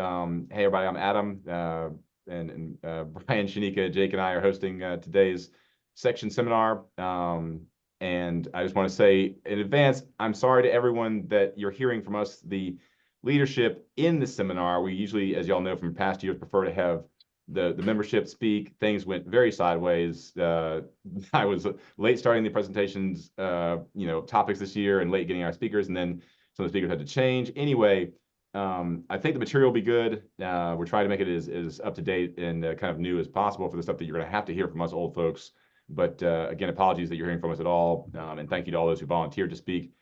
Hey everybody, I'm Adam, Brian, Shanika, Jake, and I are hosting today's section seminar. And I just want to say in advance, I'm sorry to everyone that you're hearing from us, the leadership in the seminar. We usually, as y'all know from past years, prefer to have the membership speak. Things went very sideways. I was late starting the presentations, topics this year, and late getting our speakers, and then some of the speakers had to change. Anyway, I think the material will be good. We're trying to make it as up to date and kind of new as possible for the stuff that you're going to have to hear from us old folks. But again, apologies that you're hearing from us at all. And thank you to all those who volunteered to speak.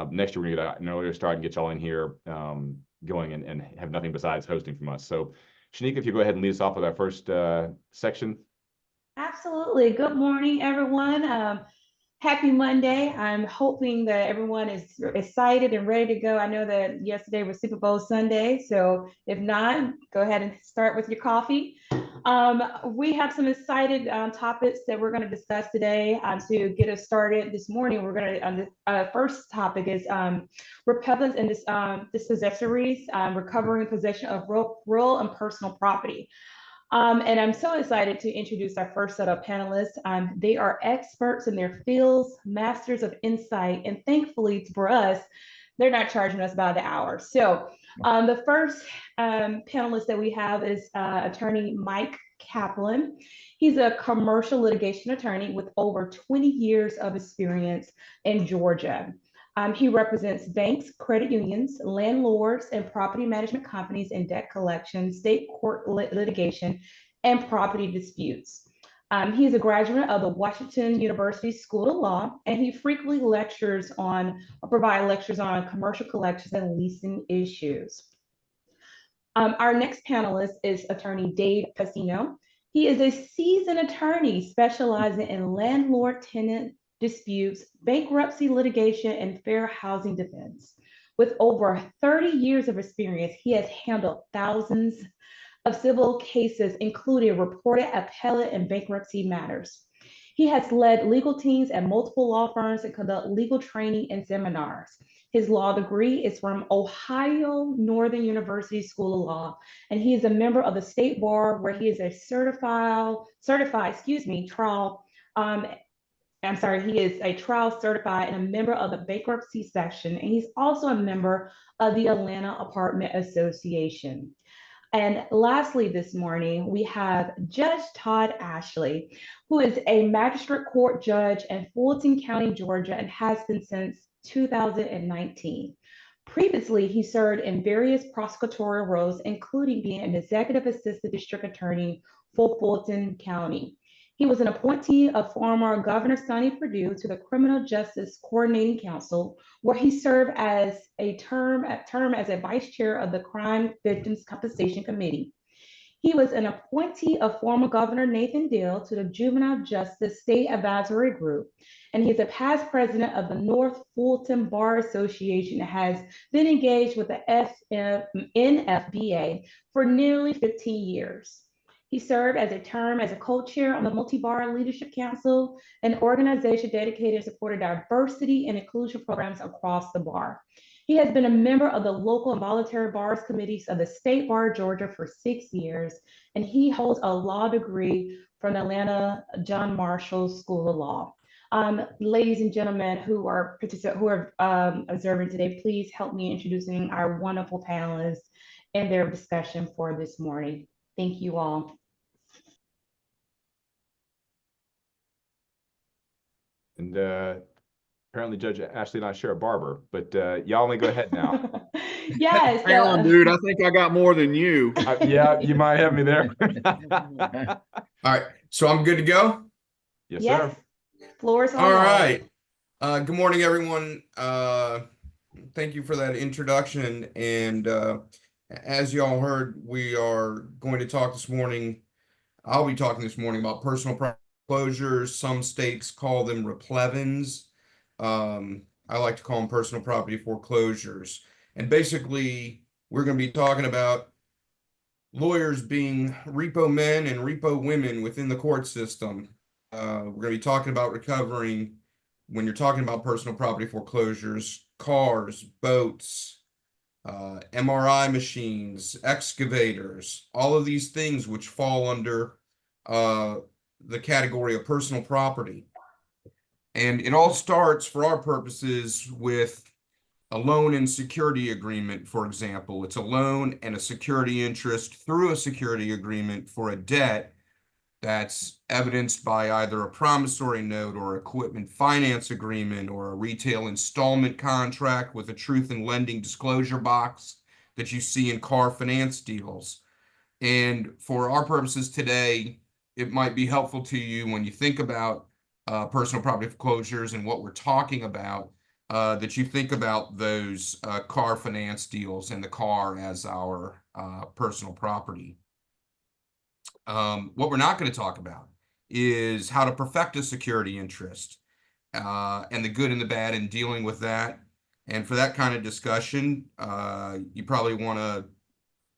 Next year, we're going to get an earlier start and get y'all in here going and have nothing besides hosting from us. So, Shanika, if you go ahead and lead us off with our first section. Absolutely. Good morning, everyone. Happy Monday. I'm hoping that everyone is excited and ready to go. I know that yesterday was Super Bowl Sunday, so if not, go ahead and start with your coffee. We have some excited topics that we're going to discuss today. To get us started this morning, we're going to, the first topic is repellents and dispossessories, recovering possession of real and personal property. And I'm so excited to introduce our first set of panelists. They are experts in their fields, masters of insight, and thankfully for us, they're not charging us by the hour. So the first panelist that we have is attorney Mike Kaplan. He's a commercial litigation attorney with over 20 years of experience in Georgia. He represents banks, credit unions, landlords, and property management companies in debt collection, state court litigation, and property disputes. He is a graduate of the Washington University School of Law, and he frequently provides lectures on commercial collections and leasing issues. Our next panelist is attorney Dave Pacino. He is a seasoned attorney specializing in landlord-tenant disputes, bankruptcy litigation, and fair housing defense. With over 30 years of experience, he has handled thousands of civil cases, including reported appellate and bankruptcy matters. He has led legal teams at multiple law firms and conduct legal training and seminars. His law degree is from Ohio Northern University School of Law, and he is a member of the state bar where he is a trial he is a trial certified and a member of the bankruptcy section, and he's also a member of the Atlanta Apartment Association. And lastly, this morning, we have Judge Todd Ashley, who is a magistrate court judge in Fulton County, Georgia, and has been since 2019. Previously, he served in various prosecutorial roles, including being an executive assistant district attorney for Fulton County. He was an appointee of former Governor Sonny Perdue to the Criminal Justice Coordinating Council, where he served as a term as a vice chair of the Crime Victims Compensation Committee. He was an appointee of former Governor Nathan Deal to the Juvenile Justice State Advisory Group, and he's a past president of the North Fulton Bar Association and has been engaged with the NFBA for nearly 15 years. He served as a term as a co-chair on the Multi-Bar Leadership Council, an organization dedicated to supporting diversity and inclusion programs across the bar. He has been a member of the local and voluntary bars committees of the State Bar of Georgia for 6 years, and he holds a law degree from the Atlanta John Marshall School of Law. Ladies and gentlemen who are observing today, please help me introducing our wonderful panelists and their discussion for this morning. Thank you all. And apparently Judge Ashley and I share a barber, but y'all may go ahead now. Yes. Hang on, dude. I think I got more than you. Yeah, you might have me there. All right. So I'm good to go? Yes, sir. Floor is on. All right. Good morning, everyone. Thank you for that introduction. And as y'all heard, we are going to talk this morning. I'll be talking this morning about personal property foreclosures. Some states call them replevins. I like to call them personal property foreclosures. And basically, we're going to be talking about lawyers being repo men and repo women within the court system. We're going to be talking about recovering, when you're talking about personal property foreclosures, cars, boats, MRI machines, excavators, all of these things which fall under the category of personal property. And it all starts, for our purposes, with a loan and security agreement, for example. It's a loan and a security interest through a security agreement for a debt that's evidenced by either a promissory note or equipment finance agreement or a retail installment contract with a truth in lending disclosure box that you see in car finance deals. And for our purposes today, it might be helpful to you when you think about personal property foreclosures and what we're talking about, that you think about those car finance deals and the car as our personal property. What we're not going to talk about is how to perfect a security interest and the good and the bad in dealing with that. And for that kind of discussion, you probably want to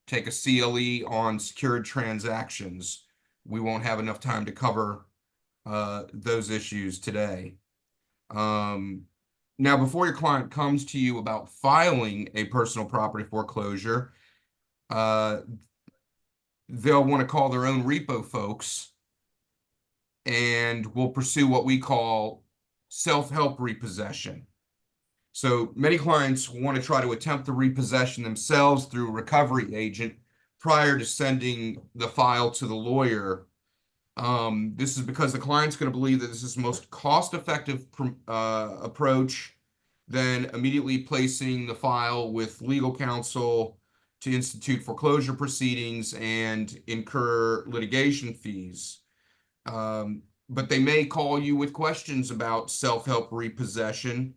take a CLE on secured transactions. We won't have enough time to cover those issues today. Now, before your client comes to you about filing a personal property foreclosure, they'll want to call their own repo folks, and we'll pursue what we call self-help repossession. So many clients want to try to attempt the repossession themselves through a recovery agent prior to sending the file to the lawyer. This is because the client's going to believe that this is the most cost-effective approach than immediately placing the file with legal counsel to institute foreclosure proceedings and incur litigation fees. But they may call you with questions about self-help repossession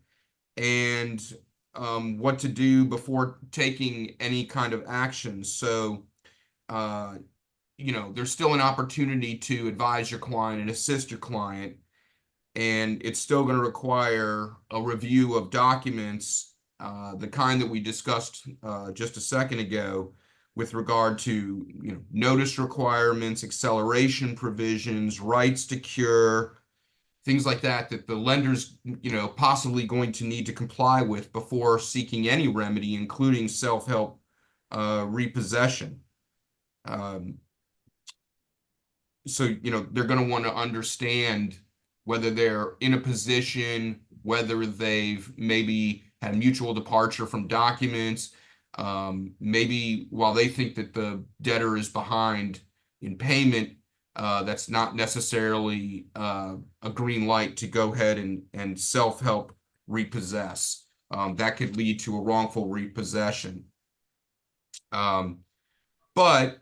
and what to do before taking any kind of action. So, there's still an opportunity to advise your client and assist your client, and it's still going to require a review of documents, the kind that we discussed just a second ago, with regard to notice requirements, acceleration provisions, rights to cure, things like that the lender's possibly going to need to comply with before seeking any remedy, including self-help repossession. So they're going to want to understand whether they're in a position, whether they've maybe had mutual departure from documents, maybe while they think that the debtor is behind in payment, that's not necessarily a green light to go ahead and self-help repossess. That could lead to a wrongful repossession. But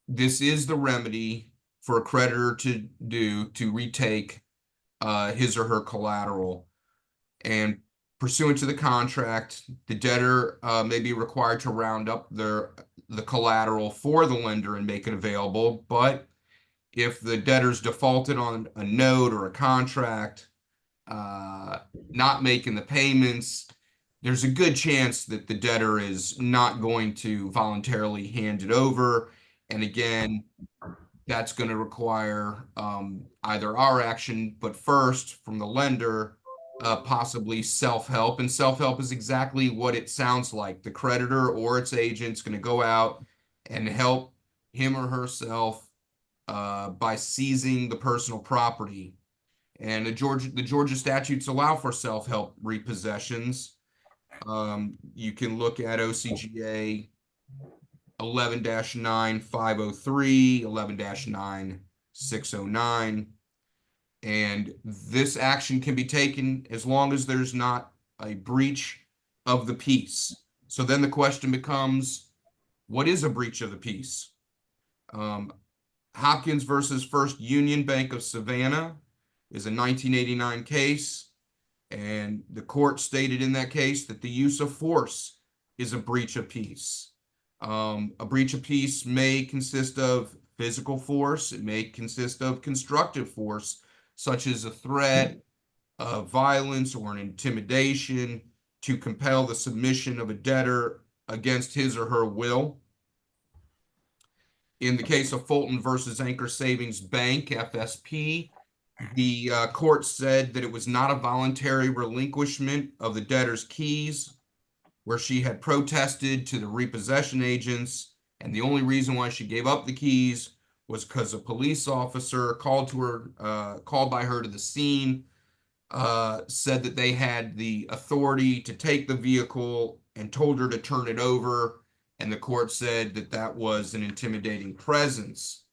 this is the remedy for a creditor to do to retake his or her collateral. And pursuant to the contract, the debtor may be required to round up the collateral for the lender and make it available. But if the debtor's defaulted on a note or a contract, not making the payments, there's a good chance that the debtor is not going to voluntarily hand it over. And again, that's going to require either our action, but first from the lender, possibly self-help. And self-help is exactly what it sounds like. The creditor or its agent's going to go out and help him or herself by seizing the personal property. And the Georgia statutes allow for self-help repossessions. You can look at OCGA 11-9503, 11-9609, and this action can be taken as long as there's not a breach of the peace. So then the question becomes, what is a breach of the peace? Hopkins versus First Union Bank of Savannah is a 1989 case, and the court stated in that case that the use of force is a breach of peace. A breach of peace may consist of physical force. It may consist of constructive force, such as a threat, violence, or an intimidation to compel the submission of a debtor against his or her will. In the case of Fulton versus Anchor Savings Bank, FSP, the court said that it was not a voluntary relinquishment of the debtor's keys where she had protested to the repossession agents, and the only reason why she gave up the keys was because a police officer called by her to the scene, said that they had the authority to take the vehicle and told her to turn it over, and the court said that that was an intimidating presence.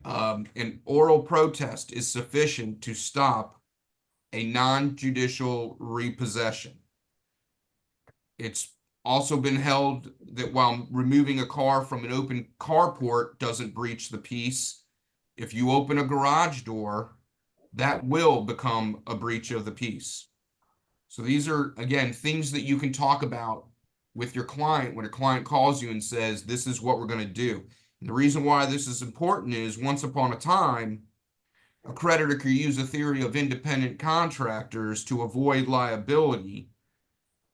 An oral protest is sufficient to stop a non-judicial repossession. It's also been held that while removing a car from an open carport doesn't breach the peace, if you open a garage door, that will become a breach of the peace. So these are, again, things that you can talk about with your client when a client calls you and says, this is what we're going to do. And the reason why this is important is once upon a time, a creditor could use a theory of independent contractors to avoid liability.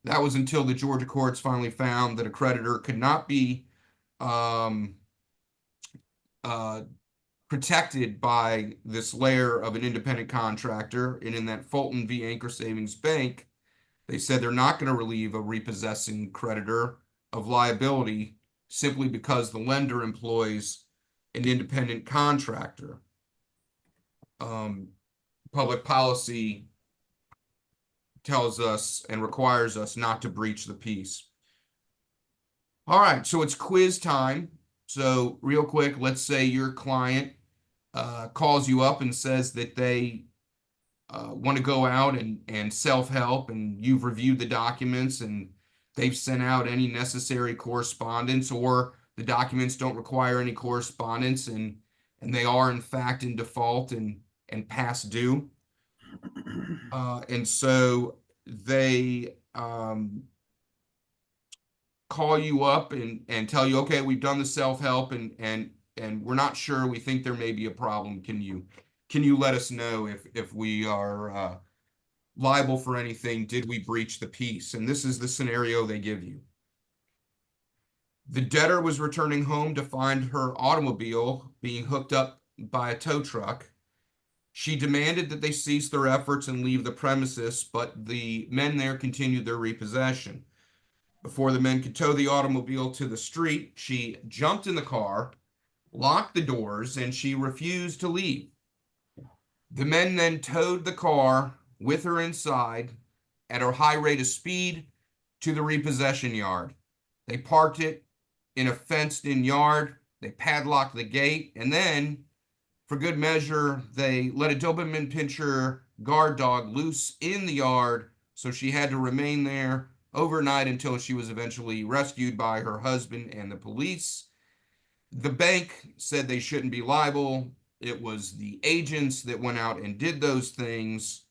That was until the Georgia courts finally found that a creditor could not be protected by this layer of an independent contractor. And in that Fulton v. Anchor Savings Bank, they said they're not going to relieve a repossessing creditor of liability simply because the lender employs an independent contractor. Public policy tells us and requires us not to breach the peace. All right, so it's quiz time. So real quick, let's say your client calls you up and says that they want to go out and self-help, and you've reviewed the documents and they've sent out any necessary correspondence, or the documents don't require any correspondence and they are in fact in default and past due. And so they call you up and tell you, okay, we've done the self-help and we're not sure, we think there may be a problem. Can you let us know if we are liable for anything? Did we breach the peace? And this is the scenario they give you. The debtor was returning home to find her automobile being hooked up by a tow truck. She demanded that they cease their efforts and leave the premises, but the men there continued their repossession. Before the men could tow the automobile to the street, she jumped in the car, locked the doors, and she refused to leave. The men then towed the car with her inside at a high rate of speed to the repossession yard. They parked it in a fenced-in yard. They padlocked the gate, and then, for good measure, they let a Doberman Pinscher guard dog loose in the yard, so she had to remain there overnight until she was eventually rescued by her husband and the police. The bank said they shouldn't be liable. It was the agents that went out and did those things.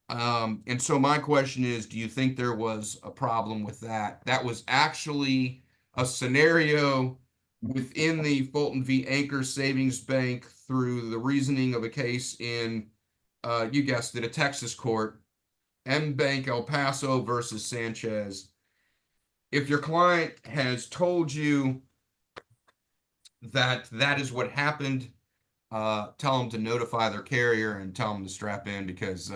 And so my question is, do you think there was a problem with that? That was actually a scenario within the Fulton v. Anchor Savings Bank through the reasoning of a case in, you guessed it, a Texas court, M Bank El Paso versus Sanchez. If your client has told you that that is what happened, tell them to notify their carrier and tell them to strap in, because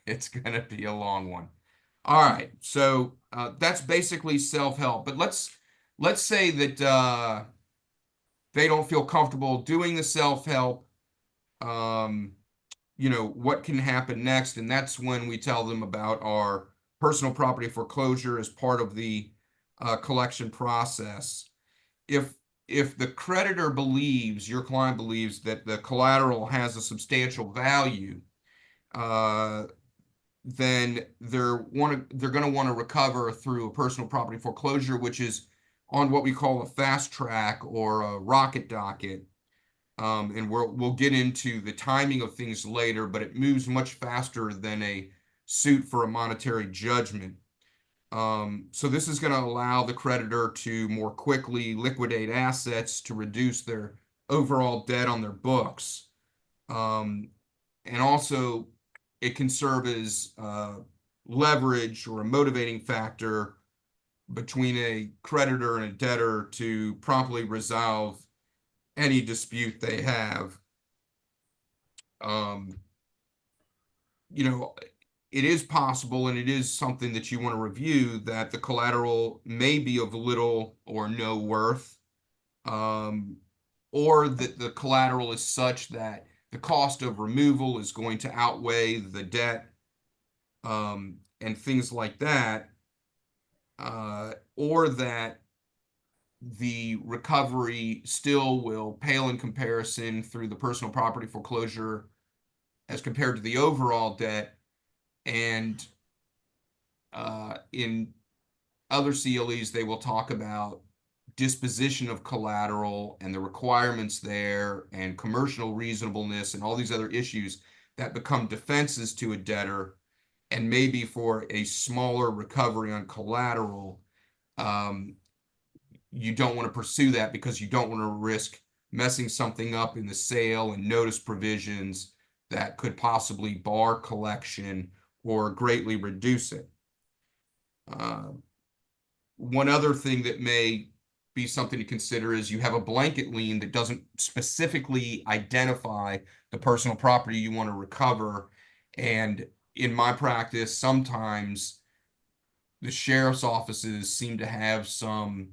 it's going to be a long one. All right, so that's basically self-help. But let's say that they don't feel comfortable doing the self-help. What can happen next? And that's when we tell them about our personal property foreclosure as part of the collection process. If the creditor believes, your client believes, that the collateral has a substantial value, then they're going to want to recover through a personal property foreclosure, which is on what we call a fast track or a rocket docket. And we'll get into the timing of things later, but it moves much faster than a suit for a monetary judgment. So this is going to allow the creditor to more quickly liquidate assets to reduce their overall debt on their books. And also, it can serve as leverage or a motivating factor between a creditor and a debtor to promptly resolve any dispute they have. it is possible, and it is something that you want to review, that the collateral may be of little or no worth, or that the collateral is such that the cost of removal is going to outweigh the debt, and things like that, or that the recovery still will pale in comparison through the personal property foreclosure as compared to the overall debt. And in other CLEs, they will talk about disposition of collateral and the requirements there and commercial reasonableness and all these other issues that become defenses to a debtor. And maybe for a smaller recovery on collateral, you don't want to pursue that because you don't want to risk messing something up in the sale and notice provisions that could possibly bar collection or greatly reduce it. One other thing that may be something to consider is you have a blanket lien that doesn't specifically identify the personal property you want to recover. And in my practice, sometimes the sheriff's offices seem to have some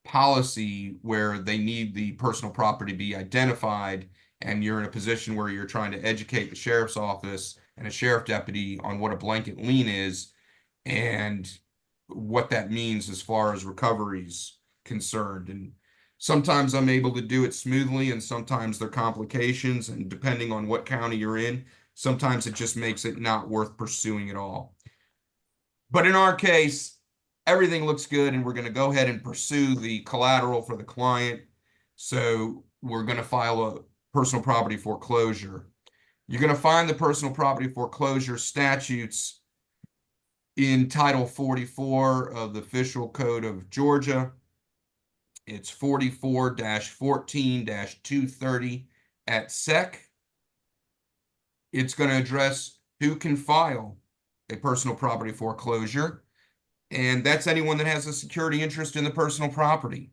policy where they need the personal property to be identified, and you're in a position where you're trying to educate the sheriff's office and a sheriff deputy on what a blanket lien is and what that means as far as recovery's concerned. And sometimes I'm able to do it smoothly, and sometimes there are complications, and depending on what county you're in, sometimes it just makes it not worth pursuing at all. But in our case, everything looks good, and we're going to go ahead and pursue the collateral for the client. So we're going to file a personal property foreclosure. You're going to find the personal property foreclosure statutes in Title 44 of the Official Code of Georgia. It's 44-14-230 at SEC. It's going to address who can file a personal property foreclosure, and that's anyone that has a security interest in the personal property.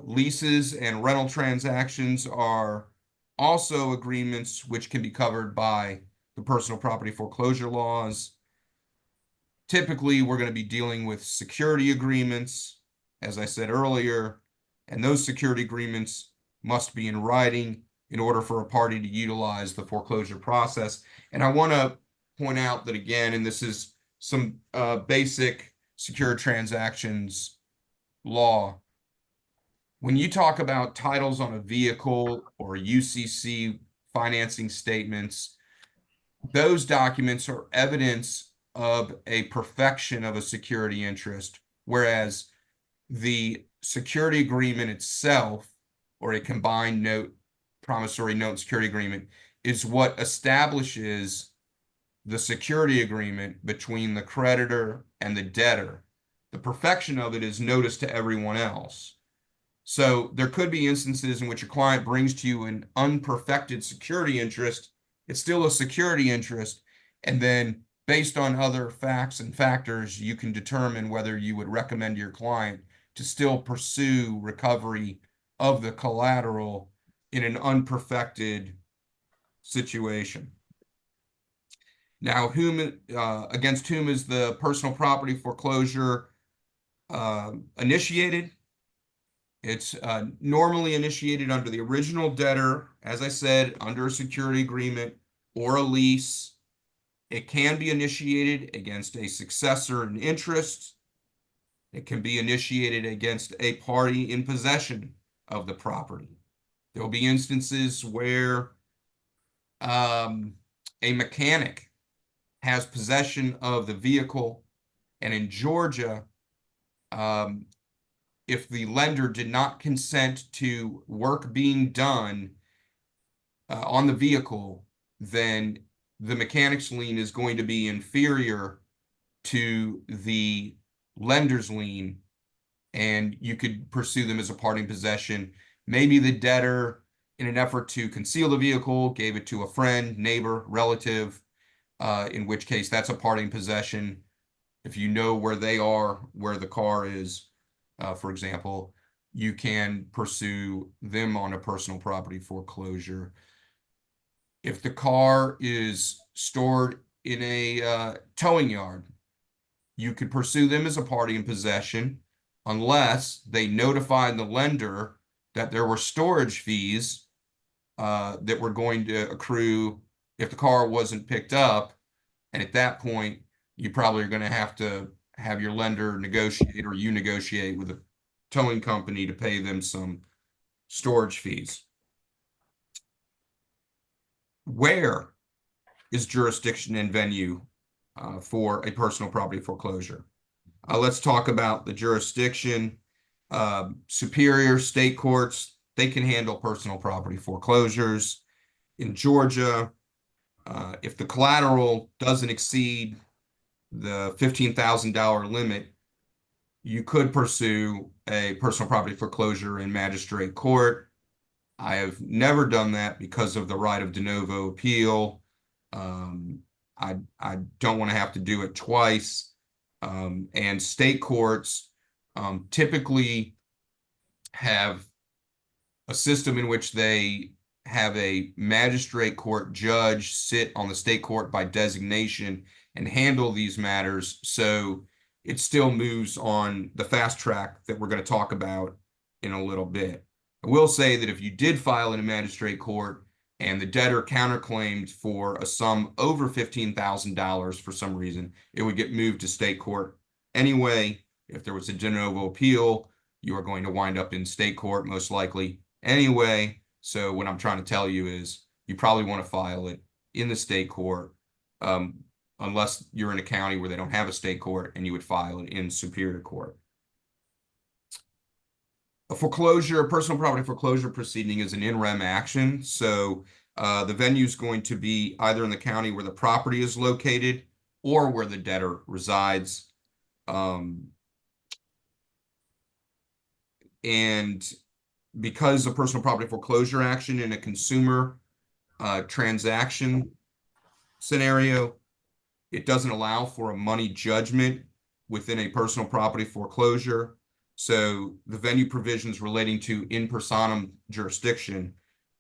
Leases and rental transactions are also agreements which can be covered by the personal property foreclosure laws. Typically, we're going to be dealing with security agreements, as I said earlier, and those security agreements must be in writing in order for a party to utilize the foreclosure process. And I want to point out that, again, and this is some basic secure transactions law, when you talk about titles on a vehicle or UCC financing statements, those documents are evidence of a perfection of a security interest, whereas the security agreement itself, or a combined note, promissory note and security agreement, is what establishes the security agreement between the creditor and the debtor. The perfection of it is notice to everyone else. So there could be instances in which a client brings to you an unperfected security interest. It's still a security interest, and then based on other facts and factors, you can determine whether you would recommend your client to still pursue recovery of the collateral in an unperfected situation. Now, against whom is the personal property foreclosure initiated? It's normally initiated under the original debtor, as I said, under a security agreement or a lease. It can be initiated against a successor in interest. It can be initiated against a party in possession of the property. There will be instances where a mechanic has possession of the vehicle, and in Georgia, if the lender did not consent to work being done on the vehicle, then the mechanic's lien is going to be inferior to the lender's lien, and you could pursue them as a party in possession. Maybe the debtor, in an effort to conceal the vehicle, gave it to a friend, neighbor, relative, in which case that's a party in possession. If you know where they are, where the car is, for example, you can pursue them on a personal property foreclosure. If the car is stored in a towing yard. You could pursue them as a party in possession unless they notified the lender that there were storage fees that were going to accrue if the car wasn't picked up. And at that point, you probably are going to have your lender negotiate, or you negotiate with a towing company to pay them some storage fees. Where is jurisdiction and venue for a personal property foreclosure? Let's talk about the jurisdiction. Superior state courts, they can handle personal property foreclosures. In Georgia, if the collateral doesn't exceed the $15,000 limit, you could pursue a personal property foreclosure in magistrate court. I have never done that because of the right of de novo appeal. I don't want to have to do it twice. And state courts typically have a system in which they have a magistrate court judge sit on the state court by designation and handle these matters. So it still moves on the fast track that we're going to talk about in a little bit. I will say that if you did file in a magistrate court and the debtor counterclaimed for a sum over $15,000 for some reason, it would get moved to state court anyway. If there was a de novo appeal, you are going to wind up in state court most likely anyway. So what I'm trying to tell you is you probably want to file it in the state court, unless you're in a county where they don't have a state court, and you would file it in superior court. A foreclosure, a personal property foreclosure proceeding is an in rem action. So the venue is going to be either in the county where the property is located or where the debtor resides. And because a personal property foreclosure action in a consumer transaction scenario, it doesn't allow for a money judgment within a personal property foreclosure. So the venue provisions relating to in personam jurisdiction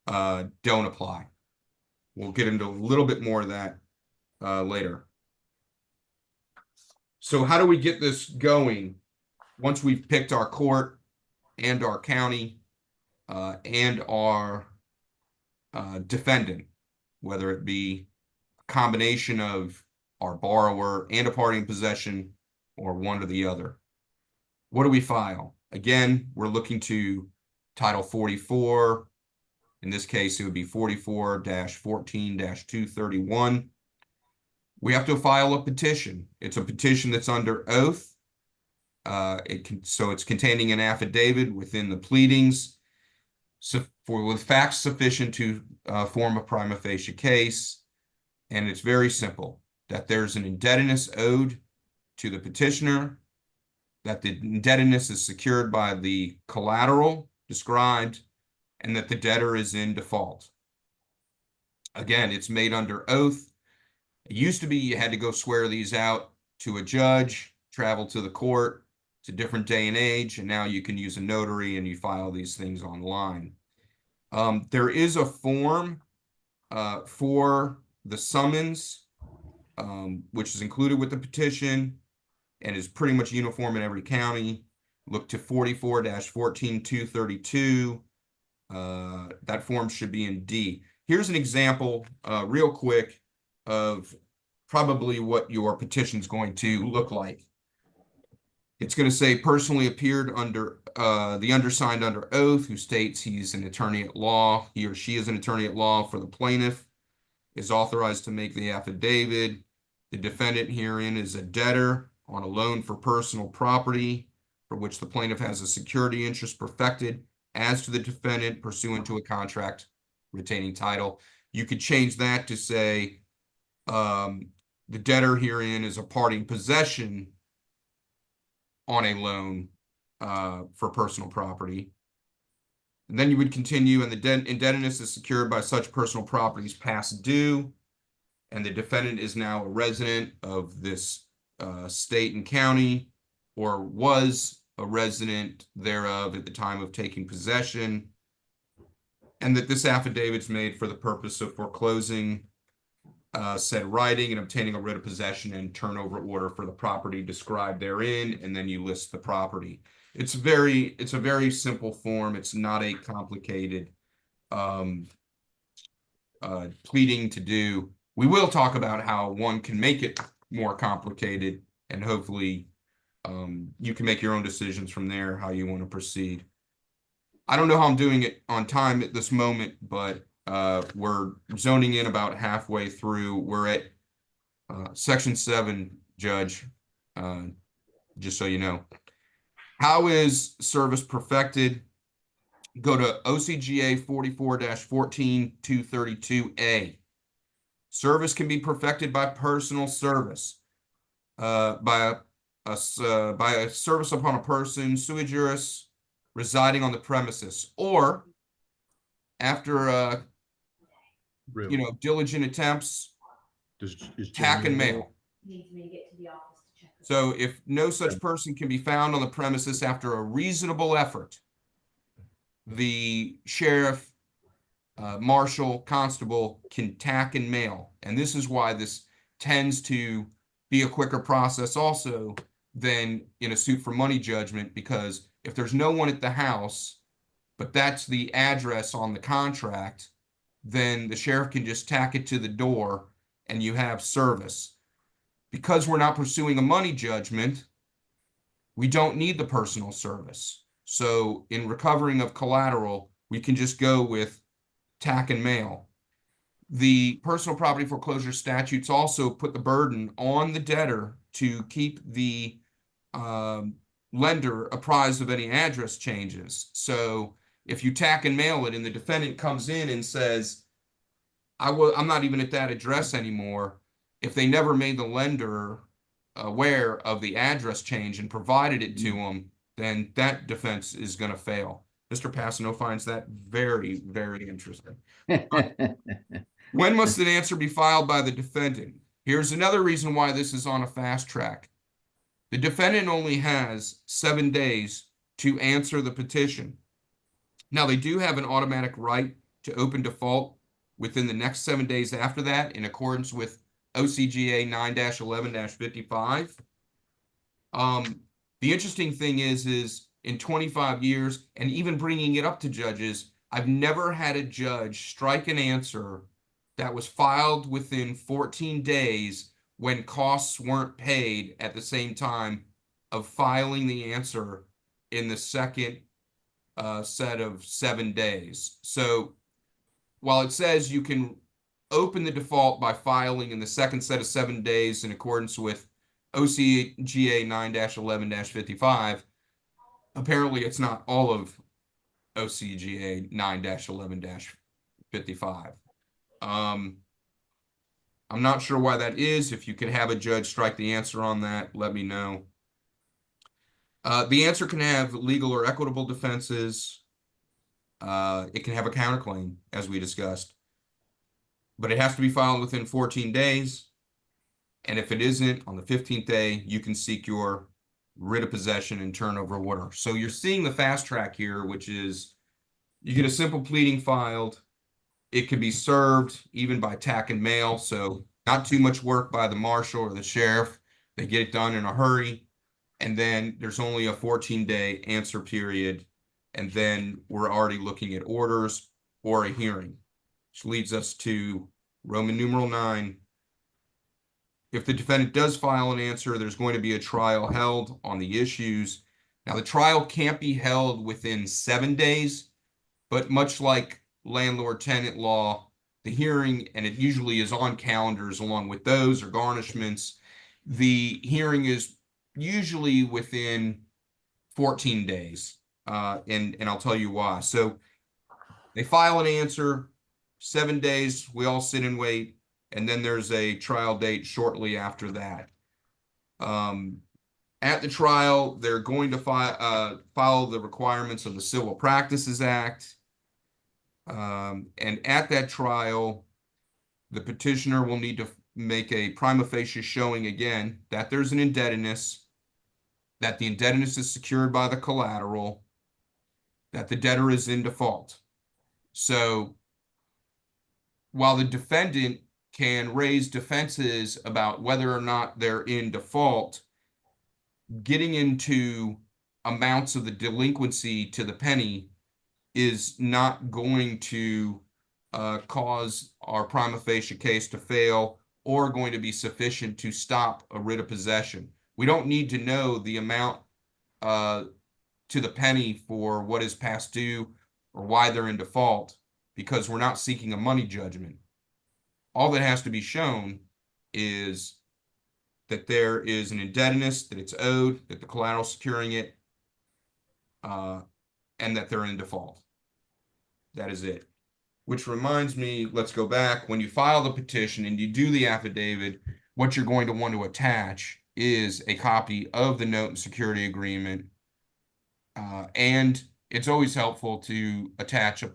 don't apply. We'll get into a little bit more of that later. So how do we get this going once we've picked our court and our county and our defendant, whether it be a combination of our borrower and a party in possession or one or the other? What do we file? Again, we're looking to Title 44. In this case, it would be 44-14-231. We have to file a petition. It's a petition that's under oath. So it's containing an affidavit within the pleadings with facts sufficient to form a prima facie case. And it's very simple, that there's an indebtedness owed to the petitioner, that the indebtedness is secured by the collateral described, and that the debtor is in default. Again, it's made under oath. It used to be you had to go swear these out to a judge, travel to the court. It's a different day and age, and now you can use a notary and you file these things online. There is a form for the summons, which is included with the petition and is pretty much uniform in every county. Look to 44-14-232. That form should be in D. Here's an example, real quick, of probably what your petition is going to look like. It's going to say personally appeared under the undersigned under oath, who states he's an attorney at law. He or she is an attorney at law for the plaintiff, is authorized to make the affidavit. The defendant herein is a debtor on a loan for personal property for which the plaintiff has a security interest perfected as to the defendant pursuant to a contract retaining title. You could change that to say the debtor herein is a party in possession on a loan for personal property. And then you would continue, and the indebtedness is secured by such personal properties past due, and the defendant is now a resident of this state and county, or was a resident thereof at the time of taking possession, and that this affidavit is made for the purpose of foreclosing said writing and obtaining a writ of possession and turnover order for the property described therein, and then you list the property. It's a very simple form. It's not a complicated pleading to do. We will talk about how one can make it more complicated, and hopefully you can make your own decisions from there, how you want to proceed. I don't know how I'm doing it on time at this moment, but we're zoning in about halfway through. We're at section 7, Judge, just so you know. How is service perfected? Go to OCGA 44-14-232A. Service can be perfected by personal service, by a service upon a person sui juris residing on the premises, or after diligent attempts, tack and mail. Needs me to get to the office to check. So if no such person can be found on the premises after a reasonable effort, the sheriff, marshal, constable can tack and mail. And this is why this tends to be a quicker process also than in a suit for money judgment, because if there's no one at the house, but that's the address on the contract, then the sheriff can just tack it to the door and you have service. Because we're not pursuing a money judgment, we don't need the personal service. So in recovering of collateral, we can just go with tack and mail. The personal property foreclosure statutes also put the burden on the debtor to keep the lender apprised of any address changes. So if you tack and mail it and the defendant comes in and says, I'm not even at that address anymore, if they never made the lender aware of the address change and provided it to them, then that defense is going to fail. Mr. Passano finds that very, very interesting. When must an answer be filed by the defendant? Here's another reason why this is on a fast track. The defendant only has 7 days to answer the petition. Now, they do have an automatic right to open default within the next 7 days after that, in accordance with OCGA 9-11-55. The interesting thing is in 25 years, and even bringing it up to judges, I've never had a judge strike an answer that was filed within 14 days when costs weren't paid at the same time of filing the answer in the second set of 7 days. So while it says you can open the default by filing in the second set of 7 days in accordance with OCGA 9-11-55, apparently it's not all of OCGA 9-11-55. I'm not sure why that is. If you could have a judge strike the answer on that, let me know. The answer can have legal or equitable defenses. It can have a counterclaim, as we discussed. But it has to be filed within 14 days. And if it isn't, on the 15th day, you can seek your writ of possession and turnover order. So you're seeing the fast track here, which is you get a simple pleading filed. It can be served even by tack and mail. So not too much work by the marshal or the sheriff. They get it done in a hurry. And then there's only a 14-day answer period. And then we're already looking at orders or a hearing, which leads us to Roman numeral 9. If the defendant does file an answer, there's going to be a trial held on the issues. Now, the trial can't be held within 7 days, but much like landlord-tenant law, the hearing, and it usually is on calendars along with those or garnishments, the hearing is usually within 14 days. And I'll tell you why. So they file an answer, 7 days, we all sit and wait. And then there's a trial date shortly after that. At the trial, they're going to follow the requirements of the Civil Practices Act. And at that trial, the petitioner will need to make a prima facie showing again that there's an indebtedness, that the indebtedness is secured by the collateral, that the debtor is in default. So while the defendant can raise defenses about whether or not they're in default. Getting into amounts of the delinquency to the penny is not going to cause our prima facie case to fail or going to be sufficient to stop a writ of possession. We don't need to know the amount to the penny for what is past due or why they're in default, because we're not seeking a money judgment. All that has to be shown is that there is an indebtedness, that it's owed, that the collateral securing it, and that they're in default. That is it. Which reminds me, let's go back. When you file the petition and you do the affidavit, what you're going to want to attach is a copy of the note and security agreement. And it's always helpful to attach a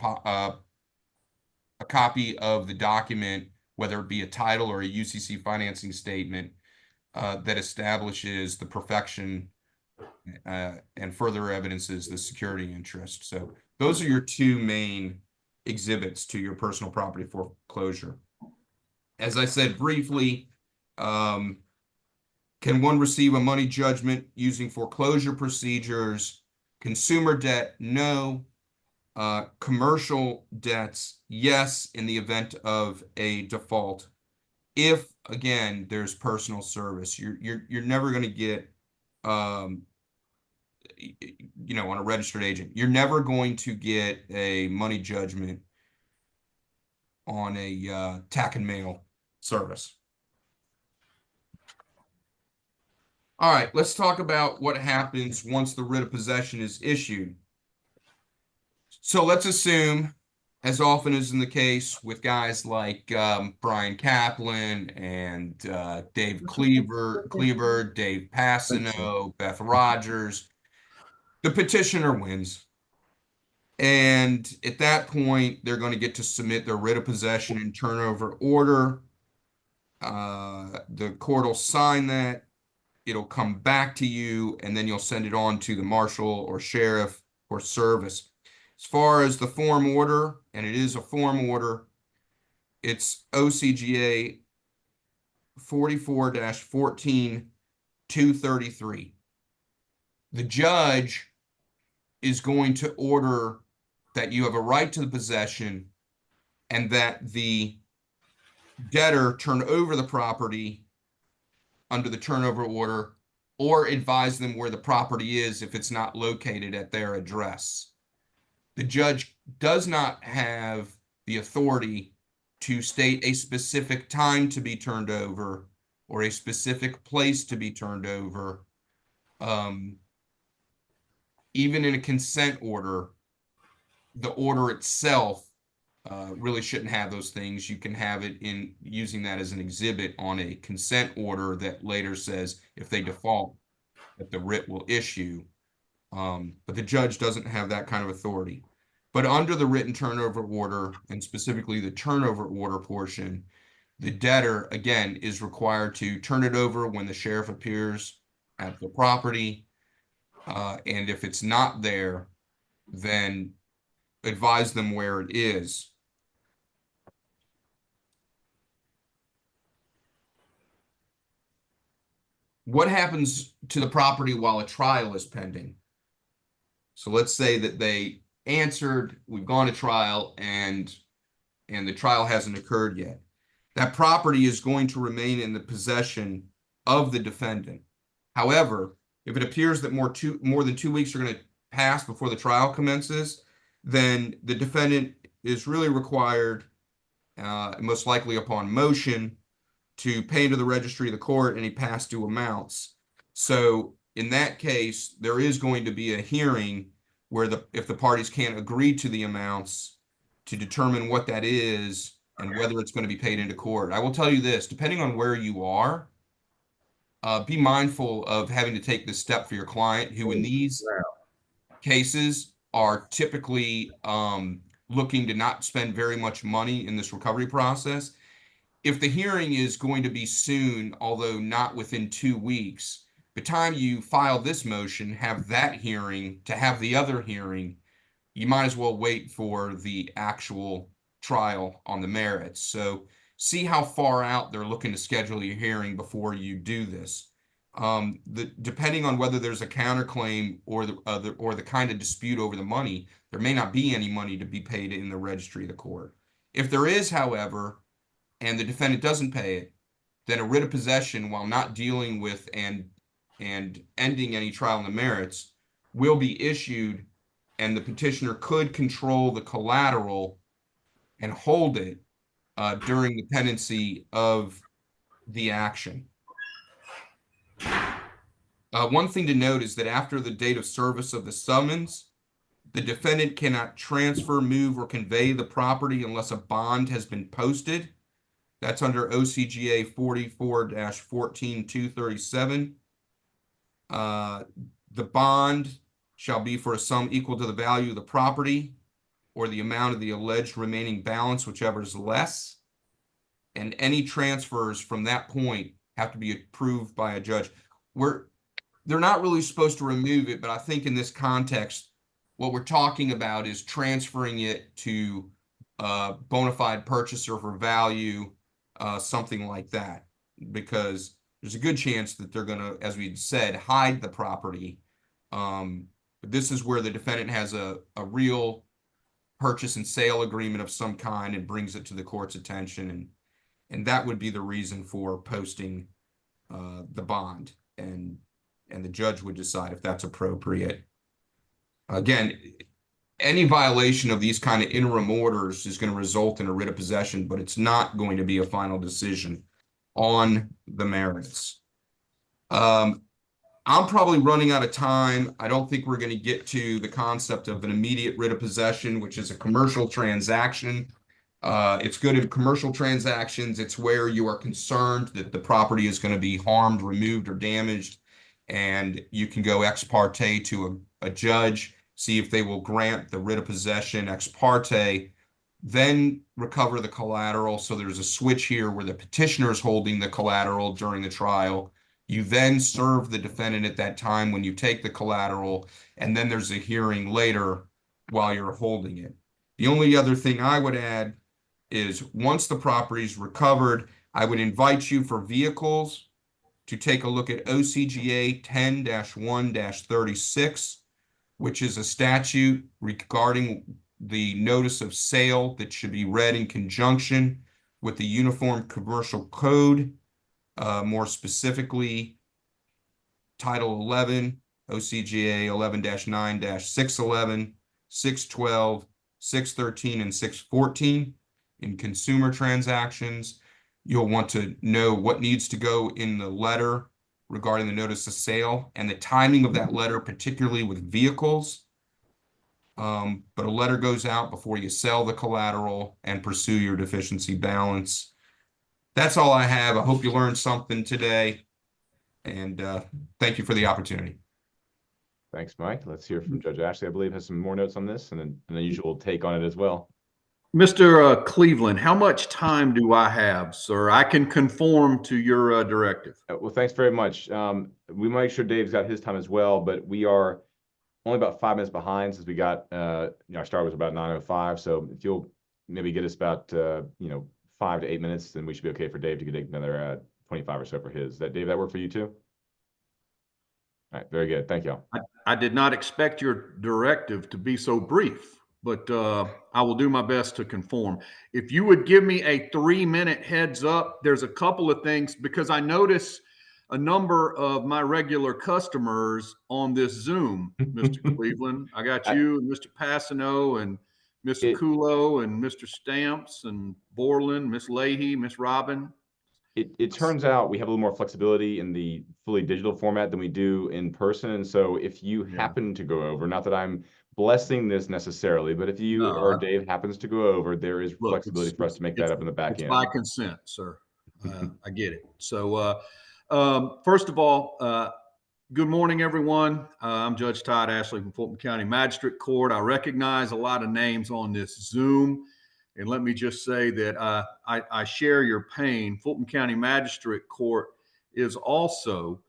copy of the document, whether it be a title or a UCC financing statement, that establishes the perfection and further evidences the security interest. So those are your two main exhibits to your personal property foreclosure. As I said briefly, can one receive a money judgment using foreclosure procedures? Consumer debt, no. Commercial debts, yes, in the event of a default. If, again, there's personal service, you're never going to get, on a registered agent, you're never going to get a money judgment on a tack and mail service. All right, let's talk about what happens once the writ of possession is issued. So let's assume, as often is in the case with guys like Brian Kaplan and Dave Cleaver, Dave Passano, Beth Rogers, the petitioner wins. And at that point, they're going to get to submit their writ of possession and turnover order. The court will sign that. It'll come back to you, and then you'll send it on to the marshal or sheriff for service. As far as the form order, and it is a form order, it's OCGA 44-14-233. The judge is going to order that you have a right to the possession and that the debtor turn over the property under the turnover order, or advise them where the property is if it's not located at their address. The judge does not have the authority to state a specific time to be turned over or a specific place to be turned over. Even in a consent order, the order itself really shouldn't have those things. You can have it in using that as an exhibit on a consent order that later says if they default that the writ will issue. But the judge doesn't have that kind of authority. But under the written turnover order, and specifically the turnover order portion, the debtor, again, is required to turn it over when the sheriff appears at the property. And if it's not there, then advise them where it is. What happens to the property while a trial is pending? So let's say that they answered, we've gone to trial, and the trial hasn't occurred yet. That property is going to remain in the possession of the defendant. However, if it appears that more than 2 weeks are going to pass before the trial commences, then the defendant is really required, most likely upon motion, to pay into the registry of the court any past due amounts. So in that case, there is going to be a hearing where if the parties can't agree to the amounts, to determine what that is and whether it's going to be paid into court. I will tell you this, depending on where you are, be mindful of having to take this step for your client, who in these cases are typically looking to not spend very much money in this recovery process. If the hearing is going to be soon, although not within 2 weeks, by the time you file this motion, have that hearing, to have the other hearing, you might as well wait for the actual trial on the merits. So see how far out they're looking to schedule your hearing before you do this. Depending on whether there's a counterclaim or the kind of dispute over the money, there may not be any money to be paid in the registry of the court. If there is, however, and the defendant doesn't pay it, then a writ of possession, while not dealing with and ending any trial in the merits, will be issued, and the petitioner could control the collateral and hold it during the pendency of the action. One thing to note is that after the date of service of the summons, the defendant cannot transfer, move, or convey the property unless a bond has been posted. That's under OCGA 44-14237. The bond shall be for a sum equal to the value of the property or the amount of the alleged remaining balance, whichever is less. And any transfers from that point have to be approved by a judge. They're not really supposed to remove it, but I think in this context, what we're talking about is transferring it to a bona fide purchaser for value, something like that, because there's a good chance that they're going to, as we said, hide the property. But this is where the defendant has a real purchase and sale agreement of some kind and brings it to the court's attention, and that would be the reason for posting the bond, and the judge would decide if that's appropriate. Again, any violation of these kind of interim orders is going to result in a writ of possession, but it's not going to be a final decision on the merits. I'm probably running out of time. I don't think we're going to get to the concept of an immediate writ of possession, which is a commercial transaction. It's good in commercial transactions. It's where you are concerned that the property is going to be harmed, removed, or damaged, and you can go ex parte to a judge, see if they will grant the writ of possession ex parte, then recover the collateral. So there's a switch here where the petitioner is holding the collateral during the trial. You then serve the defendant at that time when you take the collateral, and then there's a hearing later while you're holding it. The only other thing I would add is once the property is recovered, I would invite you for vehicles to take a look at OCGA 10-1-36, which is a statute regarding the notice of sale that should be read in conjunction with the Uniform Commercial Code, more specifically Title 11, OCGA 11-9-611, 612, 613, and 614 in consumer transactions. You'll want to know what needs to go in the letter regarding the notice of sale and the timing of that letter, particularly with vehicles. But a letter goes out before you sell the collateral and pursue your deficiency balance. That's all I have. I hope you learned something today, and thank you for the opportunity. Thanks, Mike. Let's hear from Judge Ashley. I believe has some more notes on this and an unusual take on it as well. Mr. Cleveland, how much time do I have, sir? I can conform to your directive. Well, thanks very much. We might make sure Dave's got his time as well, but we are only about 5 minutes behind since we got our start was about 9:05. So if you'll maybe get us about 5 to 8 minutes, then we should be okay for Dave to get another 25 or so for his. Dave, that work for you too? All right, very good. Thank you. I did not expect your directive to be so brief, but I will do my best to conform. If you would give me a 3-minute heads up, there's a couple of things, because I notice a number of my regular customers on this Zoom, Mr. Cleveland. I got you and Mr. Passano and Mr. Kulo and Mr. Stamps and Borland, Miss Leahy, Miss Robin. It turns out we have a little more flexibility in the fully digital format than we do in person. And so if you happen to go over, not that I'm blessing this necessarily, but if you or Dave happens to go over, there is flexibility for us to make that up in the back end. It's by consent, sir. I get it. So first of all, good morning, everyone. I'm Judge Todd Ashley from Fulton County Magistrate Court. I recognize a lot of names on this Zoom. And let me just say that I share your pain. Fulton County Magistrate Court is also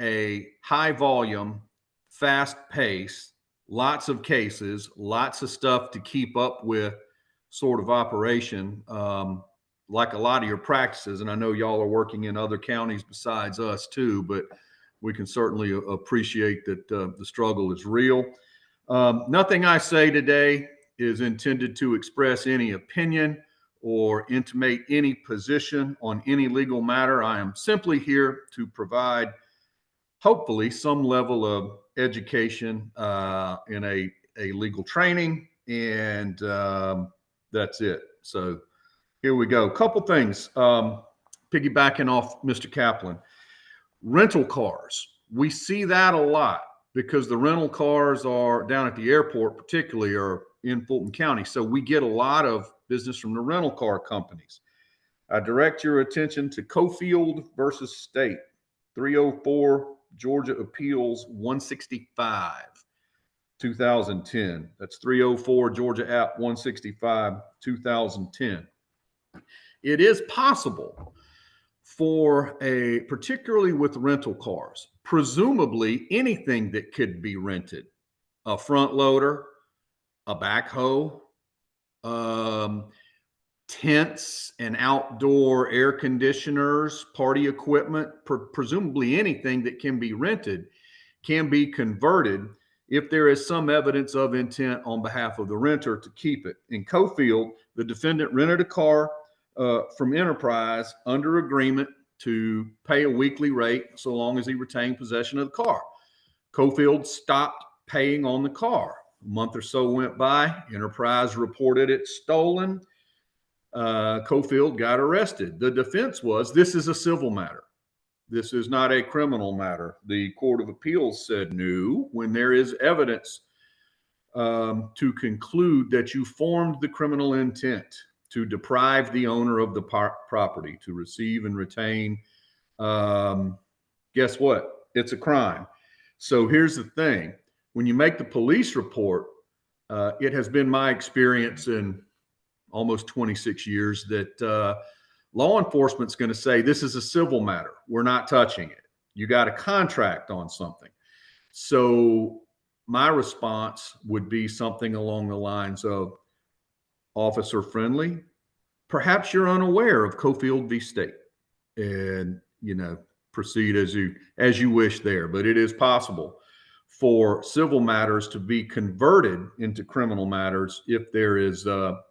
a high volume, fast pace, lots of cases, lots of stuff to keep up with sort of operation. like a lot of your practices, and I know y'all are working in other counties besides us too, but we can certainly appreciate that the struggle is real. Nothing I say today is intended to express any opinion or intimate any position on any legal matter. I am simply here to provide, hopefully, some level of education in a legal training, and that's it. So here we go. Couple things, piggybacking off Mr. Kaplan. Rental cars. We see that a lot because the rental cars are down at the airport, particularly, are in Fulton County. So we get a lot of business from the rental car companies. I direct your attention to Cofield versus State, 304 Georgia Appeals 165, 2010. That's 304 Georgia App 165, 2010. It is possible for particularly with rental cars, presumably anything that could be rented, a front loader, a backhoe, tents and outdoor air conditioners, party equipment, presumably anything that can be rented can be converted if there is some evidence of intent on behalf of the renter to keep it. In Cofield, the defendant rented a car from Enterprise under agreement to pay a weekly rate so long as he retained possession of the car. Cofield stopped paying on the car. A month or so went by. Enterprise reported it stolen. Cofield got arrested. The defense was, this is a civil matter. This is not a criminal matter. The Court of Appeals said, no, when there is evidence to conclude that you formed the criminal intent to deprive the owner of the property, to receive and retain, guess what? It's a crime. So here's the thing. When you make the police report, it has been my experience in almost 26 years that law enforcement's going to say, this is a civil matter. We're not touching it. You got a contract on something. So my response would be something along the lines of, officer friendly, perhaps you're unaware of Cofield v. State, and, proceed as you wish there. But it is possible for civil matters to be converted into criminal matters if there is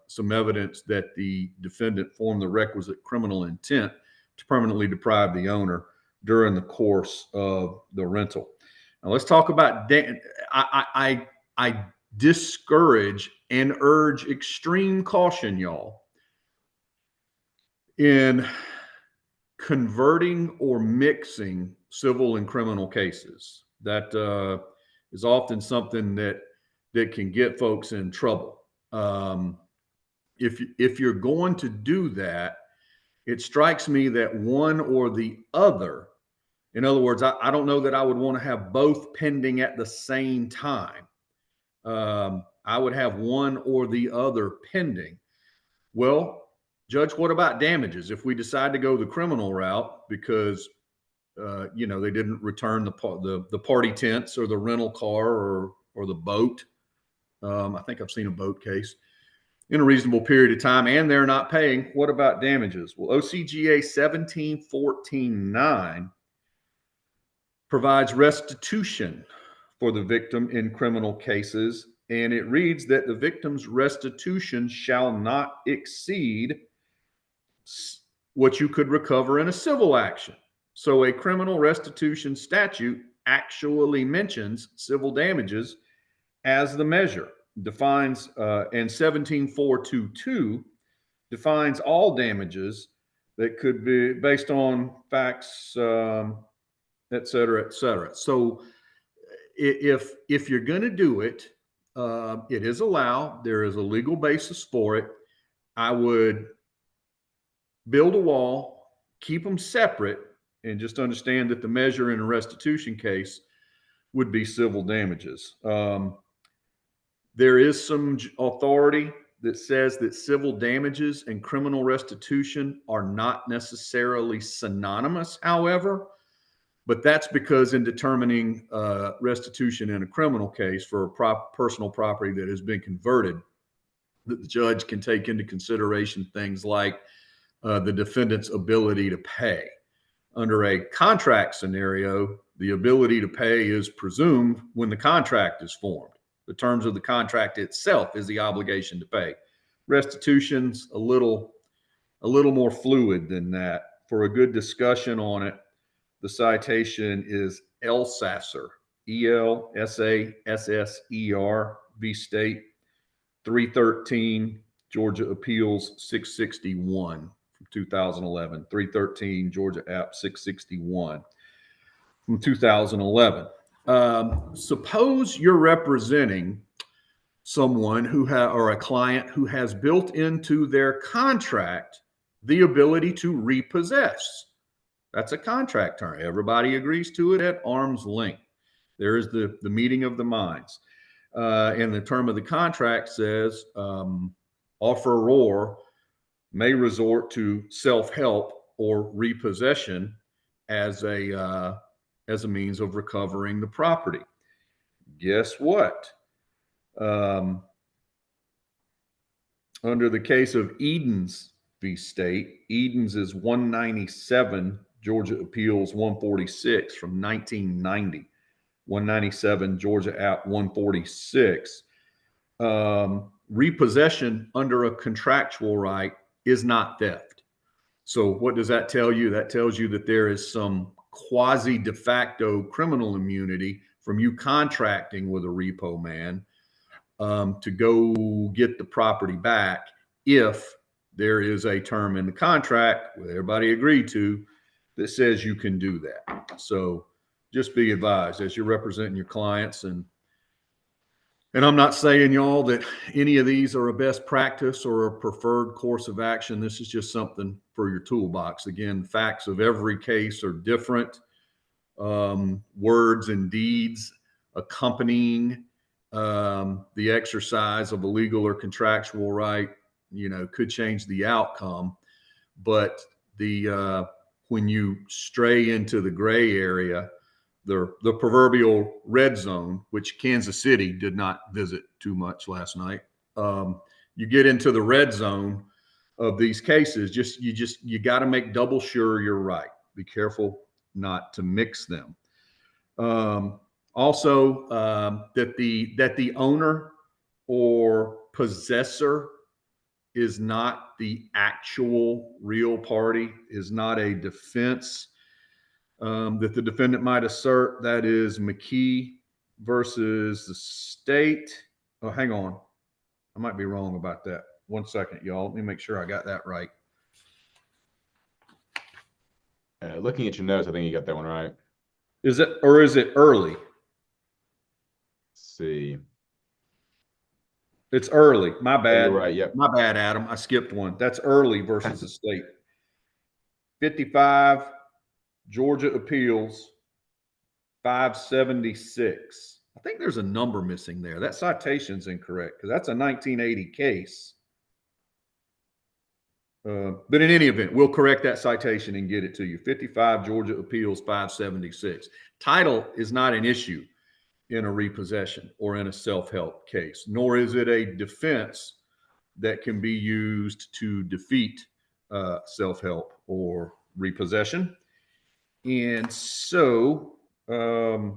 some evidence that the defendant formed the requisite criminal intent to permanently deprive the owner during the course of the rental. Now let's talk about, I discourage and urge extreme caution, y'all, in converting or mixing civil and criminal cases. That is often something that can get folks in trouble. If you're going to do that, it strikes me that one or the other, in other words, I don't know that I would want to have both pending at the same time. I would have one or the other pending. Well, Judge, what about damages? If we decide to go the criminal route because they didn't return the party tents or the rental car or the boat. I think I've seen a boat case in a reasonable period of time, and they're not paying. What about damages? Well, OCGA 1714-9 provides restitution for the victim in criminal cases, and it reads that the victim's restitution shall not exceed what you could recover in a civil action. So a criminal restitution statute actually mentions civil damages as the measure, defines, and 17422 defines all damages that could be based on facts, et cetera, et cetera. So if you're going to do it, it is allowed. There is a legal basis for it. I would build a wall, keep them separate, and just understand that the measure in a restitution case would be civil damages. There is some authority that says that civil damages and criminal restitution are not necessarily synonymous, however, but that's because in determining restitution in a criminal case for a personal property that has been converted, that the judge can take into consideration things like the defendant's ability to pay. Under a contract scenario, the ability to pay is presumed when the contract is formed. The terms of the contract itself is the obligation to pay. Restitution's a little more fluid than that. For a good discussion on it, the citation is Elsasser, Elsasser v. State, 313 Georgia Appeals 661 from 2011. 313 Georgia App 661 from 2011. Suppose you're representing someone or a client who has built into their contract the ability to repossess. That's a contract term. Everybody agrees to it at arm's length. There is the meeting of the minds. And the term of the contract says offeror may resort to self-help or repossession as a means of recovering the property. Guess what? Under the case of Edens v. State, Edens is 197 Georgia Appeals 146 from 1990. 197 Georgia App 146. Repossession under a contractual right is not theft. So what does that tell you? That tells you that there is some quasi de facto criminal immunity from you contracting with a repo man to go get the property back if there is a term in the contract that everybody agreed to that says you can do that. So just be advised as you're representing your clients. And I'm not saying, y'all, that any of these are a best practice or a preferred course of action. This is just something for your toolbox. Again, facts of every case are different. Words and deeds accompanying the exercise of a legal or contractual right, could change the outcome. But when you stray into the gray area, the proverbial red zone, which Kansas City did not visit too much last night, you get into the red zone of these cases. You got to make double sure you're right. Be careful not to mix them. Also, that the owner or possessor is not the actual real party, is not a defense that the defendant might assert. That is McKee versus the state. Oh, hang on. I might be wrong about that. 1 second, y'all. Let me make sure I got that right. Looking at your notes, I think you got that one right. Is it early? Let's see. It's early. My bad. You're right. Yep. My bad, Adam. I skipped one. That's early versus the state. 55 Georgia Appeals 576. I think there's a number missing there. That citation's incorrect because that's a 1980 case. But in any event, we'll correct that citation and get it to you. 55 Georgia Appeals 576. Title is not an issue in a repossession or in a self-help case, nor is it a defense that can be used to defeat self-help or repossession. And so there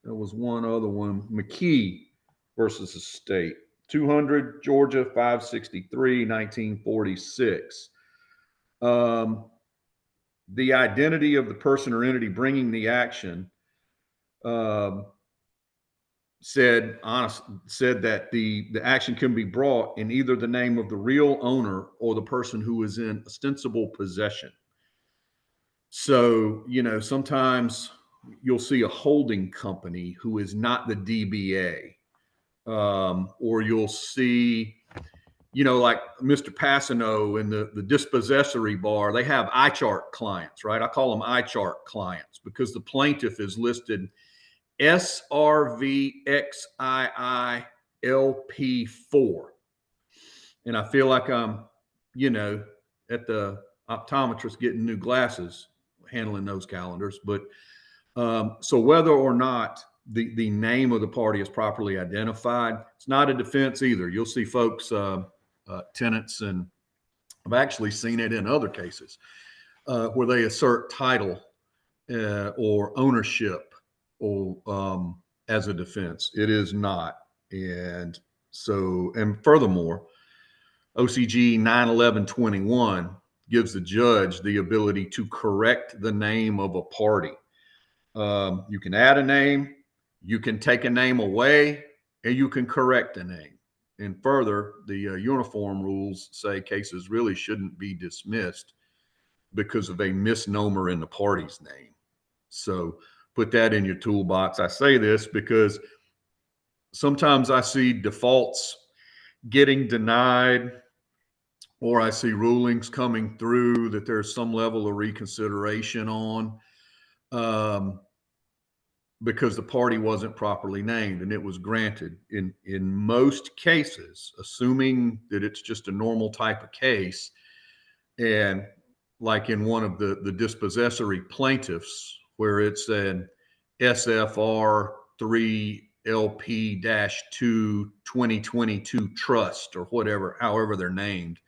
was one other one, McKee versus the state. 200 Georgia 563 1946. The identity of the person or entity bringing the action said that the action can be brought in either the name of the real owner or the person who is in ostensible possession. So, sometimes you'll see a holding company who is not the DBA. Or you'll see, like Mr. Passano in the dispossessory bar, they have iChart clients, right? I call them iChart clients because the plaintiff is listed SRVXIILP4. And I feel like I'm, at the optometrist getting new glasses, handling those calendars. But so whether or not the name of the party is properly identified, it's not a defense either. You'll see folks, tenants and I've actually seen it in other cases where they assert title or ownership or as a defense. It is not. And so, and furthermore, OCG 91121 gives the judge the ability to correct the name of a party. You can add a name, you can take a name away, and you can correct a name. And further, the uniform rules say cases really shouldn't be dismissed because of a misnomer in the party's name. So put that in your toolbox. I say this because sometimes I see defaults getting denied, or I see rulings coming through that there's some level of reconsideration on because the party wasn't properly named and it was granted. In most cases, assuming that it's just a normal type of case, and like in one of the dispossessory plaintiffs where it's an SFR 3 LP-2 2022 trust or whatever, however they're named.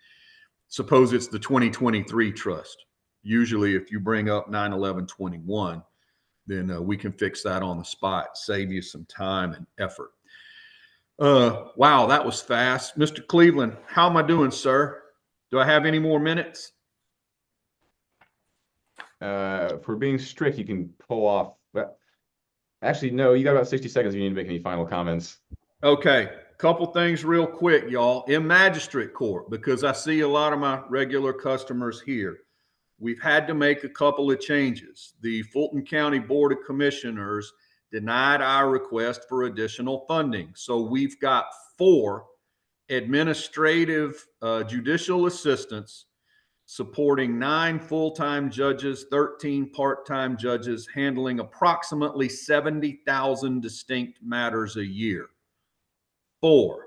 Suppose it's the 2023 trust. Usually if you bring up 9/11/21, then we can fix that on the spot, save you some time and effort. Wow, that was fast. Mr. Cleveland, how am I doing, sir? Do I have any more minutes? If we're being strict, you can pull off. But actually, no, you got about 60 seconds if you need to make any final comments. Okay, couple things real quick, y'all. In magistrate court, because I see a lot of my regular customers here, we've had to make a couple of changes. The Fulton County Board of Commissioners denied our request for additional funding. So we've got 4 administrative judicial assistants supporting 9 full-time judges, 13 part-time judges, handling approximately 70,000 distinct matters a year. 4,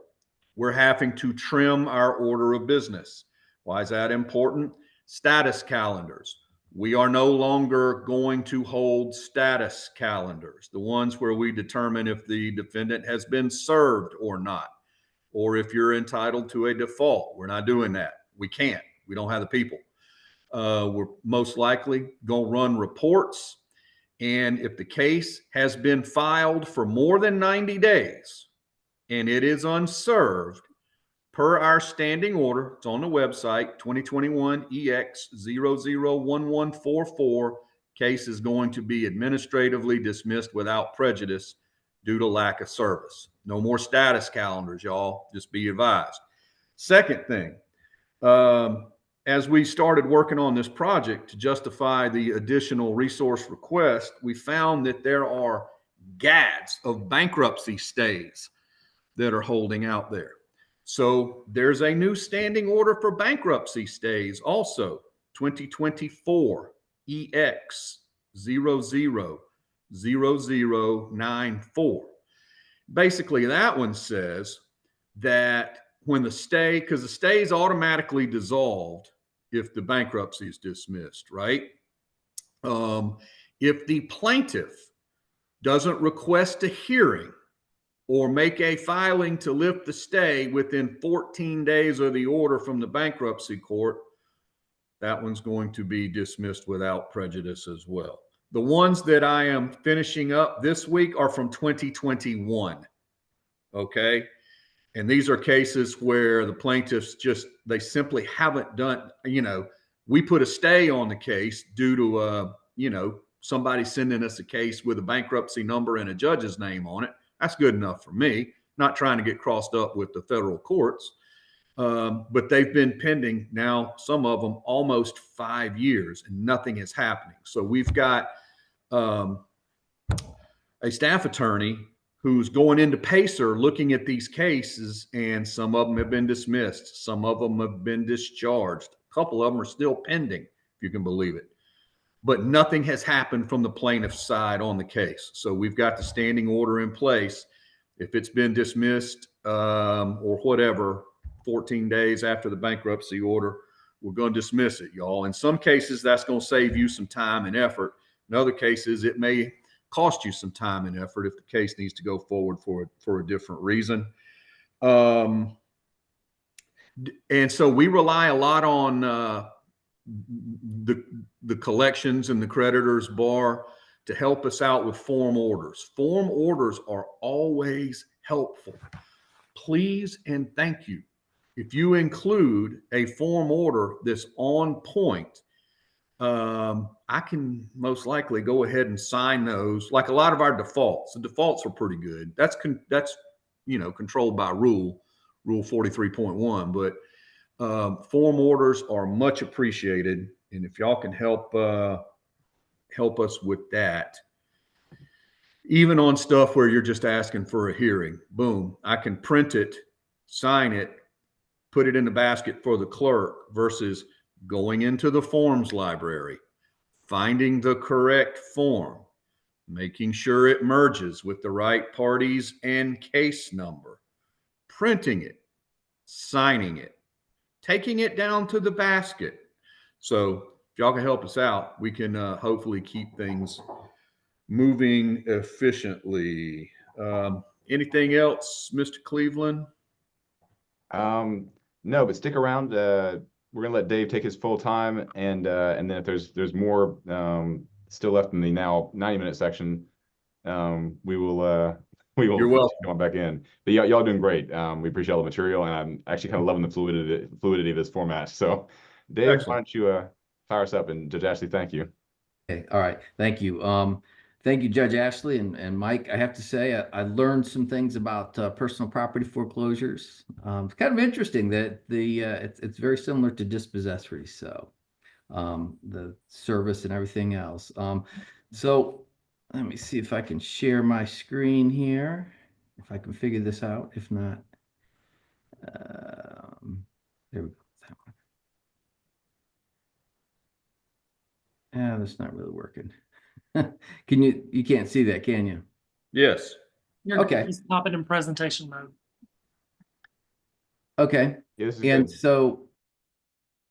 we're having to trim our order of business. Why is that important? Status calendars. We are no longer going to hold status calendars, the ones where we determine if the defendant has been served or not, or if you're entitled to a default. We're not doing that. We can't. We don't have the people. We're most likely going to run reports. And if the case has been filed for more than 90 days and it is unserved, per our standing order, it's on the website, 2021 EX 001144, case is going to be administratively dismissed without prejudice due to lack of service. No more status calendars, y'all. Just be advised. Second thing, as we started working on this project to justify the additional resource request, we found that there are gads of bankruptcy stays that are holding out there. So there's a new standing order for bankruptcy stays also, 2024 EX 000094. Basically, that one says that when the stay, because the stay is automatically dissolved if the bankruptcy is dismissed, right? If the plaintiff doesn't request a hearing or make a filing to lift the stay within 14 days of the order from the bankruptcy court, that one's going to be dismissed without prejudice as well. The ones that I am finishing up this week are from 2021, okay? And these are cases where the plaintiffs they simply haven't done, we put a stay on the case due to, somebody sending us a case with a bankruptcy number and a judge's name on it. That's good enough for me. Not trying to get crossed up with the federal courts. But they've been pending now, some of them almost 5 years, and nothing is happening. So we've got a staff attorney who's going into PACER looking at these cases, and some of them have been dismissed. Some of them have been discharged. A couple of them are still pending, if you can believe it. But nothing has happened from the plaintiff's side on the case. So we've got the standing order in place. If it's been dismissed or whatever, 14 days after the bankruptcy order, we're going to dismiss it, y'all. In some cases, that's going to save you some time and effort. In other cases, it may cost you some time and effort if the case needs to go forward for a different reason. And so we rely a lot on the collections and the creditors bar to help us out with form orders. Form orders are always helpful. Please and thank you. If you include a form order that's on point, I can most likely go ahead and sign those. Like a lot of our defaults, the defaults are pretty good. That's controlled by rule 43.1, but form orders are much appreciated. And if y'all can help us with that, even on stuff where you're just asking for a hearing, boom, I can print it, sign it, put it in the basket for the clerk versus going into the forms library, finding the correct form, making sure it merges with the right parties and case number, printing it, signing it, taking it down to the basket. So if y'all can help us out, we can hopefully keep things moving efficiently. Anything else, Mr. Cleveland? No, but stick around. We're gonna let Dave take his full time, and then if there's more still left in the now 90-minute section, we will You're welcome. come back in. But y'all doing great. We appreciate all the material, and I'm actually kind of loving the fluidity of this format. So, Dave, Excellent. why don't you fire us up, and Judge Ashley, thank you. Okay, all right, thank you. Thank you, Judge Ashley and Mike. I have to say, I learned some things about personal property foreclosures. It's kind of interesting that it's very similar to dispossessory, so the service and everything else. So let me see if I can share my screen here, if I can figure this out. If not, there we go. That one. Yeah, that's not really working. You can't see that, can you? Yes. Okay. Just pop it in presentation mode. Okay. Yeah, this is And good. so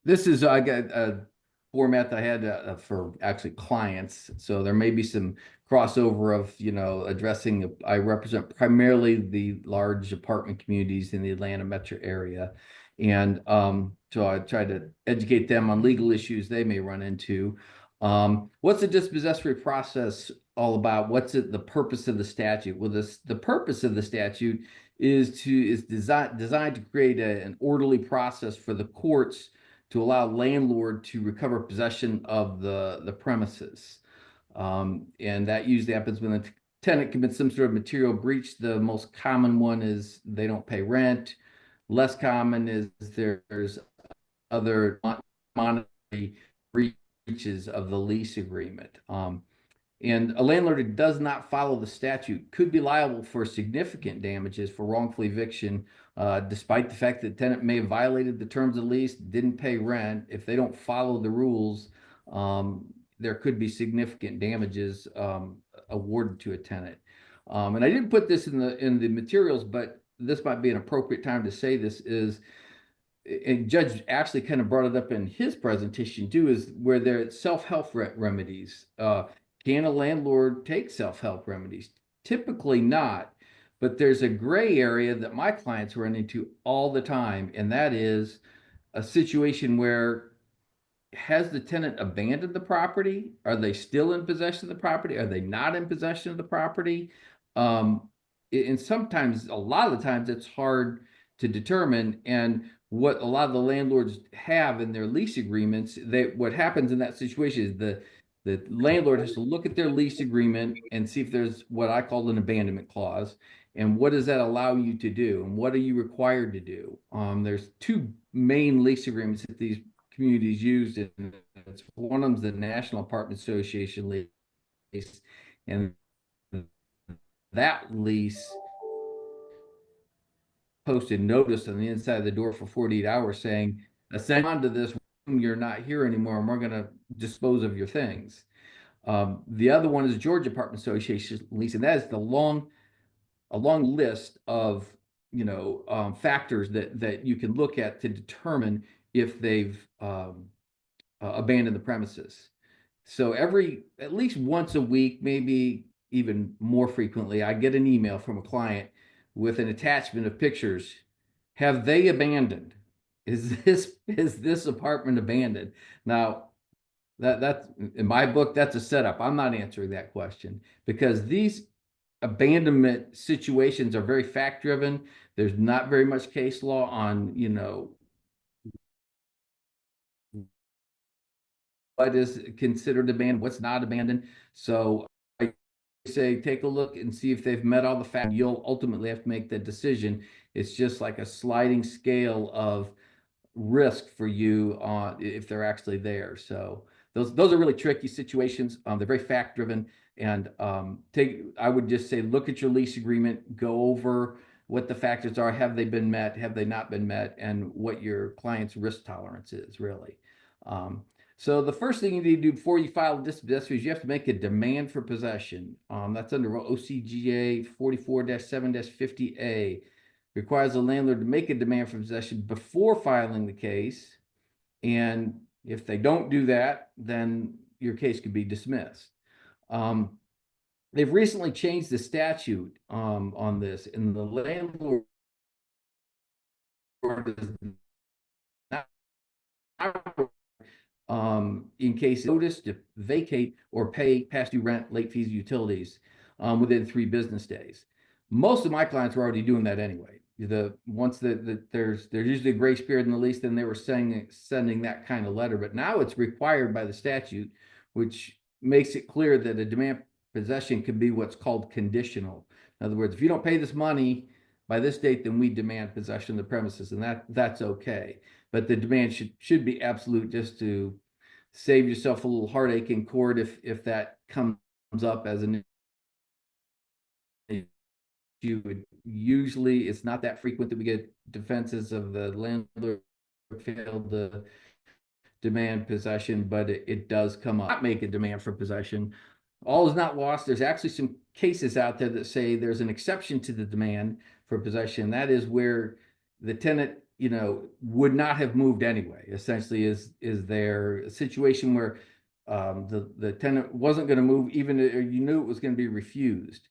this is, I got a format that I had for actually clients. So there may be some crossover of, addressing, I represent primarily the large apartment communities in the Atlanta metro area. And so I try to educate them on legal issues they may run into. What's the dispossessory process all about? What's the purpose of the statute? Well, the purpose of the statute is designed to create an orderly process for the courts to allow landlord to recover possession of the premises. And that usually happens when the tenant commits some sort of material breach. The most common one is they don't pay rent. Less common is there's other monetary breaches of the lease agreement. And a landlord who does not follow the statute could be liable for significant damages for wrongful eviction, despite the fact that the tenant may have violated the terms of the lease, didn't pay rent. If they don't follow the rules, there could be significant damages awarded to a tenant. And I didn't put this in the materials, but this might be an appropriate time to say this is, and Judge Ashley kind of brought it up in his presentation too, is where there's self-help remedies. Can a landlord take self-help remedies? Typically not, but there's a gray area that my clients run into all the time, and that is a situation where has the tenant abandoned the property? Are they still in possession of the property? Are they not in possession of the property? And sometimes, a lot of the times, it's hard to determine. And what a lot of the landlords have in their lease agreements, what happens in that situation is the landlord has to look at their lease agreement and see if there's what I call an abandonment clause. And what does that allow you to do? And what are you required to do? There's two main lease agreements that these communities used, and one of them is the National Apartment Association lease, and that lease posted notice on the inside of the door for 48 hours saying, ascend onto this room, you're not here anymore, and we're going to dispose of your things. The other one is Georgia Apartment Association lease, and that is a long list of factors that you can look at to determine if they've abandoned the premises. So at least once a week, maybe even more frequently, I get an email from a client with an attachment of pictures. Have they abandoned? is this apartment abandoned? Now, that's in my book, that's a setup. I'm not answering that question because these abandonment situations are very fact driven. There's not very much case law on, what is considered abandoned, what's not abandoned. So I say take a look and see if they've met all the facts. You'll ultimately have to make the decision. It's just like a sliding scale of risk for you on if they're actually there. So those are really tricky situations. They're very fact driven, and I would just say look at your lease agreement, go over what the factors are. Have they been met? Have they not been met? And what your client's risk tolerance is really. So the first thing you need to do before you file a dispossession is you have to make a demand for possession. That's under OCGA 44-7-50A. Requires the landlord to make a demand for possession before filing the case. And if they don't do that, then your case could be dismissed. They've recently changed the statute on this, and the landlord is not in case notice to vacate or pay past due rent, late fees, utilities within 3 business days. Most of my clients were already doing that anyway. Once there's usually a grace period in the lease, then they were sending that kind of letter. But now it's required by the statute, which makes it clear that a demand possession can be what's called conditional. In other words, if you don't pay this money by this date, then we demand possession of the premises, and that's okay. But the demand should be absolute, just to save yourself a little heartache in court if that comes up as an issue. Usually it's not that frequent that we get defenses of the landlord failed to demand possession, but it does come up. Not make a demand for possession. All is not lost. There's actually some cases out there that say there's an exception to the demand for possession. That is where the tenant, would not have moved anyway. Essentially, is there a situation where the tenant wasn't going to move, even or you knew it was going to be refused?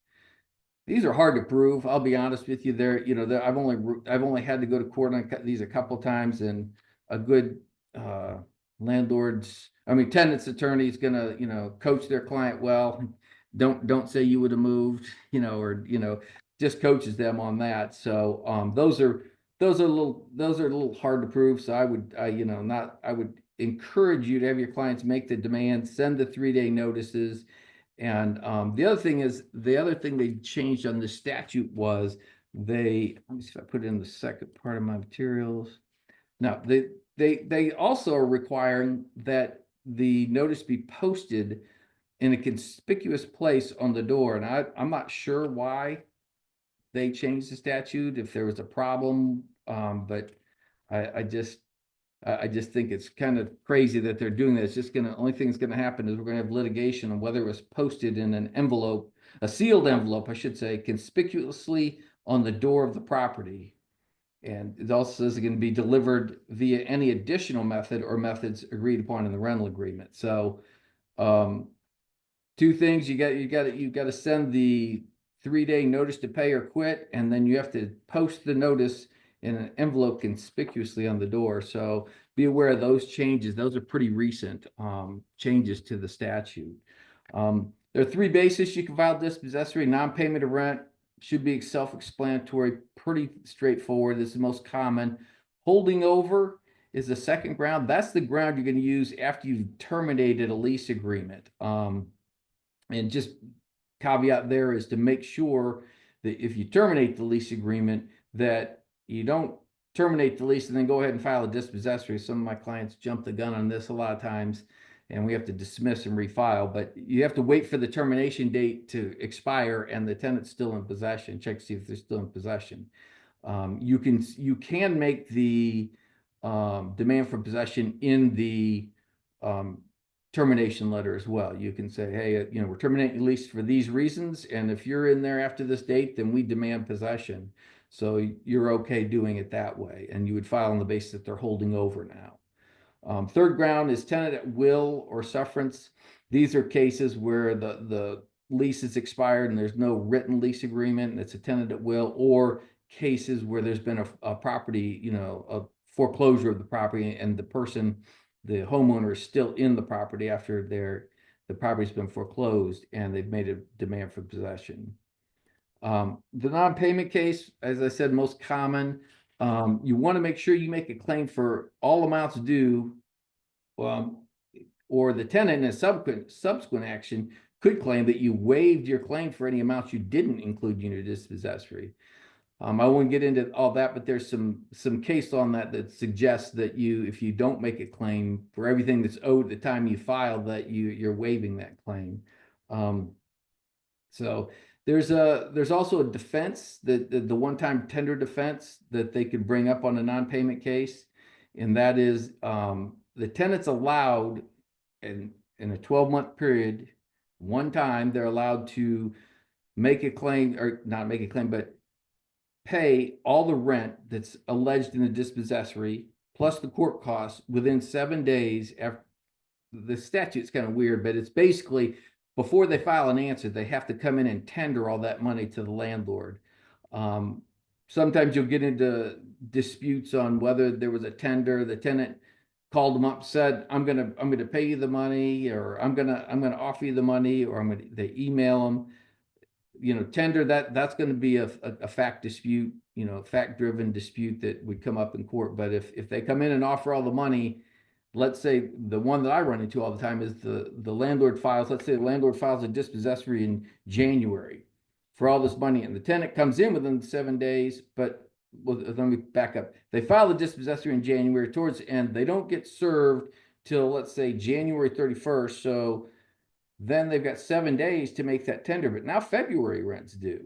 These are hard to prove. I'll be honest with you. I've only had to go to court on these a couple times, and a good tenant's attorney is gonna, coach their client well. Don't say you would have moved, or just coaches them on that. So those are a little hard to prove. So I would encourage you to have your clients make the demand, send the 3-day notices. And the other thing they changed on the statute was let me see if I put it in the second part of my materials. No, they also are requiring that the notice be posted in a conspicuous place on the door. And I'm not sure why they changed the statute, if there was a problem, but I just think it's kind of crazy that they're doing that. It's just only thing that's gonna happen is we're gonna have litigation on whether it was posted in an envelope, a sealed envelope, I should say, conspicuously on the door of the property. And it also says it's going to be delivered via any additional method or methods agreed upon in the rental agreement. So, 2 things: you got to send the 3-day notice to pay or quit, and then you have to post the notice in an envelope conspicuously on the door. So be aware of those changes. Those are pretty recent changes to the statute. There are 3 bases you can file dispossessory. Non-payment of rent should be self-explanatory, pretty straightforward. This is the most common. Holding over is the second ground. That's the ground you're going to use after you've terminated a lease agreement. And just caveat there is to make sure that if you terminate the lease agreement, that you don't terminate the lease and then go ahead and file a dispossessory. Some of my clients jump the gun on this a lot of times, and we have to dismiss and refile. But you have to wait for the termination date to expire and the tenant's still in possession. Check to see if they're still in possession. You can make the demand for possession in the termination letter as well. You can say, hey, we're terminating the lease for these reasons, and if you're in there after this date, then we demand possession. So you're okay doing it that way, and you would file on the basis that they're holding over now. Third ground is tenant at will or sufferance. These are cases where the lease is expired and there's no written lease agreement and it's a tenant at will, or cases where there's been a property, a foreclosure of the property and the homeowner is still in the property after the property's been foreclosed and they've made a demand for possession. The non-payment case, as I said, most common. You want to make sure you make a claim for all amounts due, or the tenant in a subsequent action could claim that you waived your claim for any amounts you didn't include in your dispossessory. I won't get into all that, but there's some case on that suggests that if you don't make a claim for everything that's owed at the time you file, that you're waiving that claim. So there's also a defense, the one-time tender defense that they could bring up on a non-payment case, and that is the tenant's allowed in a 12-month period, one time they're allowed to make a claim, or not make a claim, but pay all the rent that's alleged in the dispossessory plus the court costs within 7 days after. The statute's kind of weird, but it's basically before they file an answer, they have to come in and tender all that money to the landlord. Sometimes you'll get into disputes on whether there was a tender. The tenant called them up, said, I'm gonna pay you the money, or I'm gonna offer you the money, or they email them. Tender, that's going to be a fact dispute, fact-driven dispute that would come up in court. But if they come in and offer all the money, let's say the one that I run into all the time is the landlord files, let's say the landlord files a dispossessory in January for all this money, and the tenant comes in within 7 days, but let me back up. They file the dispossessory in January, towards the end, they don't get served till, let's say, January 31st. So then they've got 7 days to make that tender, but now February rent's due.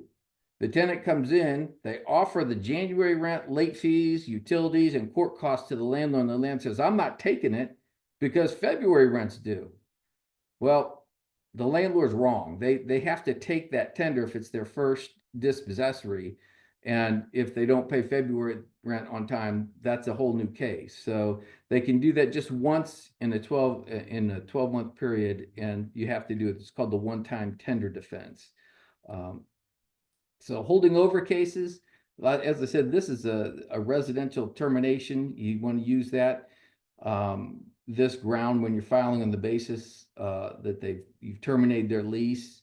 The tenant comes in, they offer the January rent, late fees, utilities, and court costs to the landlord, and the landlord says, I'm not taking it because February rent's due. Well, the landlord's wrong. They have to take that tender if it's their first dispossessory, and if they don't pay February rent on time, that's a whole new case. So they can do that just once in a 12-month period, and you have to do it. It's called the one-time tender defense. So holding over cases, as I said, this is a residential termination. You want to use that this ground when you're filing on the basis that you've terminated their lease.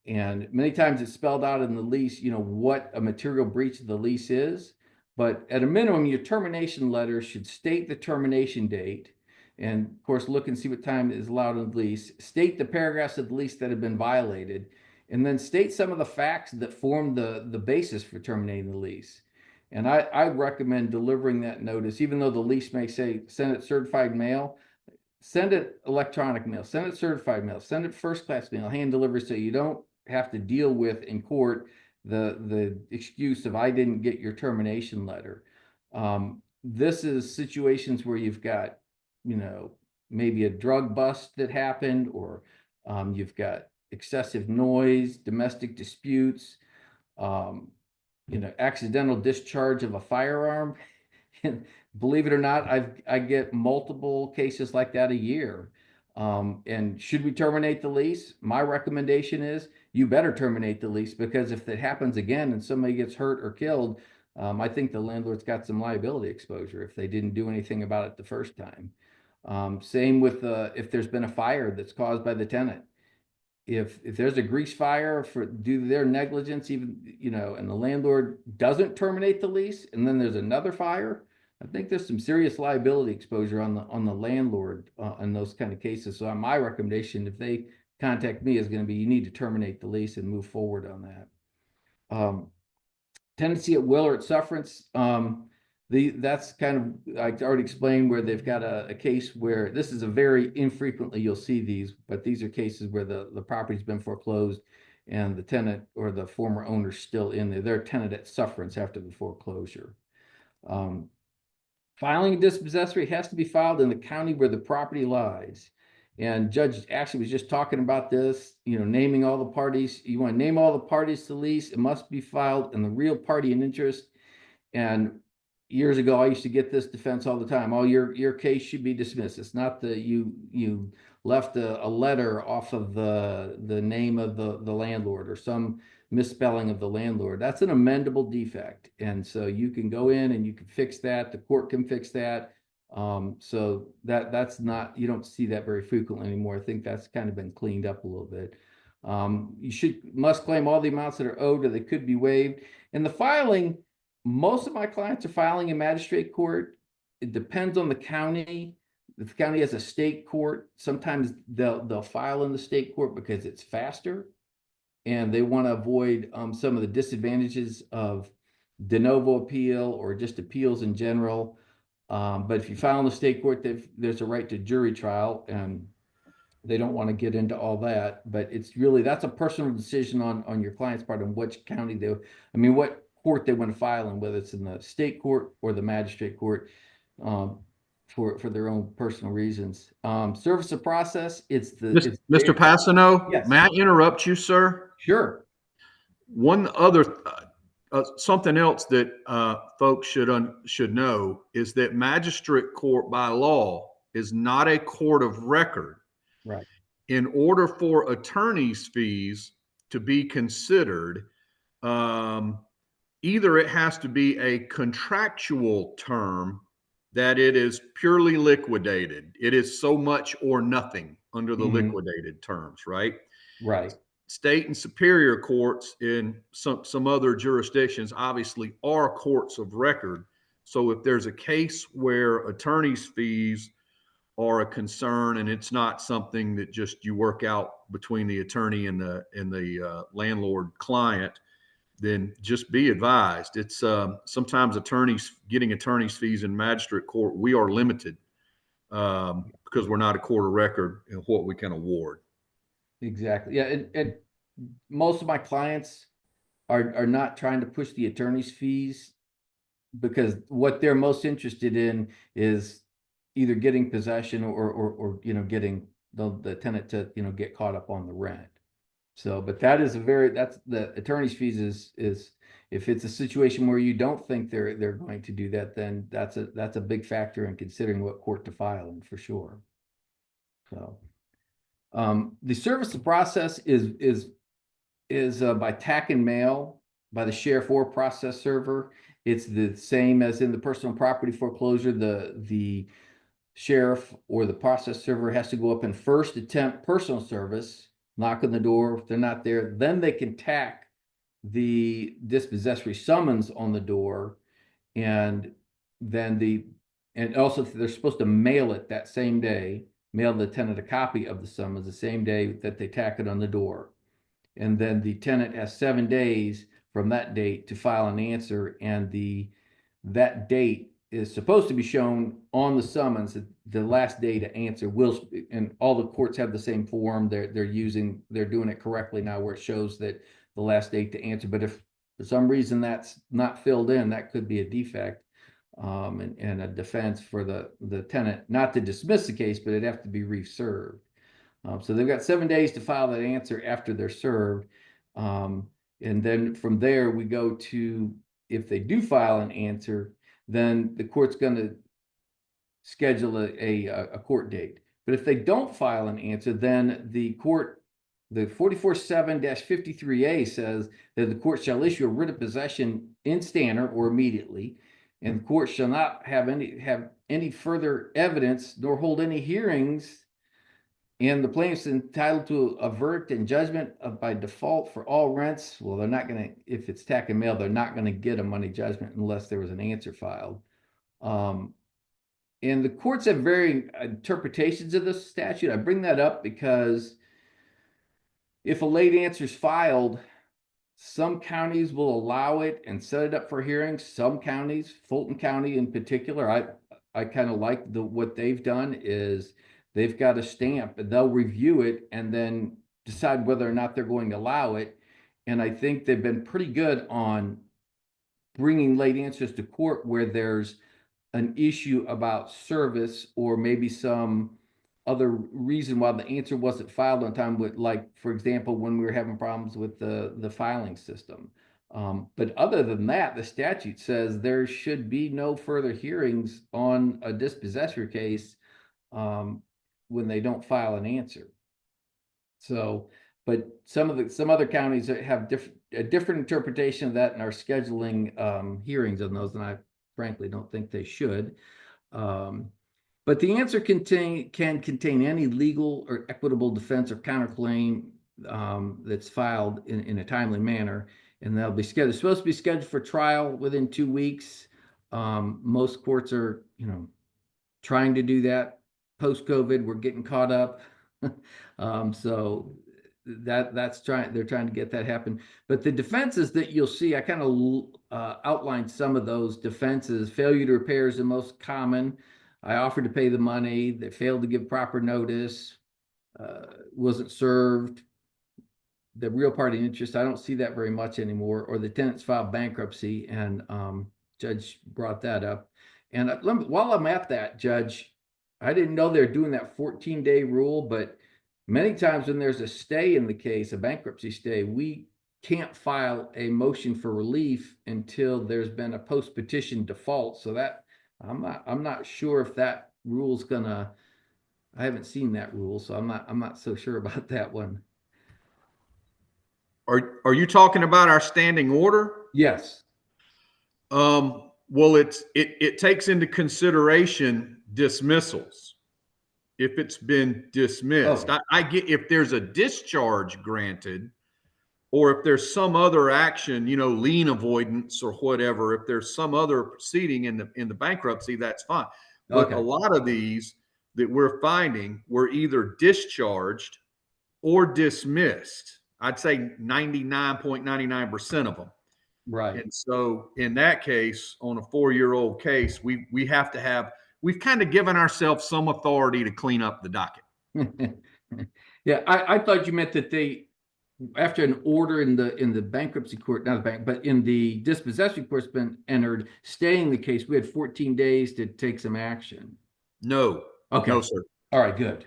And many times it's spelled out in the lease, what a material breach of the lease is. But at a minimum, your termination letter should state the termination date. And of course, look and see what time is allowed in the lease. State the paragraphs of the lease that have been violated. And then state some of the facts that form the basis for terminating the lease. And I recommend delivering that notice, even though the lease may say send it certified mail. Send it electronic mail, send it certified mail, send it first class mail, hand delivery, so you don't have to deal with in court the excuse of I didn't get your termination letter. This is situations where you've got, maybe a drug bust that happened, or you've got excessive noise, domestic disputes, accidental discharge of a firearm. And believe it or not, I get multiple cases like that a year. And should we terminate the lease? My recommendation is you better terminate the lease, because if it happens again and somebody gets hurt or killed, I think the landlord's got some liability exposure if they didn't do anything about it the first time. Same with if there's been a fire that's caused by the tenant. If there's a grease fire due to their negligence, even, and the landlord doesn't terminate the lease, and then there's another fire, I think there's some serious liability exposure on the landlord in those kind of cases. So my recommendation, if they contact me, is going to be you need to terminate the lease and move forward on that. Tenancy at will or at sufferance. That's kind of, I already explained where they've got a case where this is a very infrequently you'll see these, but these are cases where the property's been foreclosed and the tenant or the former owner's still in there. They're a tenant at sufferance after the foreclosure. Filing a dispossessory has to be filed in the county where the property lies. And Judge Ashley was just talking about this, naming all the parties. You want to name all the parties to lease. It must be filed in the real party in interest. And years ago, I used to get this defense all the time. Oh, your case should be dismissed. It's not that you left a letter off of the name of the landlord, or some misspelling of the landlord. That's an amendable defect. And so you can go in and you can fix that. The court can fix that. So that's not, you don't see that very frequently anymore. I think that's kind of been cleaned up a little bit. You must claim all the amounts that are owed or they could be waived. And the filing, most of my clients are filing in magistrate court. It depends on the county. If the county has a state court, sometimes they'll file in the state court because it's faster, and they want to avoid some of the disadvantages of de novo appeal or just appeals in general. But if you file in the state court, there's a right to jury trial, and they don't want to get into all that. But it's really, that's a personal decision on your client's part on which county what court they want to file in, whether it's in the state court or the magistrate court. For their own personal reasons. Service of process, Mr. Passano, Yes. may I interrupt you, sir? Sure. One other, something else that folks should know is that magistrate court by law is not a court of record. Right. In order for attorney's fees to be considered, either it has to be a contractual term that it is purely liquidated. It is so much or nothing under the liquidated terms, right? Right. State and superior courts in some other jurisdictions obviously are courts of record. So if there's a case where attorney's fees are a concern and it's not something that just you work out between the attorney and the landlord client, then just be advised. It's sometimes getting attorney's fees in magistrate court, we are limited because we're not a court of record in what we can award. Exactly. Yeah. And most of my clients are not trying to push the attorney's fees, because what they're most interested in is either getting possession or getting the tenant to get caught up on the rent. So, but that's the attorney's fees is if it's a situation where you don't think they're going to do that, then that's a big factor in considering what court to file in, for sure. So, the service of process is by tack and mail by the sheriff or process server. It's the same as in the personal property foreclosure. The sheriff or the process server has to go up and first attempt personal service, knock on the door. If they're not there, then they can tack the dispossessory summons on the door, and then also they're supposed to mail it that same day, mail the tenant a copy of the summons the same day that they tack it on the door. And then the tenant has 7 days from that date to file an answer, and that date is supposed to be shown on the summons. The last day to answer and all the courts have the same form. They're doing it correctly now, where it shows that the last date to answer. But if for some reason that's not filled in, that could be a defect, and a defense for the tenant not to dismiss the case, but it'd have to be reserved. So they've got 7 days to file that answer after they're served. And then from there, we go to, if they do file an answer, then the court's going to schedule a court date. But if they don't file an answer, then the 44-7-53A says that the court shall issue a writ of possession instanter or immediately, and the court shall not have any further evidence nor hold any hearings, and the plaintiff's entitled to a verdict and judgment by default for all rents. Well, they're not going to, if it's tack and mail, they're not going to get a money judgment unless there was an answer filed. And the courts have varying interpretations of this statute. I bring that up because if a late answer is filed, some counties will allow it and set it up for hearings. Some counties, Fulton County in particular, I kind of like what they've done is they've got a stamp and they'll review it and then decide whether or not they're going to allow it. And I think they've been pretty good on bringing late answers to court where there's an issue about service or maybe some other reason why the answer wasn't filed on time, with, like, for example, when we were having problems with the filing system. But other than that, the statute says there should be no further hearings on a dispossessor case when they don't file an answer. So, but some other counties have a different interpretation of that in our scheduling hearings on those, and I frankly don't think they should. But the answer can contain any legal or equitable defense or counterclaim that's filed in a timely manner, and they'll be scheduled. It's supposed to be scheduled for trial within 2 weeks. Most courts are, trying to do that. Post-COVID, we're getting caught up. So they're trying to get that happen. But the defenses that you'll see, I kind of outlined some of those defenses. Failure to repair is the most common. I offered to pay the money. They failed to give proper notice. Wasn't served. The real party interest, I don't see that very much anymore. Or the tenants filed bankruptcy, and Judge brought that up. And while I'm at that, Judge, I didn't know they're doing that 14-day rule, but many times when there's a stay in the case, a bankruptcy stay, we can't file a motion for relief until there's been a post-petition default. So that I'm not sure if that rule's gonna. I haven't seen that rule, so I'm not so sure about that one. Are you talking about our standing order? Yes. Well, it takes into consideration dismissals. If it's been dismissed, I get if there's a discharge granted, or if there's some other action, lien avoidance or whatever. If there's some other proceeding in the bankruptcy, that's fine. But a lot of these that we're finding were either discharged or dismissed. I'd say 99.99% of them. Right. And so in that case, on a 4-year-old case, we've kind of given ourselves some authority to clean up the docket. Yeah, I thought you meant that they, after an order in the bankruptcy court, not the bank, but in the dispossession court's been entered, staying the case, we had 14 days to take some action. No. Okay. No, sir. All right, good.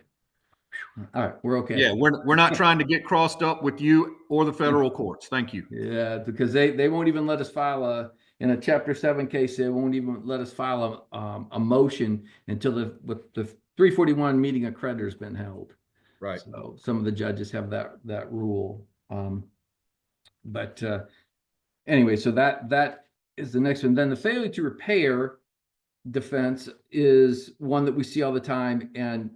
All right, we're okay. Yeah, we're not trying to get crossed up with you or the federal courts. Thank you. Yeah, because they won't even let us file in a Chapter 7 case. They won't even let us file a motion until the 341 meeting of creditors has been held. Right. So some of the judges have that rule. But anyway, so that is the next one. Then the failure to repair defense is one that we see all the time, and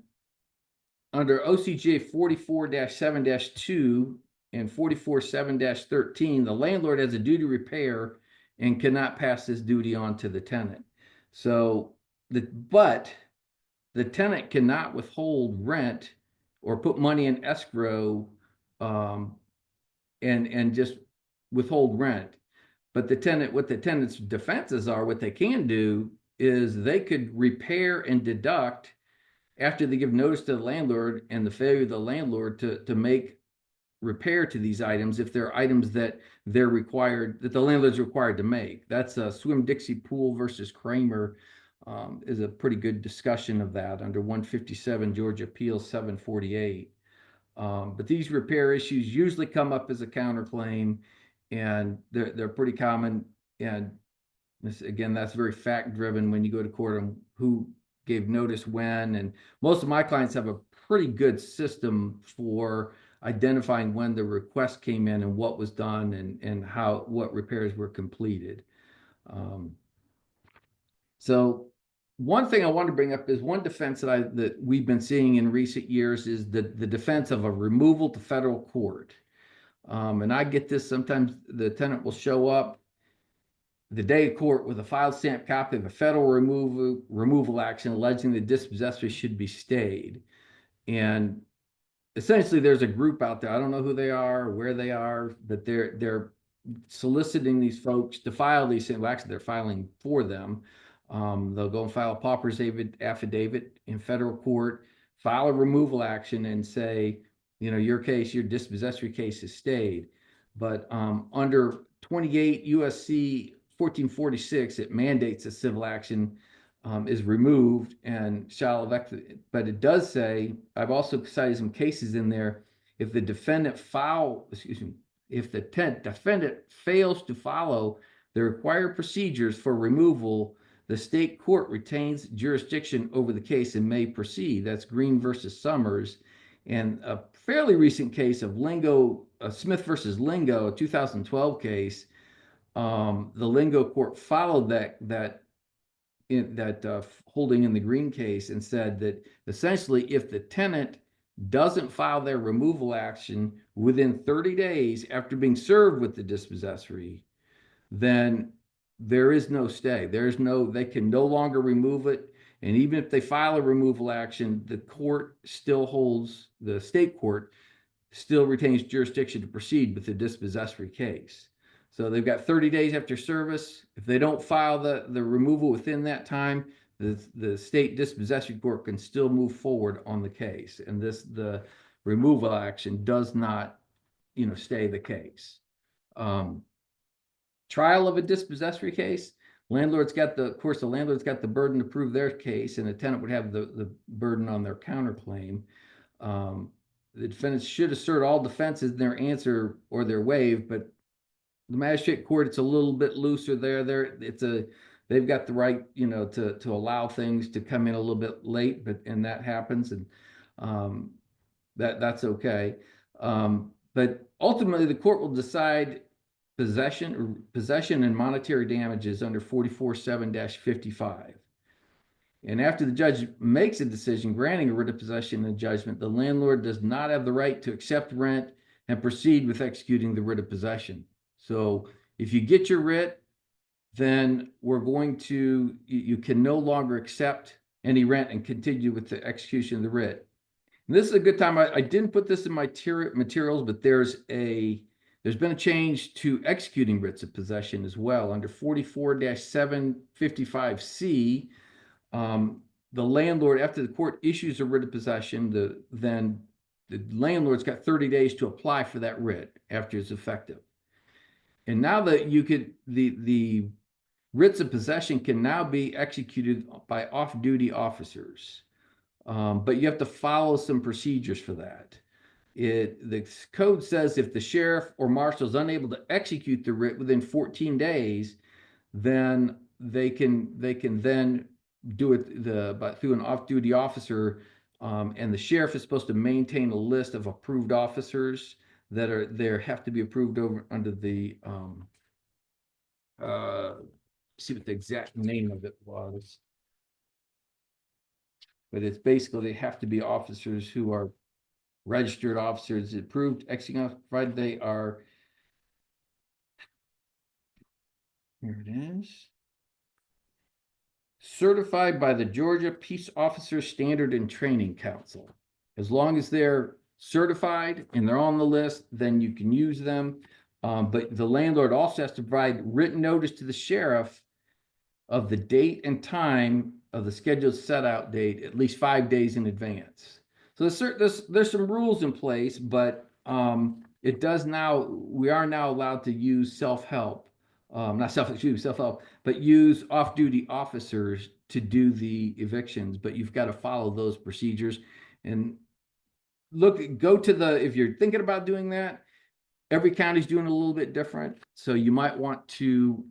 under OCGA 44-7-2 and 44-7-13, the landlord has a duty to repair and cannot pass this duty on to the tenant. So but the tenant cannot withhold rent or put money in escrow and just withhold rent. But what the tenant's defenses are, what they can do is they could repair and deduct after they give notice to the landlord and the failure of the landlord to make repair to these items if they're items that the landlord's required to make. That's a Swim Dixie Pool versus Kramer is a pretty good discussion of that under 157 Georgia Appeals 748. But these repair issues usually come up as a counterclaim, and they're pretty common. And again, that's very fact driven when you go to court on who gave notice when, and most of my clients have a pretty good system for identifying when the request came in and what was done and what repairs were completed. So one thing I want to bring up is one defense that we've been seeing in recent years is the defense of a removal to federal court. And I get this, sometimes the tenant will show up the day of court with a filed stamped copy of a federal removal action alleging the dispossessory should be stayed. And essentially there's a group out there, I don't know who they are, where they are, but they're soliciting these folks to file these things. Well, actually they're filing for them. They'll go and file a pauper's affidavit in federal court, file a removal action and say, your dispossessory case is stayed. But under 28 USC 1446, it mandates a civil action is removed and shall evict. But it does say, I've also cited some cases in there, if the defendant fails to follow the required procedures for removal, the state court retains jurisdiction over the case and may proceed. That's Green versus Summers. And a fairly recent case of Lingo Smith versus Lingo, a 2012 case, the Lingo court followed that holding in the Green case and said that essentially if the tenant doesn't file their removal action within 30 days after being served with the dispossessory, then there is no stay. They can no longer remove it. And even if they file a removal action, the state court still retains jurisdiction to proceed with the dispossessory case. So they've got 30 days after service. If they don't file the removal within that time, the state dispossessory court can still move forward on the case. And the removal action does not, stay the case. Trial of a dispossessory case, the landlord's got the burden to prove their case, and the tenant would have the burden on their counterclaim. The defendants should assert all defenses in their answer or their waive, but the magistrate court, it's a little bit looser there. They've got the right, to allow things to come in a little bit late, and that happens, and that's okay. But ultimately, the court will decide possession and monetary damages under 44-7-55. And after the judge makes a decision granting a writ of possession and judgment, the landlord does not have the right to accept rent and proceed with executing the writ of possession. So if you get your writ, then you can no longer accept any rent and continue with the execution of the writ. And this is a good time. I didn't put this in my materials, but there's been a change to executing writs of possession as well. Under 44-755C, the landlord, after the court issues a writ of possession, then the landlord's got 30 days to apply for that writ after it's effective. And now that the writs of possession can now be executed by off-duty officers, but you have to follow some procedures for that. The code says if the sheriff or marshal is unable to execute the writ within 14 days, then they can then do it through an off-duty officer, and the sheriff is supposed to maintain a list of approved officers that have to be approved under the see what the exact name of it was, but it's basically they have to be officers who are registered officers approved executing, provided they are, here it is, certified by the Georgia Peace Officers Standard and Training Council. As long as they're certified and they're on the list, then you can use them. But the landlord also has to provide written notice to the sheriff of the date and time of the scheduled set out date at least 5 days in advance. So there's some rules in place, but we are now allowed to use self-help. Self-help, but use off-duty officers to do the evictions, but you've got to follow those procedures. And if you're thinking about doing that, every county's doing it a little bit different. So you might want to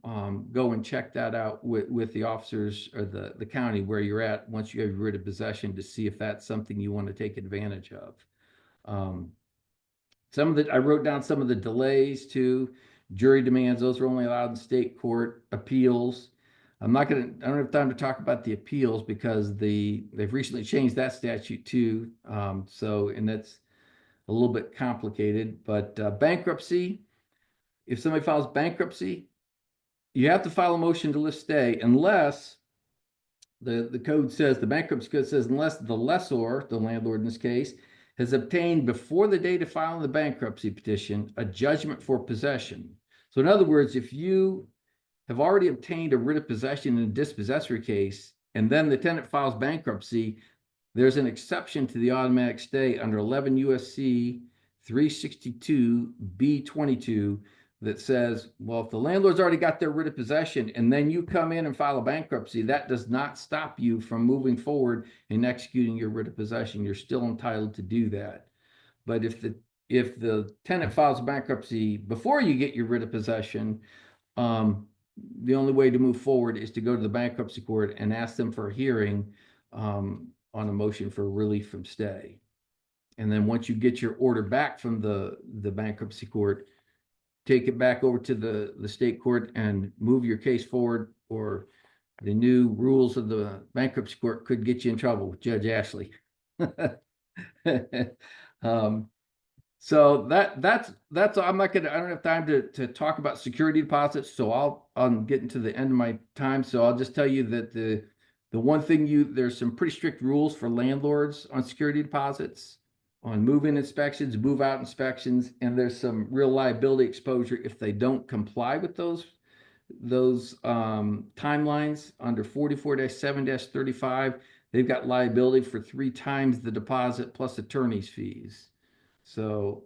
go and check that out with the officers or the county where you're at once you have your writ of possession to see if that's something you want to take advantage of. I wrote down some of the delays too. Jury demands, those are only allowed in state court. Appeals. I don't have time to talk about the appeals because they've recently changed that statute too. And that's a little bit complicated, but bankruptcy, if somebody files bankruptcy, you have to file a motion to lift stay unless the code says, the bankruptcy code says, unless the lessor, the landlord in this case, has obtained before the date of filing the bankruptcy petition a judgment for possession. So in other words, if you have already obtained a writ of possession in a dispossessory case, and then the tenant files bankruptcy, there's an exception to the automatic stay under 11 U.S.C. 362 B22 that says, well, if the landlord's already got their writ of possession and then you come in and file a bankruptcy, that does not stop you from moving forward and executing your writ of possession. You're still entitled to do that. But if the tenant files bankruptcy before you get your writ of possession, the only way to move forward is to go to the bankruptcy court and ask them for a hearing on a motion for relief from stay. And then once you get your order back from the bankruptcy court, take it back over to the state court and move your case forward, or the new rules of the bankruptcy court could get you in trouble with Judge Ashley. So that's I'm not gonna, I don't have time to talk about security deposits, so I'm getting to the end of my time. So I'll just tell you that the one thing there's some pretty strict rules for landlords on security deposits, on move-in inspections, move-out inspections, and there's some real liability exposure if they don't comply with those timelines under 44-7-35. They've got liability for 3 times the deposit plus attorney's fees. So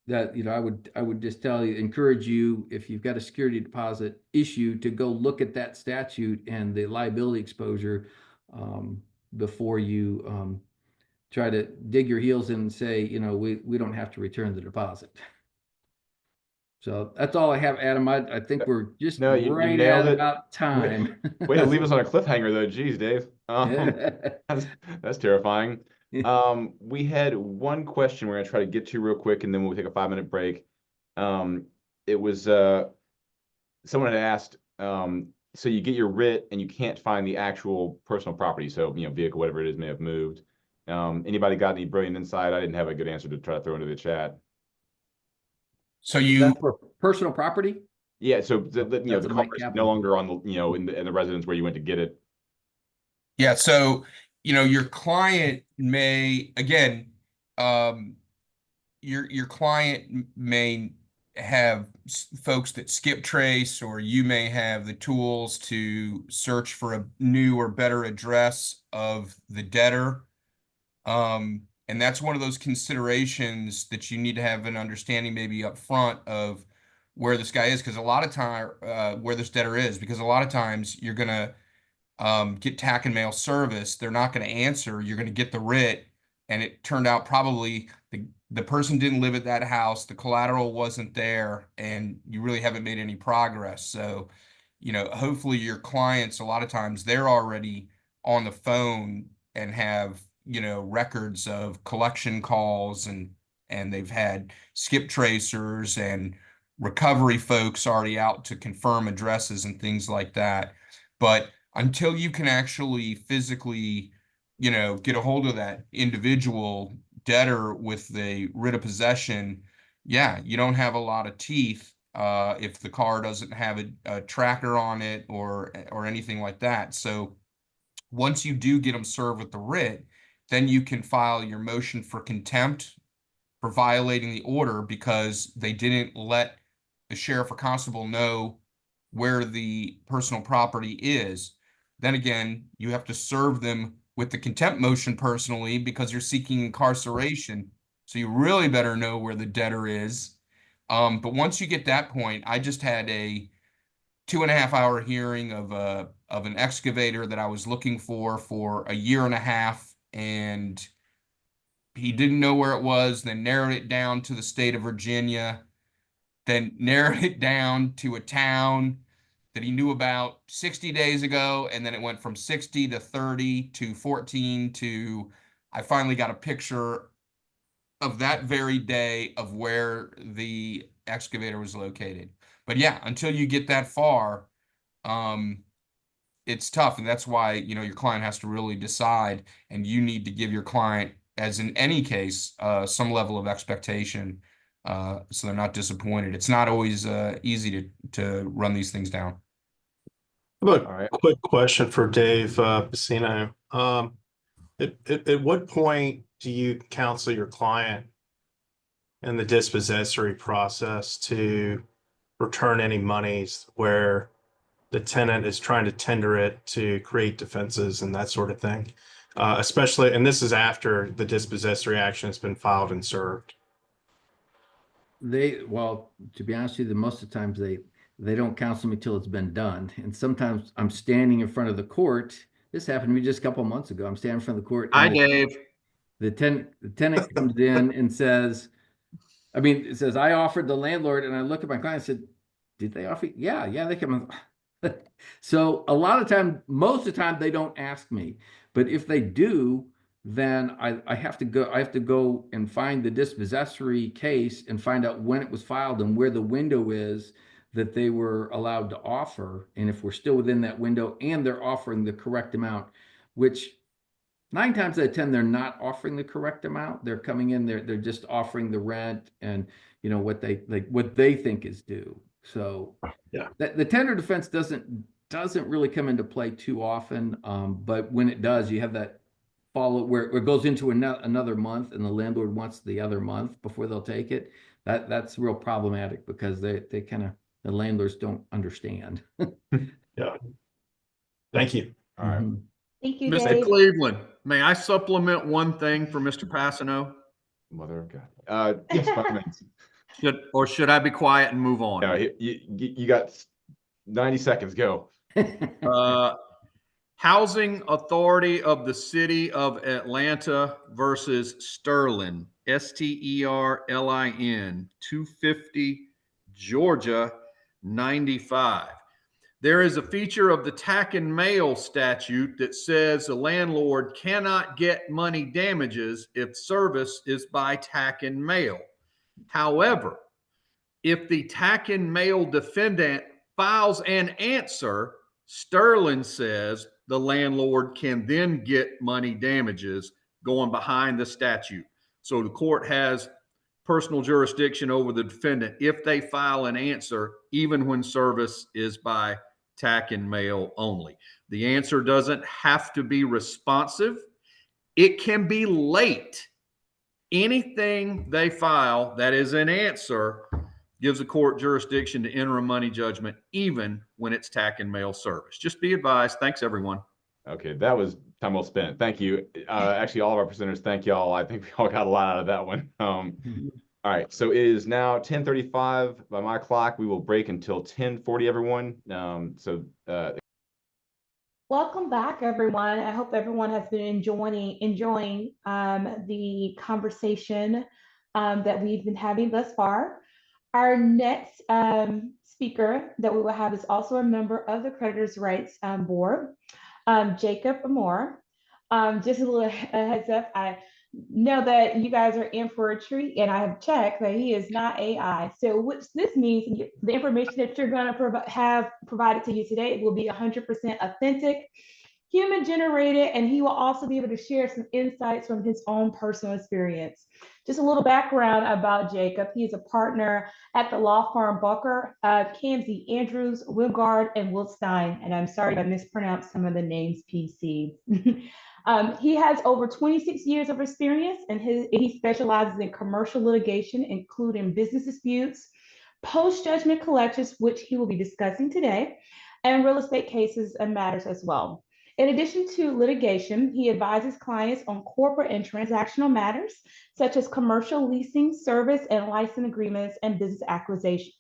that, I would just encourage you, if you've got a security deposit issue, to go look at that statute and the liability exposure before you try to dig your heels in and say, we don't have to return the deposit. So that's all I have, Adam. I think we're just No, you right nailed at it. about time. Way to leave us on a cliffhanger though. Geez, Dave. That's terrifying. We had one question we're gonna try to get to real quick, and then we'll take a 5-minute break. It was someone had asked, so you get your writ and you can't find the actual personal property, so vehicle, whatever it is, may have moved. Anybody got any brilliant insight? I didn't have a good answer to try to throw into the chat. So That's for personal property? Yeah, so the That's a car Mike is Kaplan. no longer on the in the residence where you went to get it. yeah, so your client may, again, your client may have folks that skip trace, or you may have the tools to search for a new or better address of the debtor. And that's one of those considerations that you need to have an understanding maybe up front of where this guy is, because a lot of time where this debtor is, because a lot of times you're gonna get tack and mail service. They're not going to answer. You're going to get the writ, and it turned out probably the person didn't live at that house, the collateral wasn't there, and you really haven't made any progress. So, hopefully your clients, a lot of times they're already on the phone and have records of collection calls, and they've had skip tracers and recovery folks already out to confirm addresses and things like that. But until you can actually physically, get a hold of that individual debtor with the writ of possession, yeah, you don't have a lot of teeth if the car doesn't have a tracker on it or anything like that. So once you do get them served with the writ, then you can file your motion for contempt for violating the order because they didn't let the sheriff or constable know where the personal property is. Then again, you have to serve them with the contempt motion personally because you're seeking incarceration. So you really better know where the debtor is. But once you get that point, I just had a 2.5-hour hearing of an excavator that I was looking for a year and a half, and he didn't know where it was, then narrowed it down to the state of Virginia, then narrowed it down to a town that he knew about 60 days ago, and then it went from 60 to 30 to 14 to I finally got a picture of that very day of where the excavator was located. But yeah, until you get that far, it's tough, and that's why your client has to really decide, and you need to give your client, as in any case, some level of expectation, so they're not disappointed. It's not always easy to run these things down. Look, All right. quick question for Dave Pacino. At what point do you counsel your client in the dispossessory process to return any monies where the tenant is trying to tender it to create defenses and that sort of thing? Especially, and this is after the dispossessory action has been filed and served. Well, to be honest with you, most of the times they don't counsel me till it's been done. And sometimes I'm standing in front of the court. This happened to me just a couple of months ago. I'm standing in front of the court. Hi, Dave. The tenant comes in and says, it says, I offered the landlord, and I look at my client and said, did they offer? Yeah, they come. So a lot of time, most of the time, they don't ask me. But if they do, then I have to go and find the dispossessory case and find out when it was filed and where the window is that they were allowed to offer. And if we're still within that window and they're offering the correct amount, which 9 times out of 10, they're not offering the correct amount. They're coming in, they're just offering the rent and, you know, what they think is due. So Yeah. the tender defense doesn't really come into play too often. But when it does, you have that follow where it goes into another month and the landlord wants the other month before they'll take it. That's real problematic because they kind of, the landlords don't understand. Yeah. Thank you. All right. Mhm. Thank you, Mr. Dave. Cleveland, may I supplement one thing for Mr. Passano? Mother of God. Yes, by all means. Should I be quiet and move on? No, you got 90 seconds. Go. Housing Authority of the City of Atlanta versus Sterling, Sterlin, 250 Georgia 95. There is a feature of the tack and mail statute that says a landlord cannot get money damages if service is by tack and mail. However, if the tack and mail defendant files an answer, Sterling says the landlord can then get money damages going behind the statute. So the court has personal jurisdiction over the defendant if they file an answer, even when service is by tack and mail only. The answer doesn't have to be responsive. It can be late. Anything they file that is an answer gives the court jurisdiction to enter a money judgment, even when it's tack and mail service. Just be advised. Thanks, everyone. Okay, that was time well spent. Thank you. Actually, all of our presenters, thank y'all. I think we all got a lot out of that one. All right, so it is now 10:35 by my clock. We will break until 10:40, everyone. Welcome back, everyone. I hope everyone has been enjoying the conversation that we've been having thus far. Our next speaker that we will have is also a member of the Creditors' Rights Board, Jacob Amore. Just a little heads up, I know that you guys are in for a treat, and I have checked that he is not AI. So what this means, the information that you're going to have provided to you today will be 100% authentic, human generated, and he will also be able to share some insights from his own personal experience. Just a little background about Jacob. He is a partner at the law firm Bucker, Kamsey, Andrews, Wingard, and Wilstein. And I'm sorry if I mispronounced some of the names, PC. He has over 26 years of experience, and he specializes in commercial litigation, including business disputes, post-judgment collections, which he will be discussing today, and real estate cases and matters as well. In addition to litigation, he advises clients on corporate and transactional matters, such as commercial leasing, service and license agreements, and business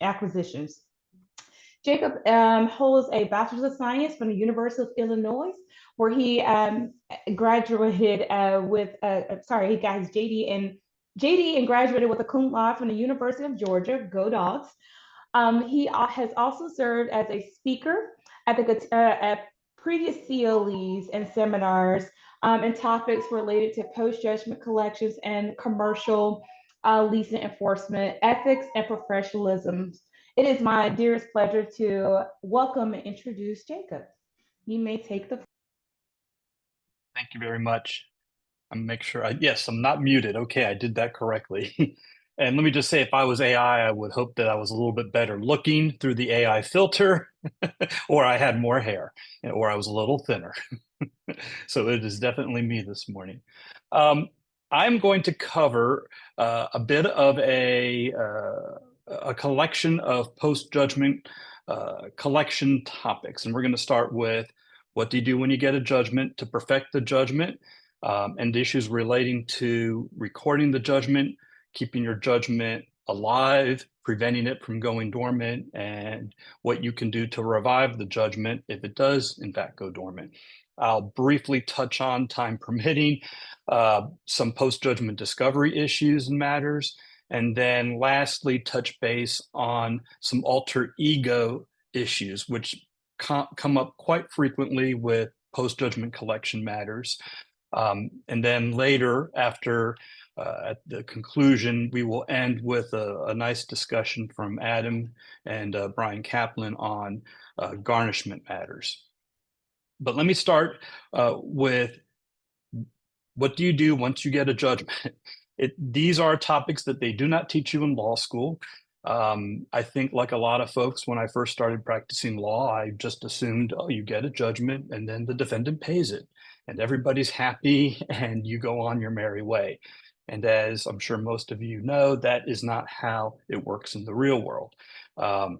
acquisitions. Jacob holds a Bachelor's of Science from the University of Illinois, where he graduated he got his JD and graduated with a cum laude from the University of Georgia. Go Dogs! He has also served as a speaker at previous CLEs and seminars and topics related to post-judgment collections and commercial leasing enforcement, ethics, and professionalism. It is my dearest pleasure to welcome and introduce Jacob. You may take the floor. Thank you very much. I'm make sure yes, I'm not muted. Okay, I did that correctly. And let me just say, if I was AI, I would hope that I was a little bit better looking through the AI filter, or I had more hair, or I was a little thinner. So it is definitely me this morning. I'm going to cover a bit of a collection of post-judgment collection topics. And we're going to start with what do you do when you get a judgment to perfect the judgment, and issues relating to recording the judgment, keeping your judgment alive, preventing it from going dormant, and what you can do to revive the judgment if it does, in fact, go dormant. I'll briefly touch on, time permitting, some post-judgment discovery issues and matters, and then lastly, touch base on some alter ego issues, which come up quite frequently with post-judgment collection matters. And then later, after at the conclusion, we will end with a nice discussion from Adam and Brian Kaplan on garnishment matters. But let me start with, what do you do once you get a judgment? These are topics that they do not teach you in law school. I think, like a lot of folks, when I first started practicing law, I just assumed, oh, you get a judgment and then the defendant pays it and everybody's happy and you go on your merry way. And as I'm sure most of you know, that is not how it works in the real world. And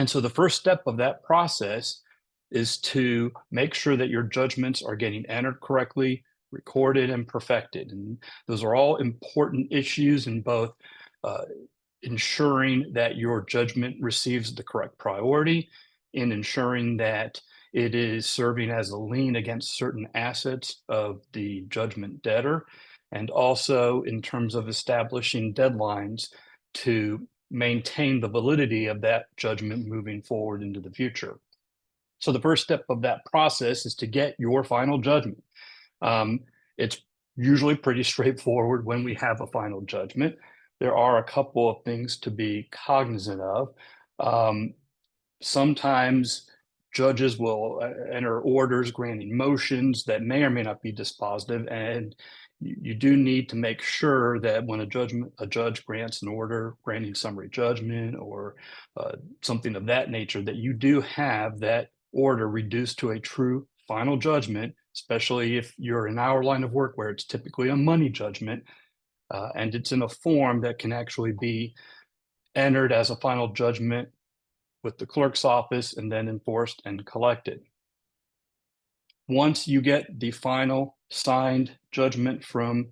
so the first step of that process is to make sure that your judgments are getting entered correctly, recorded, and perfected. And those are all important issues in both ensuring that your judgment receives the correct priority, in ensuring that it is serving as a lien against certain assets of the judgment debtor, and also in terms of establishing deadlines to maintain the validity of that judgment moving forward into the future. So the first step of that process is to get your final judgment. It's usually pretty straightforward when we have a final judgment. There are a couple of things to be cognizant of. Sometimes judges will enter orders granting motions that may or may not be dispositive, and you do need to make sure that when a judge grants an order granting summary judgment or something of that nature, that you do have that order reduced to a true final judgment, especially if you're in our line of work where it's typically a money judgment, and it's in a form that can actually be entered as a final judgment with the clerk's office and then enforced and collected. Once you get the final signed judgment from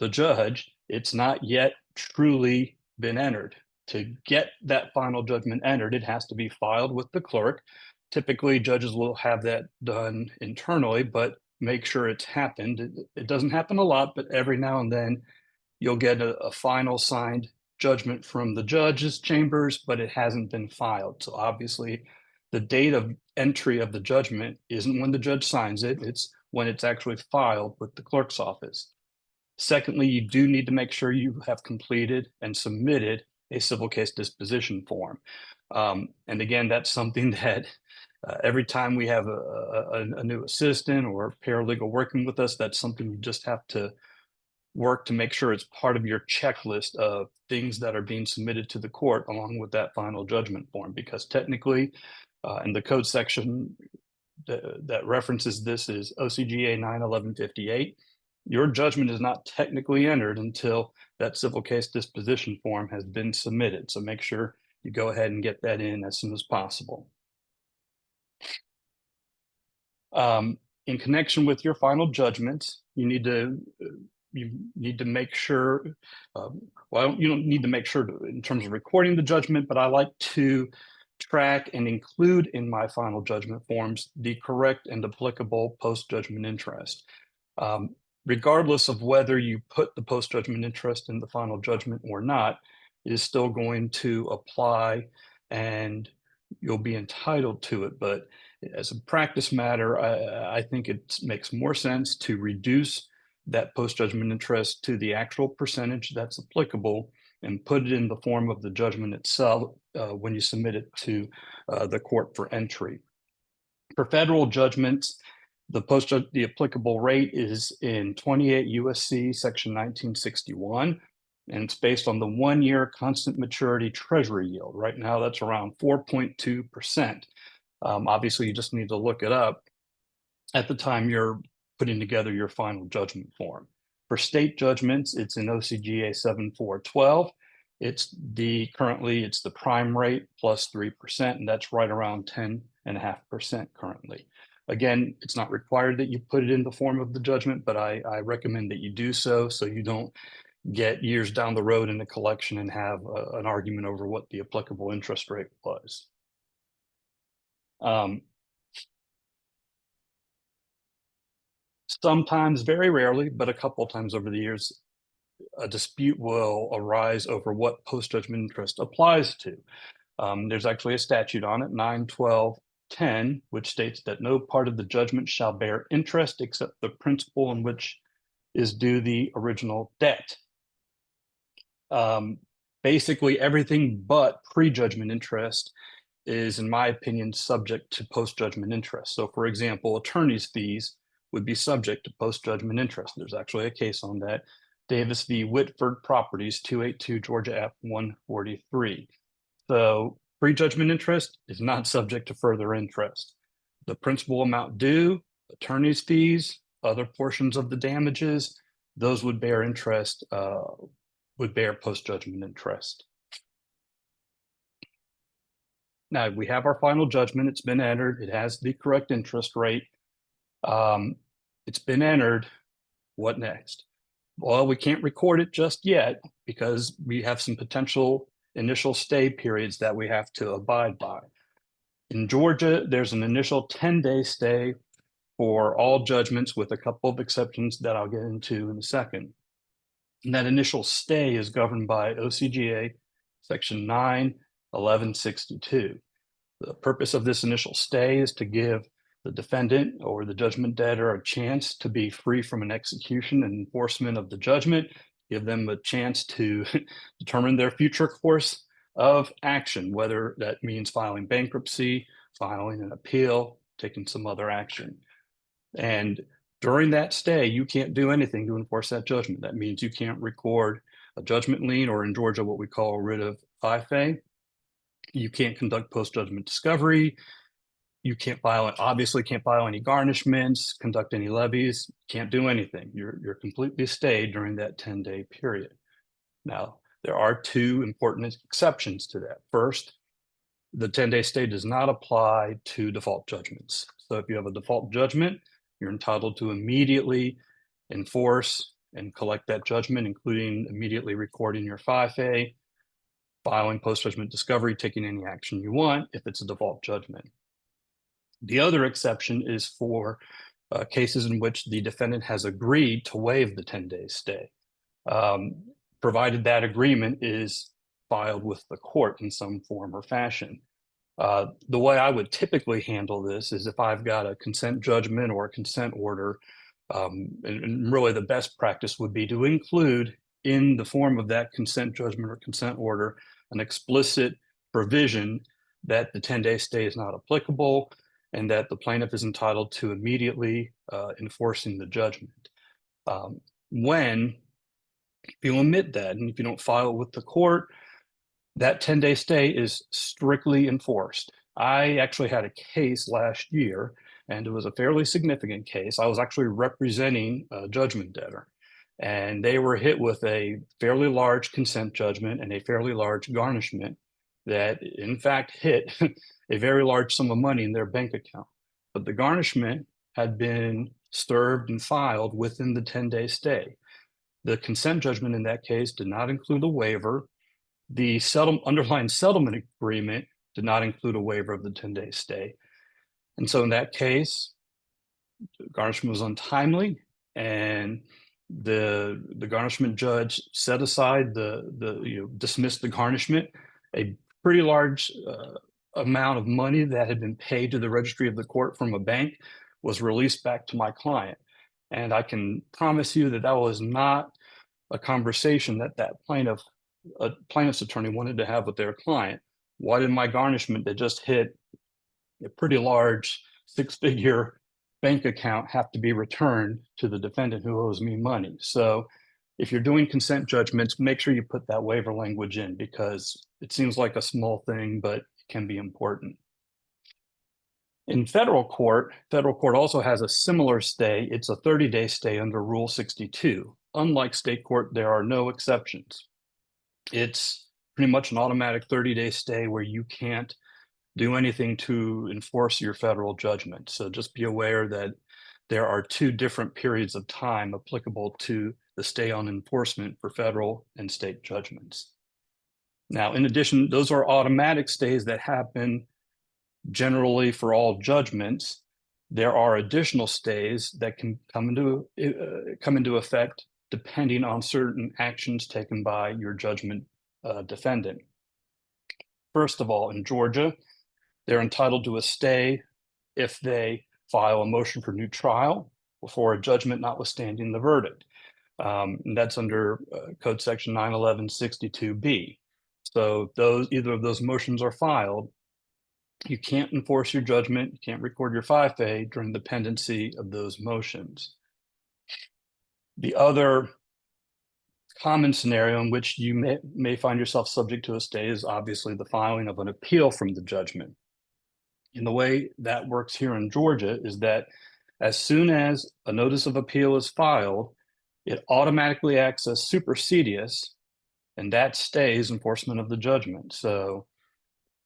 the judge, it's not yet truly been entered. To get that final judgment entered, it has to be filed with the clerk. Typically, judges will have that done internally, but make sure it's happened. It doesn't happen a lot, but every now and then you'll get a final signed judgment from the judge's chambers, but it hasn't been filed. So obviously, the date of entry of the judgment isn't when the judge signs it, it's when it's actually filed with the clerk's office. Secondly, you do need to make sure you have completed and submitted a civil case disposition form. And again, that's something that every time we have a new assistant or paralegal working with us, that's something you just have to work to make sure it's part of your checklist of things that are being submitted to the court along with that final judgment form, because technically in the code section that references this is OCGA 91158. Your judgment is not technically entered until that civil case disposition form has been submitted. So make sure you go ahead and get that in as soon as possible. In connection with your final judgments, you need to make sure, well, you don't need to make sure in terms of recording the judgment, but I like to track and include in my final judgment forms the correct and applicable post-judgment interest. Regardless of whether you put the post-judgment interest in the final judgment or not, it is still going to apply and you'll be entitled to it. But as a practice matter, I think it makes more sense to reduce that post-judgment interest to the actual percentage that's applicable and put it in the form of the judgment itself when you submit it to the court for entry. For federal judgments, the applicable rate is in 28 USC section 1961, and it's based on the 1-year constant maturity treasury yield. Right now, that's around 4.2%. Obviously, you just need to look it up at the time you're putting together your final judgment form. For state judgments, it's in OCGA 7412. Currently it's the prime rate plus 3%, and that's right around 10.5% currently. Again, it's not required that you put it in the form of the judgment, but I recommend that you do so you don't get years down the road in the collection and have an argument over what the applicable interest rate was. Sometimes, very rarely, but a couple of times over the years, a dispute will arise over what post-judgment interest applies to. There's actually a statute on it, 912 10, which states that no part of the judgment shall bear interest except the principal in which is due the original debt. Basically, everything but pre-judgment interest is, in my opinion, subject to post-judgment interest. So, for example, attorney's fees would be subject to post-judgment interest. There's actually a case on that. Davis v. Whitford Properties, 282 Georgia App 143. So pre-judgment interest is not subject to further interest. The principal amount due, attorney's fees, other portions of the damages, those would bear interest, would bear post-judgment interest. Now we have our final judgment. It's been entered. It has the correct interest rate. It's been entered. What next? Well, we can't record it just yet because we have some potential initial stay periods that we have to abide by. In Georgia, there's an initial 10-day stay for all judgments with a couple of exceptions that I'll get into in a second. And that initial stay is governed by OCGA Section 9-1162. The purpose of this initial stay is to give the defendant or the judgment debtor a chance to be free from an execution and enforcement of the judgment, give them a chance to determine their future course of action, whether that means filing bankruptcy, filing an appeal, taking some other action. And during that stay, you can't do anything to enforce that judgment. That means you can't record a judgment lien, or in Georgia, what we call a writ of FIFE. You can't conduct post-judgment discovery. You can't file, obviously can't file any garnishments, conduct any levies, can't do anything. You're completely stayed during that 10-day period. Now, there are two important exceptions to that. First, the 10-day stay does not apply to default judgments. So if you have a default judgment, you're entitled to immediately enforce and collect that judgment, including immediately recording your FIFE, filing post-judgment discovery, taking any action you want if it's a default judgment. The other exception is for cases in which the defendant has agreed to waive the 10-day stay, provided that agreement is filed with the court in some form or fashion. The way I would typically handle this is if I've got a consent judgment or a consent order, and really the best practice would be to include in the form of that consent judgment or consent order an explicit provision that the 10-day stay is not applicable and that the plaintiff is entitled to immediately enforcing the judgment. When if you omit that and if you don't file with the court, that 10-day stay is strictly enforced. I actually had a case last year, and it was a fairly significant case. I was actually representing a judgment debtor, and they were hit with a fairly large consent judgment and a fairly large garnishment that, in fact, hit a very large sum of money in their bank account. But the garnishment had been served and filed within the 10-day stay. The consent judgment in that case did not include a waiver. The underlying settlement agreement did not include a waiver of the 10-day stay. And so in that case, the garnishment was untimely, and the garnishment judge set aside dismissed the garnishment. A pretty large amount of money that had been paid to the registry of the court from a bank was released back to my client. And I can promise you that that was not a conversation that plaintiff's attorney wanted to have with their client. Why did my garnishment that just hit a pretty large six-figure bank account have to be returned to the defendant who owes me money? So if you're doing consent judgments, make sure you put that waiver language in, because it seems like a small thing, but it can be important. In federal court also has a similar stay. It's a 30-day stay under Rule 62. Unlike state court, there are no exceptions. It's pretty much an automatic 30-day stay where you can't do anything to enforce your federal judgment. So just be aware that there are two different periods of time applicable to the stay on enforcement for federal and state judgments. Now, in addition, those are automatic stays that happen generally for all judgments. There are additional stays that can come into effect depending on certain actions taken by your judgment defendant. First of all, in Georgia, They're entitled to a stay if they file a motion for new trial before a judgment notwithstanding the verdict. And that's under Code Section 911-62B. So either of those motions are filed, you can't enforce your judgment, you can't record your 5A during the pendency of those motions. The other common scenario in which you may find yourself subject to a stay is obviously the filing of an appeal from the judgment. And the way that works here in Georgia is that as soon as a notice of appeal is filed, it automatically acts as supersedious, and that stays enforcement of the judgment. So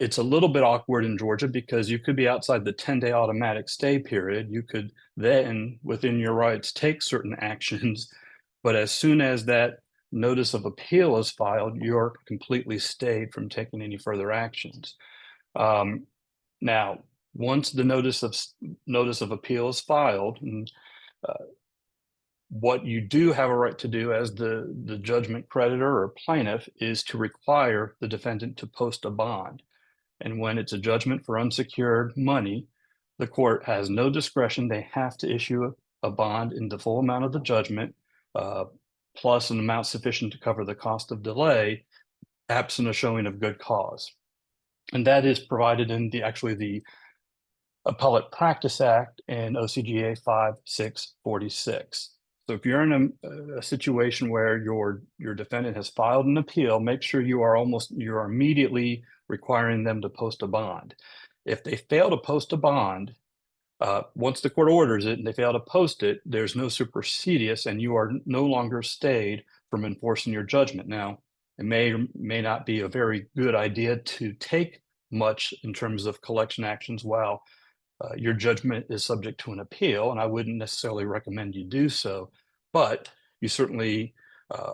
it's a little bit awkward in Georgia because you could be outside the 10-day automatic stay period. You could then, within your rights, take certain actions, but as soon as that notice of appeal is filed, you're completely stayed from taking any further actions. Now, once the notice of appeal is filed, and, what you do have a right to do as the judgment creditor or plaintiff is to require the defendant to post a bond. And when it's a judgment for unsecured money, the court has no discretion. They have to issue a bond in the full amount of the judgment, plus an amount sufficient to cover the cost of delay, absent a showing of good cause. And that is provided in the Appellate Practice Act and OCGA 5646. So if you're in a situation where your defendant has filed an appeal, make sure you are immediately requiring them to post a bond. If they fail to post a bond, once the court orders it and they fail to post it, there's no supersedious and you are no longer stayed from enforcing your judgment. Now, it may or may not be a very good idea to take much in terms of collection actions while your judgment is subject to an appeal, and I wouldn't necessarily recommend you do so, but you certainly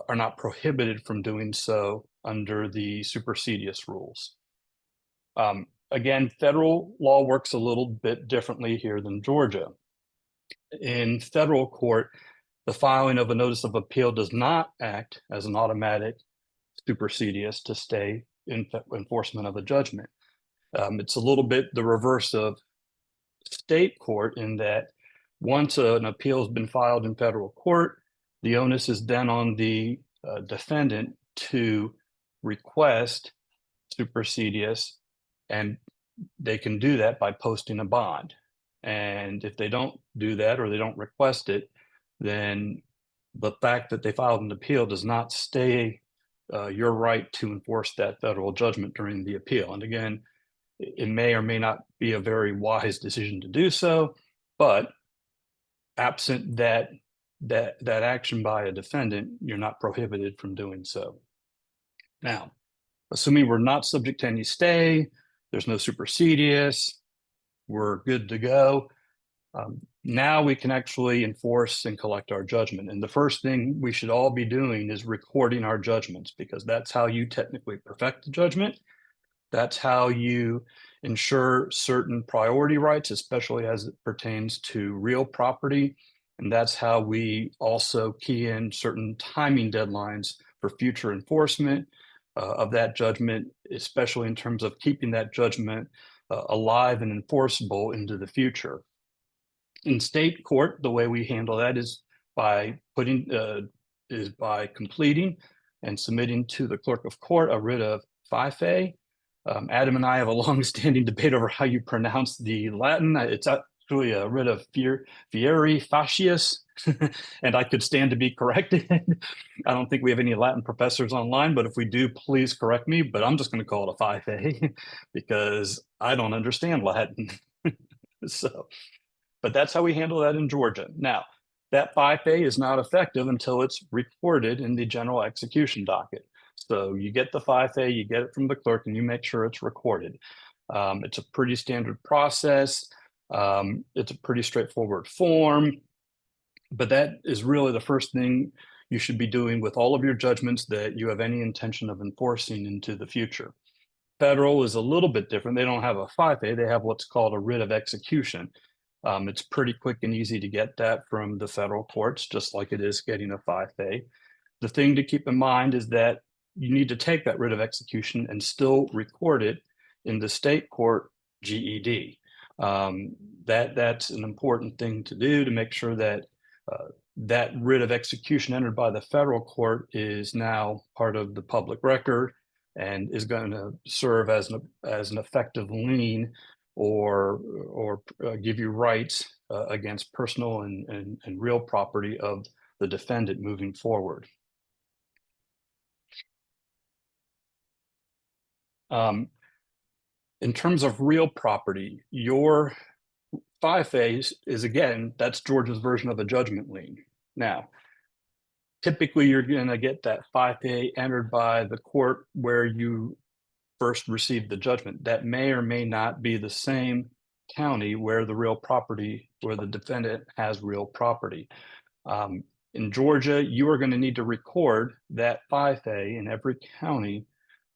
are not prohibited from doing so under the supersedious rules. Again, federal law works a little bit differently here than Georgia. In federal court, the filing of a notice of appeal does not act as an automatic supersedious to stay in enforcement of a judgment. It's a little bit the reverse of state court in that once an appeal has been filed in federal court, the onus is then on the defendant to request supersedious, and they can do that by posting a bond. And if they don't do that or they don't request it, then the fact that they filed an appeal does not stay your right to enforce that federal judgment during the appeal. And again, it may or may not be a very wise decision to do so, but absent that action by a defendant, you're not prohibited from doing so. Now, assuming we're not subject to any stay, there's no supersedious, we're good to go. Now we can actually enforce and collect our judgment. And the first thing we should all be doing is recording our judgments, because that's how you technically perfect the judgment. That's how you ensure certain priority rights, especially as it pertains to real property. And that's how we also key in certain timing deadlines for future enforcement of that judgment, especially in terms of keeping that judgment alive and enforceable into the future. In state court, the way we handle that is by completing and submitting to the clerk of court a writ of 5A. Adam and I have a long-standing debate over how you pronounce the Latin. It's actually a writ of fieri facius, and I could stand to be corrected. I don't think we have any Latin professors online, but if we do, please correct me. But I'm just going to call it a 5A because I don't understand Latin. But that's how we handle that in Georgia. Now, that 5A is not effective until it's recorded in the general execution docket. So you get the 5A, you get it from the clerk, and you make sure it's recorded. It's a pretty standard process. It's a pretty straightforward form, but that is really the first thing you should be doing with all of your judgments that you have any intention of enforcing into the future. Federal is a little bit different. They don't have a 5A, they have what's called a writ of execution. It's pretty quick and easy to get that from the federal courts, just like it is getting a 5A. The thing to keep in mind is that you need to take that writ of execution and still record it in the state court GED. That's an important thing to do to make sure that that writ of execution entered by the federal court is now part of the public record and is going to serve as an effective lien or give you rights against personal and real property of the defendant moving forward. In terms of real property, your 5A is again, that's Georgia's version of a judgment lien. Now, typically you're going to get that 5A entered by the court where you first received the judgment. That may or may not be the same county where the real property, where the defendant has real property. In Georgia, you are going to need to record that 5A in every county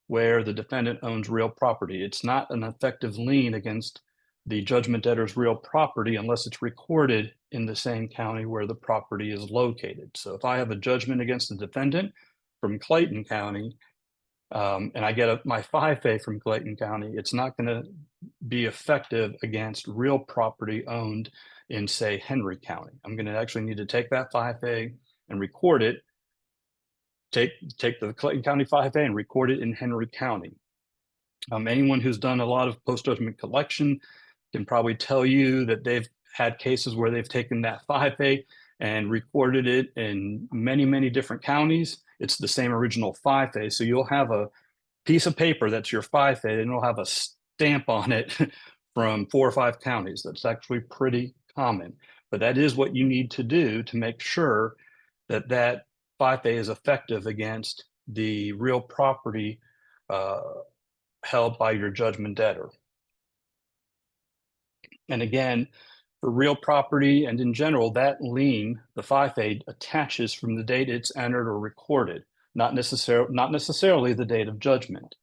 where the defendant owns real property. It's not an effective lien against the judgment debtor's real property unless it's recorded in the same county where the property is located. So if I have a judgment against the defendant from Clayton County, and I get my 5A from Clayton County, it's not going to be effective against real property owned in, say, Henry County. I'm going to actually need to take that 5A and record it, take the Clayton County 5A and record it in Henry County. Anyone who's done a lot of post-judgment collection can probably tell you that they've had cases where they've taken that 5A and recorded it in many, many different counties. It's the same original 5A. So you'll have a piece of paper that's your 5A and it'll have a stamp on it from 4 or 5 counties. That's actually pretty common. But that is what you need to do to make sure that that 5A is effective against the real property held by your judgment debtor. And again, for real property and in general, that lien, the 5A, attaches from the date it's entered or recorded, not necessarily the date of judgment.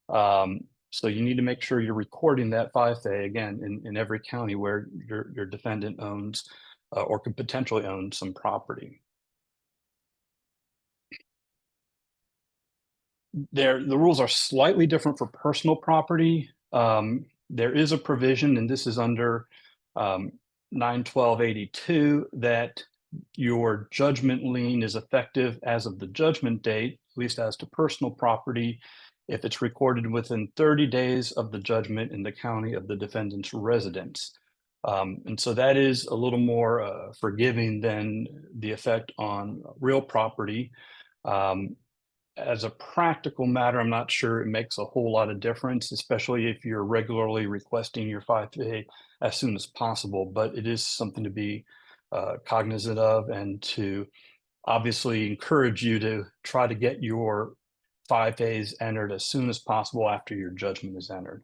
So you need to make sure you're recording that 5A again in every county where your defendant owns or could potentially own some property. The rules are slightly different for personal property. There is a provision, and this is under 91282, that your judgment lien is effective as of the judgment date, at least as to personal property, if it's recorded within 30 days of the judgment in the county of the defendant's residence. And so that is a little more forgiving than the effect on real property. As a practical matter, I'm not sure it makes a whole lot of difference, especially if you're regularly requesting your 5A as soon as possible, but it is something to be cognizant of and to obviously encourage you to try to get your 5As entered as soon as possible after your judgment is entered.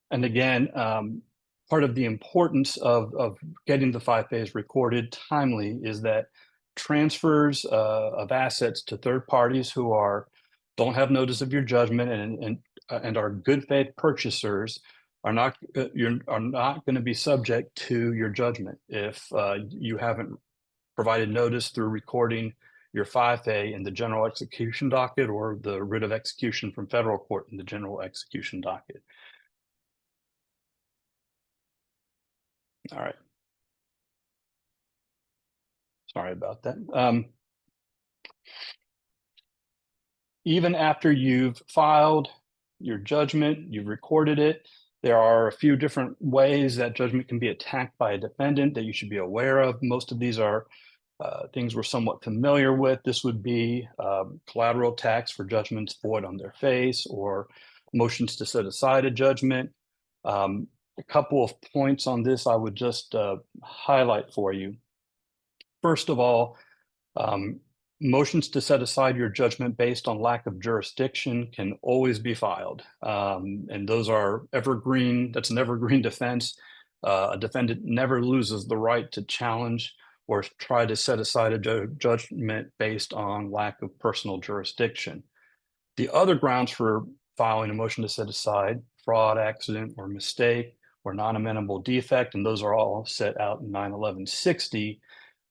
And again, part of the importance of getting the 5As recorded timely is that transfers of assets to third parties who don't have notice of your judgment and are good faith purchasers are not going to be subject to your judgment if you haven't provided notice through recording your 5A in the general execution docket or the writ of execution from federal court in the general execution docket. All right. Sorry about that. Even after you've filed your judgment, you've recorded it, there are a few different ways that judgment can be attacked by a defendant that you should be aware of. Most of these are things we're somewhat familiar with. This would be collateral attacks for judgments void on their face or motions to set aside a judgment. A couple of points on this I would just highlight for you. First of all, motions to set aside your judgment based on lack of jurisdiction can always be filed. And those are evergreen, that's an evergreen defense. A defendant never loses the right to challenge or try to set aside a judgment based on lack of personal jurisdiction. The other grounds for filing a motion to set aside, fraud, accident, or mistake, or non-amenable defect, and those are all set out in 91160,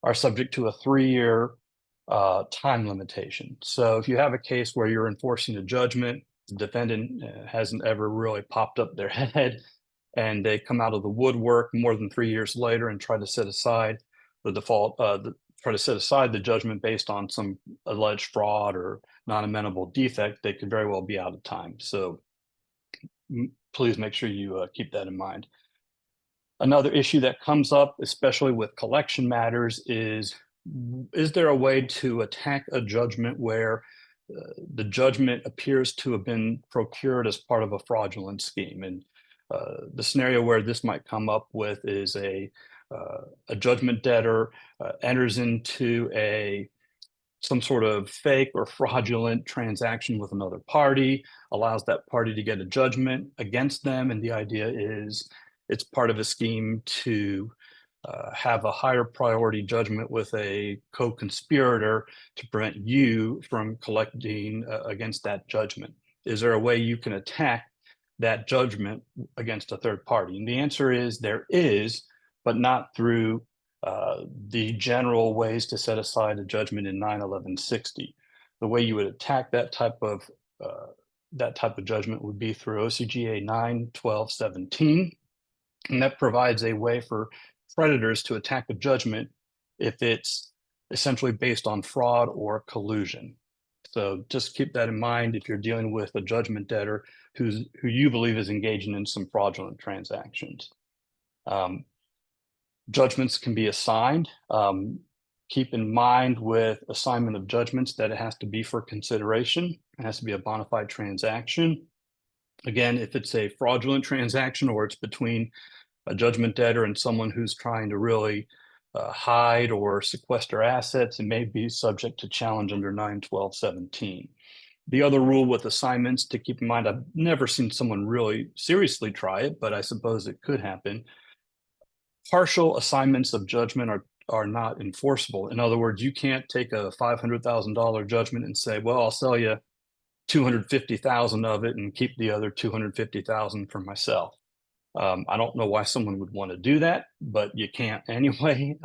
are subject to a 3-year time limitation. So if you have a case where you're enforcing a judgment, the defendant hasn't ever really popped up their head, and they come out of the woodwork more than 3 years later and try to set aside the default, try to set aside the judgment based on some alleged fraud or non-amenable defect, they could very well be out of time. So please make sure you keep that in mind. Another issue that comes up, especially with collection matters, is there a way to attack a judgment where the judgment appears to have been procured as part of a fraudulent scheme? And the scenario where this might come up with is a judgment debtor enters into some sort of fake or fraudulent transaction with another party, allows that party to get a judgment against them, and the idea is it's part of a scheme to have a higher priority judgment with a co-conspirator to prevent you from collecting against that judgment. Is there a way you can attack that judgment against a third party? And the answer is there is, but not through the general ways to set aside a judgment in 9/11/60. The way you would attack that type of judgment would be through OCGA 9/12/17, and that provides a way for creditors to attack a judgment if it's essentially based on fraud or collusion. So just keep that in mind if you're dealing with a judgment debtor who you believe is engaging in some fraudulent transactions. Judgments can be assigned. Keep in mind with assignment of judgments that it has to be for consideration. It has to be a bona fide transaction. Again, if it's a fraudulent transaction or it's between a judgment debtor and someone who's trying to really hide or sequester assets, it may be subject to challenge under 9/12/17. The other rule with assignments to keep in mind, I've never seen someone really seriously try it, but I suppose it could happen. Partial assignments of judgment are not enforceable. In other words, you can't take a $500,000 judgment and say, well, I'll sell you 250,000 of it and keep the other 250,000 for myself. I don't know why someone would want to do that, but you can't anyway.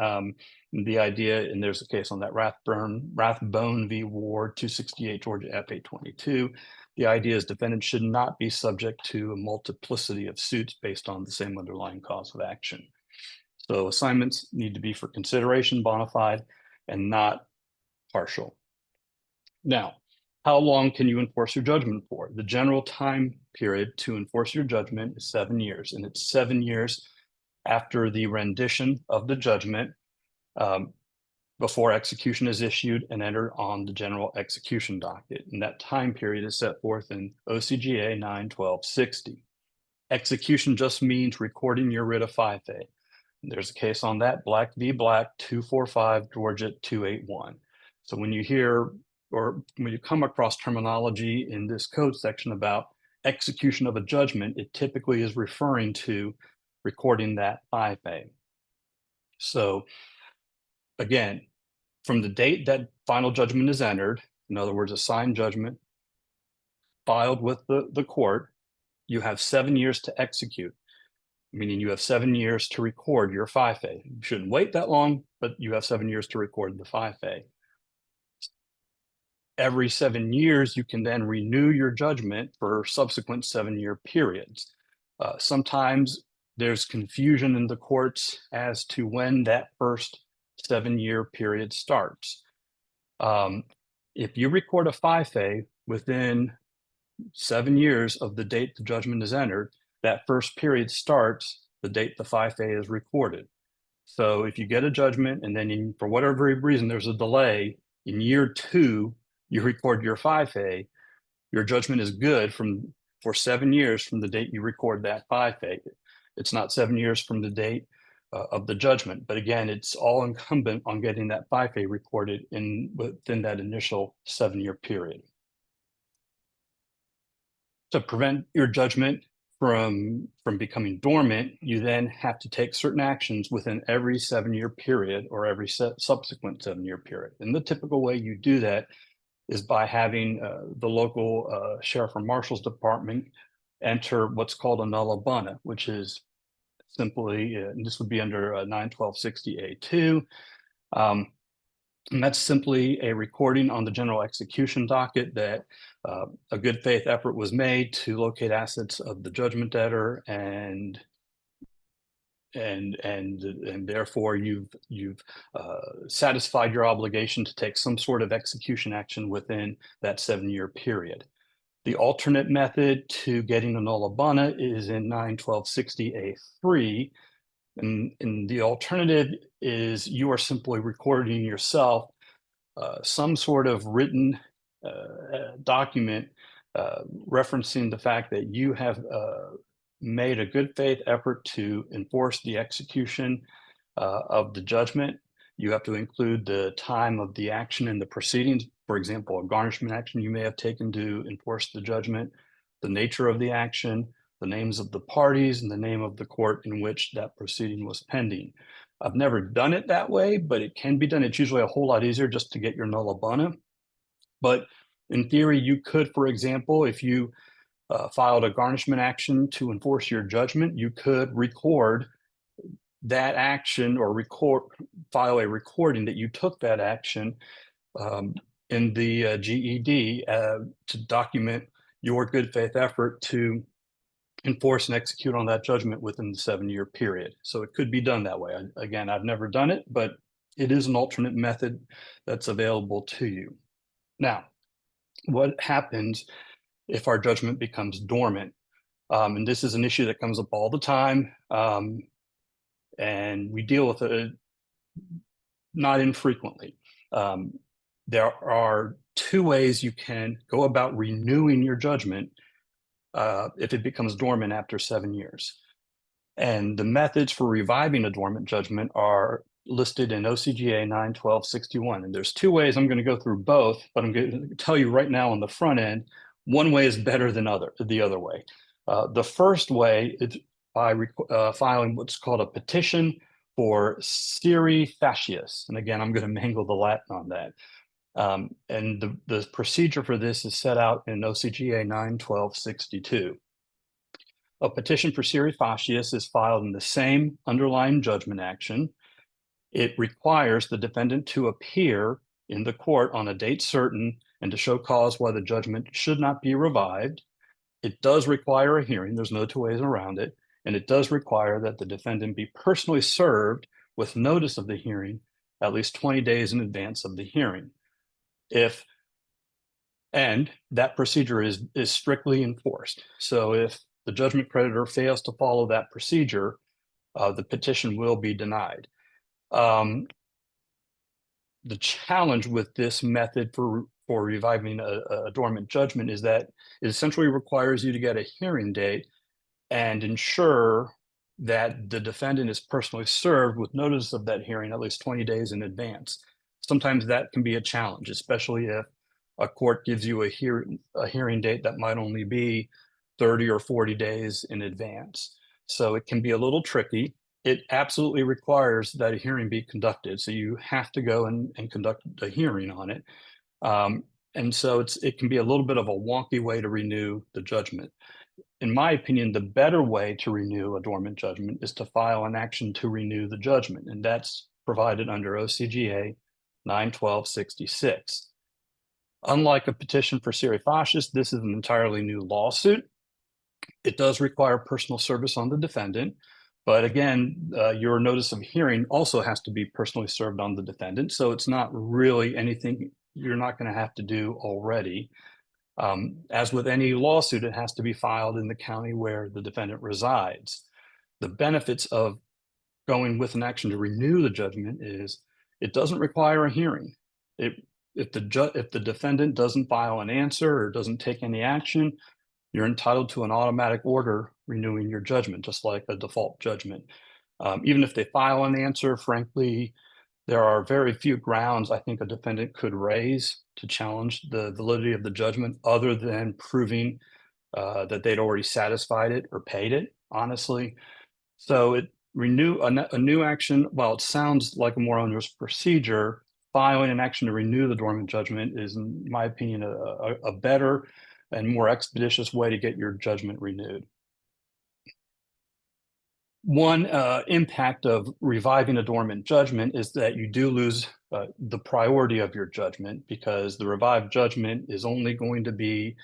The idea, and there's a case on that, Rathbone v. Ward, 268 Georgia F. 822. The idea is defendants should not be subject to a multiplicity of suits based on the same underlying cause of action. So assignments need to be for consideration, bona fide, and not partial. Now, how long can you enforce your judgment for? The general time period to enforce your judgment is 7 years, and it's 7 years after the rendition of the judgment before execution is issued and entered on the general execution docket. And that time period is set forth in OCGA 9/12/60. Execution just means recording your writ of 5A. There's a case on that, Black v. Black, 245 Georgia 281. So when you hear or when you come across terminology in this code section about execution of a judgment, it typically is referring to recording that 5A. So again, from the date that final judgment is entered, in other words, a signed judgment filed with the court, you have 7 years to execute, meaning you have 7 years to record your 5A. You shouldn't wait that long, but you have 7 years to record the 5A. Every 7 years, you can then renew your judgment for subsequent 7-year periods. Sometimes there's confusion in the courts as to when that first 7-year period starts. If you record a 5A within 7 years of the date the judgment is entered, that first period starts the date the 5A is recorded. So if you get a judgment and then for whatever reason there's a delay, in year 2, you record your 5A, your judgment is good for 7 years from the date you record that 5A. It's not 7 years from the date of the judgment, but again, it's all incumbent on getting that 5A recorded within that initial 7-year period. To prevent your judgment from becoming dormant, you then have to take certain actions within every 7-year period or every subsequent 7-year period. And the typical way you do that is by having the local sheriff or marshal's department enter what's called a nulla bona, which is simply, and this would be under 9/12/60A2. And that's simply a recording on the general execution docket that a good faith effort was made to locate assets of the judgment debtor, and therefore you've satisfied your obligation to take some sort of execution action within that 7-year period. The alternate method to getting a nulla bona is in 9/1260A3. And the alternative is you are simply recording yourself some sort of written document referencing the fact that you have made a good faith effort to enforce the execution of the judgment. You have to include the time of the action in the proceedings. For example, a garnishment action you may have taken to enforce the judgment, the nature of the action, the names of the parties, and the name of the court in which that proceeding was pending. I've never done it that way, but it can be done. It's usually a whole lot easier just to get your nulla bona. But in theory, you could, for example, if you filed a garnishment action to enforce your judgment, you could record that action or file a recording that you took that action in the GED to document your good faith effort to enforce and execute on that judgment within the 7-year period. So it could be done that way. Again, I've never done it, but it is an alternate method that's available to you. Now, what happens if our judgment becomes dormant? And this is an issue that comes up all the time. And we deal with it not infrequently. There are 2 ways you can go about renewing your judgment if it becomes dormant after 7 years. And the methods for reviving a dormant judgment are listed in OCGA 9/1261. And there's 2 ways. I'm going to go through both, but I'm going to tell you right now on the front end, one way is better than the other way. The first way is by filing what's called a petition for scire facias. And again, I'm going to mangle the Latin on that. And the procedure for this is set out in OCGA 9/1262. A petition for scire facias is filed in the same underlying judgment action. It requires the defendant to appear in the court on a date certain and to show cause why the judgment should not be revived. It does require a hearing. There's no 2 ways around it. And it does require that the defendant be personally served with notice of the hearing at least 20 days in advance of the hearing. And that procedure is strictly enforced. So if the judgment creditor fails to follow that procedure, the petition will be denied. The challenge with this method for reviving a dormant judgment is that it essentially requires you to get a hearing date and ensure that the defendant is personally served with notice of that hearing at least 20 days in advance. Sometimes that can be a challenge, especially if a court gives you a hearing date that might only be 30 or 40 days in advance. So it can be a little tricky. It absolutely requires that a hearing be conducted. So you have to go and conduct a hearing on it. And so it can be a little bit of a wonky way to renew the judgment. In my opinion, the better way to renew a dormant judgment is to file an action to renew the judgment. And that's provided under OCGA 9/1266. Unlike a petition for scire facias, this is an entirely new lawsuit. It does require personal service on the defendant. But again, your notice of hearing also has to be personally served on the defendant. So it's not really anything you're not going to have to do already. As with any lawsuit, it has to be filed in the county where the defendant resides. The benefits of going with an action to renew the judgment is it doesn't require a hearing. If the defendant doesn't file an answer or doesn't take any action, you're entitled to an automatic order renewing your judgment, just like a default judgment. Even if they file an answer, frankly, there are very few grounds I think a defendant could raise to challenge the validity of the judgment other than proving that they'd already satisfied it or paid it, honestly. So a new action, while it sounds like a more onerous procedure, filing an action to renew the dormant judgment is, in my opinion, a better and more expeditious way to get your judgment renewed. One impact of reviving a dormant judgment is that you do lose the priority of your judgment, because the revived judgment is only going to be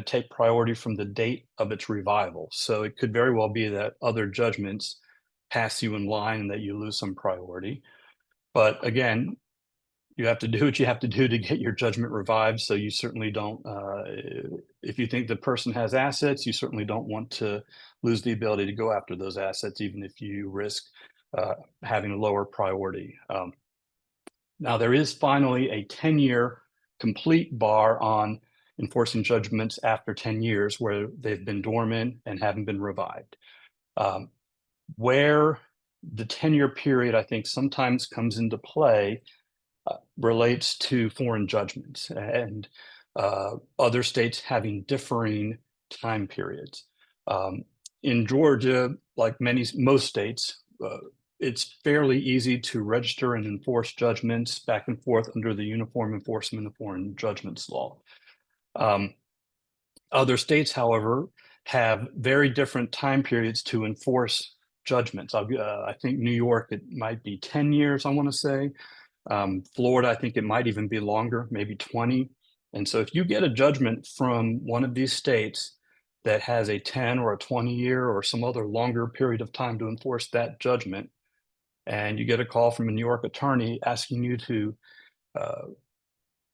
take priority from the date of its revival. So it could very well be that other judgments pass you in line and that you lose some priority. But again, you have to do what you have to do to get your judgment revived. So you certainly don't, if you think the person has assets, you certainly don't want to lose the ability to go after those assets, even if you risk having a lower priority. Now, there is finally a 10-year complete bar on enforcing judgments after 10 years where they've been dormant and haven't been revived. Where the 10-year period, I think, sometimes comes into play relates to foreign judgments and other states having differing time periods. In Georgia, like most states, it's fairly easy to register and enforce judgments back and forth under the Uniform Enforcement of Foreign Judgments Law. Other states, however, have very different time periods to enforce judgments. I think New York, it might be 10 years, I want to say. Florida, I think it might even be longer, maybe 20. And so if you get a judgment from one of these states that has a 10 or a 20-year or some other longer period of time to enforce that judgment, and you get a call from a New York attorney asking you to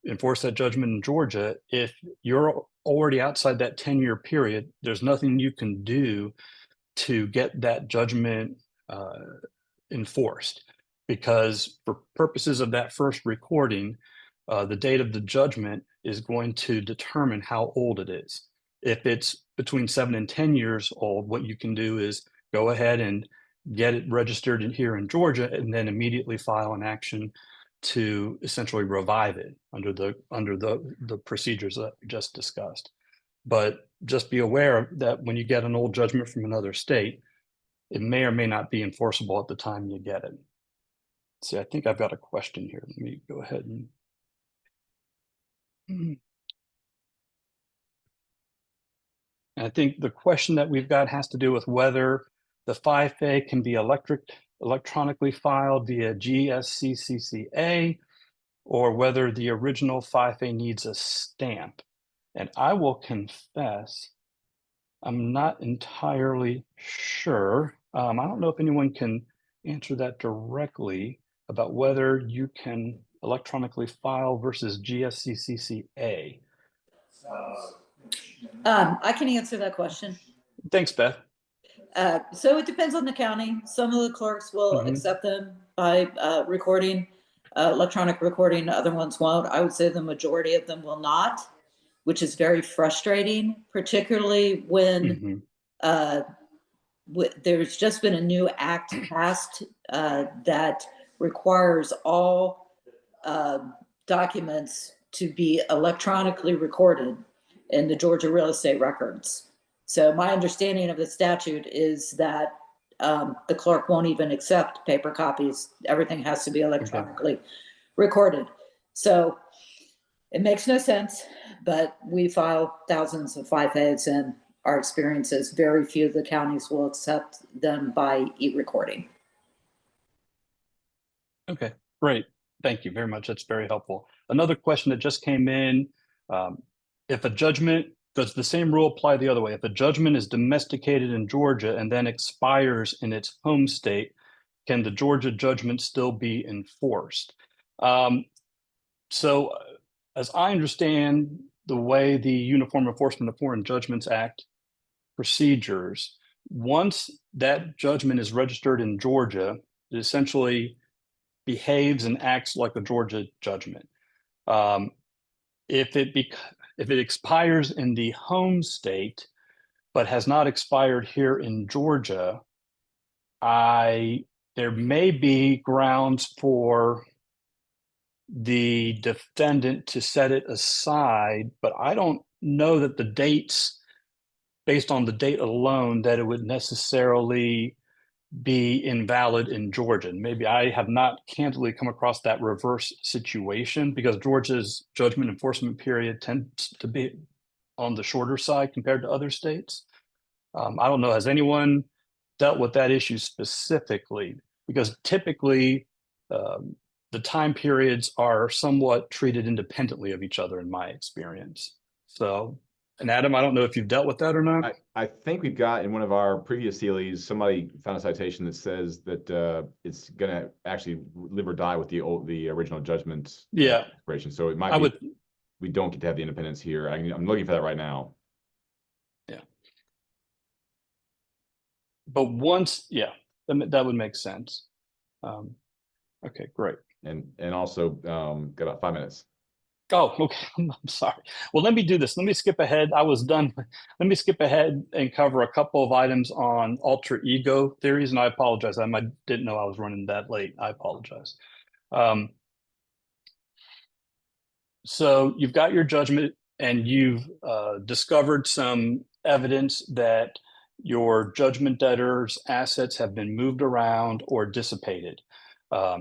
enforce that judgment in Georgia, if you're already outside that 10-year period, there's nothing you can do to get that judgment enforced, because for purposes of that first recording, the date of the judgment is going to determine how old it is. If it's between 7 and 10 years old, what you can do is go ahead and get it registered here in Georgia and then immediately file an action to essentially revive it under the procedures that we just discussed. But just be aware that when you get an old judgment from another state, it may or may not be enforceable at the time you get it. See, I think I've got a question here. Let me go ahead and I think the question that we've got has to do with whether the 5A can be electronically filed via GSCCCA, or whether the original 5A needs a stamp. And I will confess, I'm not entirely sure. I don't know if anyone can answer that directly about whether you can electronically file versus GSCCCA. I can answer that question. Thanks, Beth. So it depends on the county. Some of the clerks will accept them by recording, electronic recording. Other ones won't. I would say the majority of them will not, which is very frustrating, particularly when there's just been a new act passed that requires all documents to be electronically recorded in the Georgia real estate records. So my understanding of the statute is that the clerk won't even accept paper copies. Everything has to be electronically recorded. So it makes no sense, but we file thousands of 5As, and our experience is very few of the counties will accept them by e-recording. Okay, great. Thank you very much. That's very helpful. Another question that just came in, if a judgment, does the same rule apply the other way? If a judgment is domesticated in Georgia and then expires in its home state, can the Georgia judgment still be enforced? So as I understand the way the Uniform Enforcement of Foreign Judgments Act procedures, once that judgment is registered in Georgia, it essentially behaves and acts like a Georgia judgment. If it expires in the home state, but has not expired here in Georgia, there may be grounds for the defendant to set it aside, but I don't know that the dates, based on the date alone, that it would necessarily be invalid in Georgia. Maybe I have not candidly come across that reverse situation, because Georgia's judgment enforcement period tends to be on the shorter side compared to other states. I don't know, has anyone dealt with that issue specifically, because typically the time periods are somewhat treated independently of each other in my experience. So, and Adam, I don't know if you've dealt with that or not. I think we've got in one of our previous CLEs, somebody found a citation that says that it's going to actually live or die with the original judgment. Yeah. Expiration. So it might be, we don't get to have the independence here. I'm looking for that right now. Yeah. But once, yeah, that would make sense. Okay, great. And also got about 5 minutes. Oh, okay. I'm sorry. Well, let me do this. Let me skip ahead. I was done. Let me skip ahead and cover a couple of items on alter ego theories. And I apologize. Didn't know I was running that late. I apologize. So you've got your judgment and you've discovered some evidence that your judgment debtor's assets have been moved around or dissipated.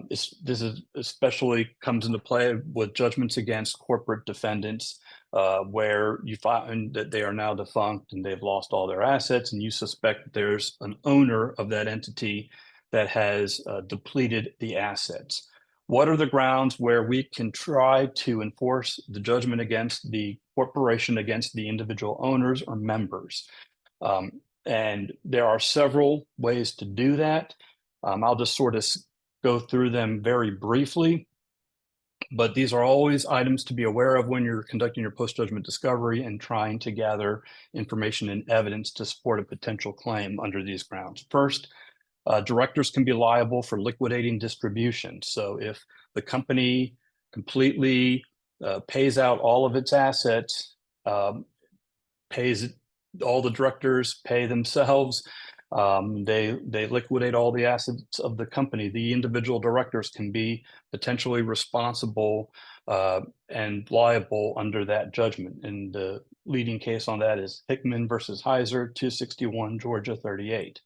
This is especially comes into play with judgments against corporate defendants, where you find that they are now defunct and they've lost all their assets, and you suspect there's an owner of that entity that has depleted the assets. What are the grounds where we can try to enforce the judgment against the corporation, against the individual owners or members? And there are several ways to do that. I'll just sort of go through them very briefly, but these are always items to be aware of when you're conducting your post-judgment discovery and trying to gather information and evidence to support a potential claim under these grounds. First, directors can be liable for liquidating distributions. So if the company completely pays out all of its assets, pays all the directors, pay themselves, they liquidate all the assets of the company, the individual directors can be potentially responsible and liable under that judgment. And the leading case on that is Hickman versus Heiser, 261 Georgia 38.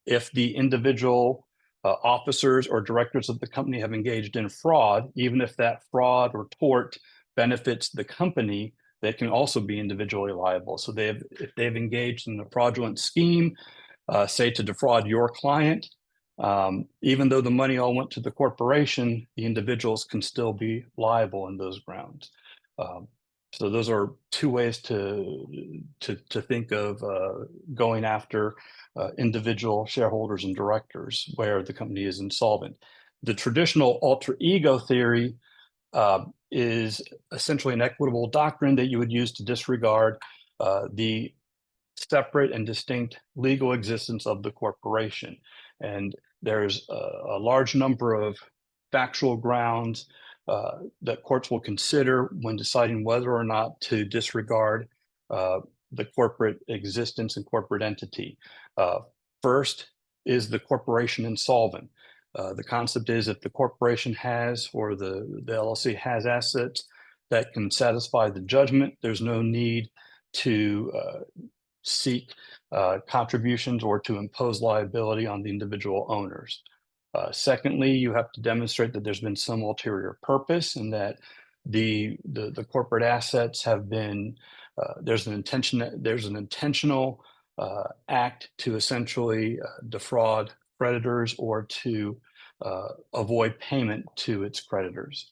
If the individual officers or directors of the company have engaged in fraud, even if that fraud or tort benefits the company, they can also be individually liable. So if they've engaged in a fraudulent scheme, say to defraud your client, even though the money all went to the corporation, the individuals can still be liable in those grounds. So those are two ways to think of going after individual shareholders and directors where the company is insolvent. The traditional alter ego theory is essentially an equitable doctrine that you would use to disregard the separate and distinct legal existence of the corporation. And there's a large number of factual grounds that courts will consider when deciding whether or not to disregard the corporate existence and corporate entity. First, is the corporation insolvent? The concept is if the corporation has, or the LLC has assets that can satisfy the judgment, there's no need to seek contributions or to impose liability on the individual owners. Secondly, you have to demonstrate that there's been some ulterior purpose and that the corporate assets have been, there's an intentional act to essentially defraud creditors or to avoid payment to its creditors.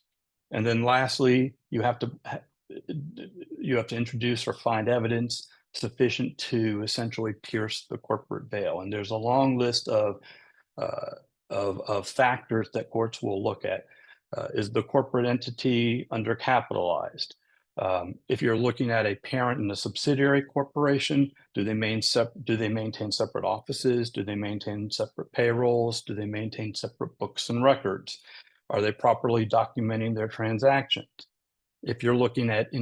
And then lastly, you have to introduce or find evidence sufficient to essentially pierce the corporate veil. And there's a long list of factors that courts will look at. Is the corporate entity undercapitalized? If you're looking at a parent and a subsidiary corporation, do they maintain separate offices? Do they maintain separate payrolls? Do they maintain separate books and records? Are they properly documenting their transactions? If you're looking at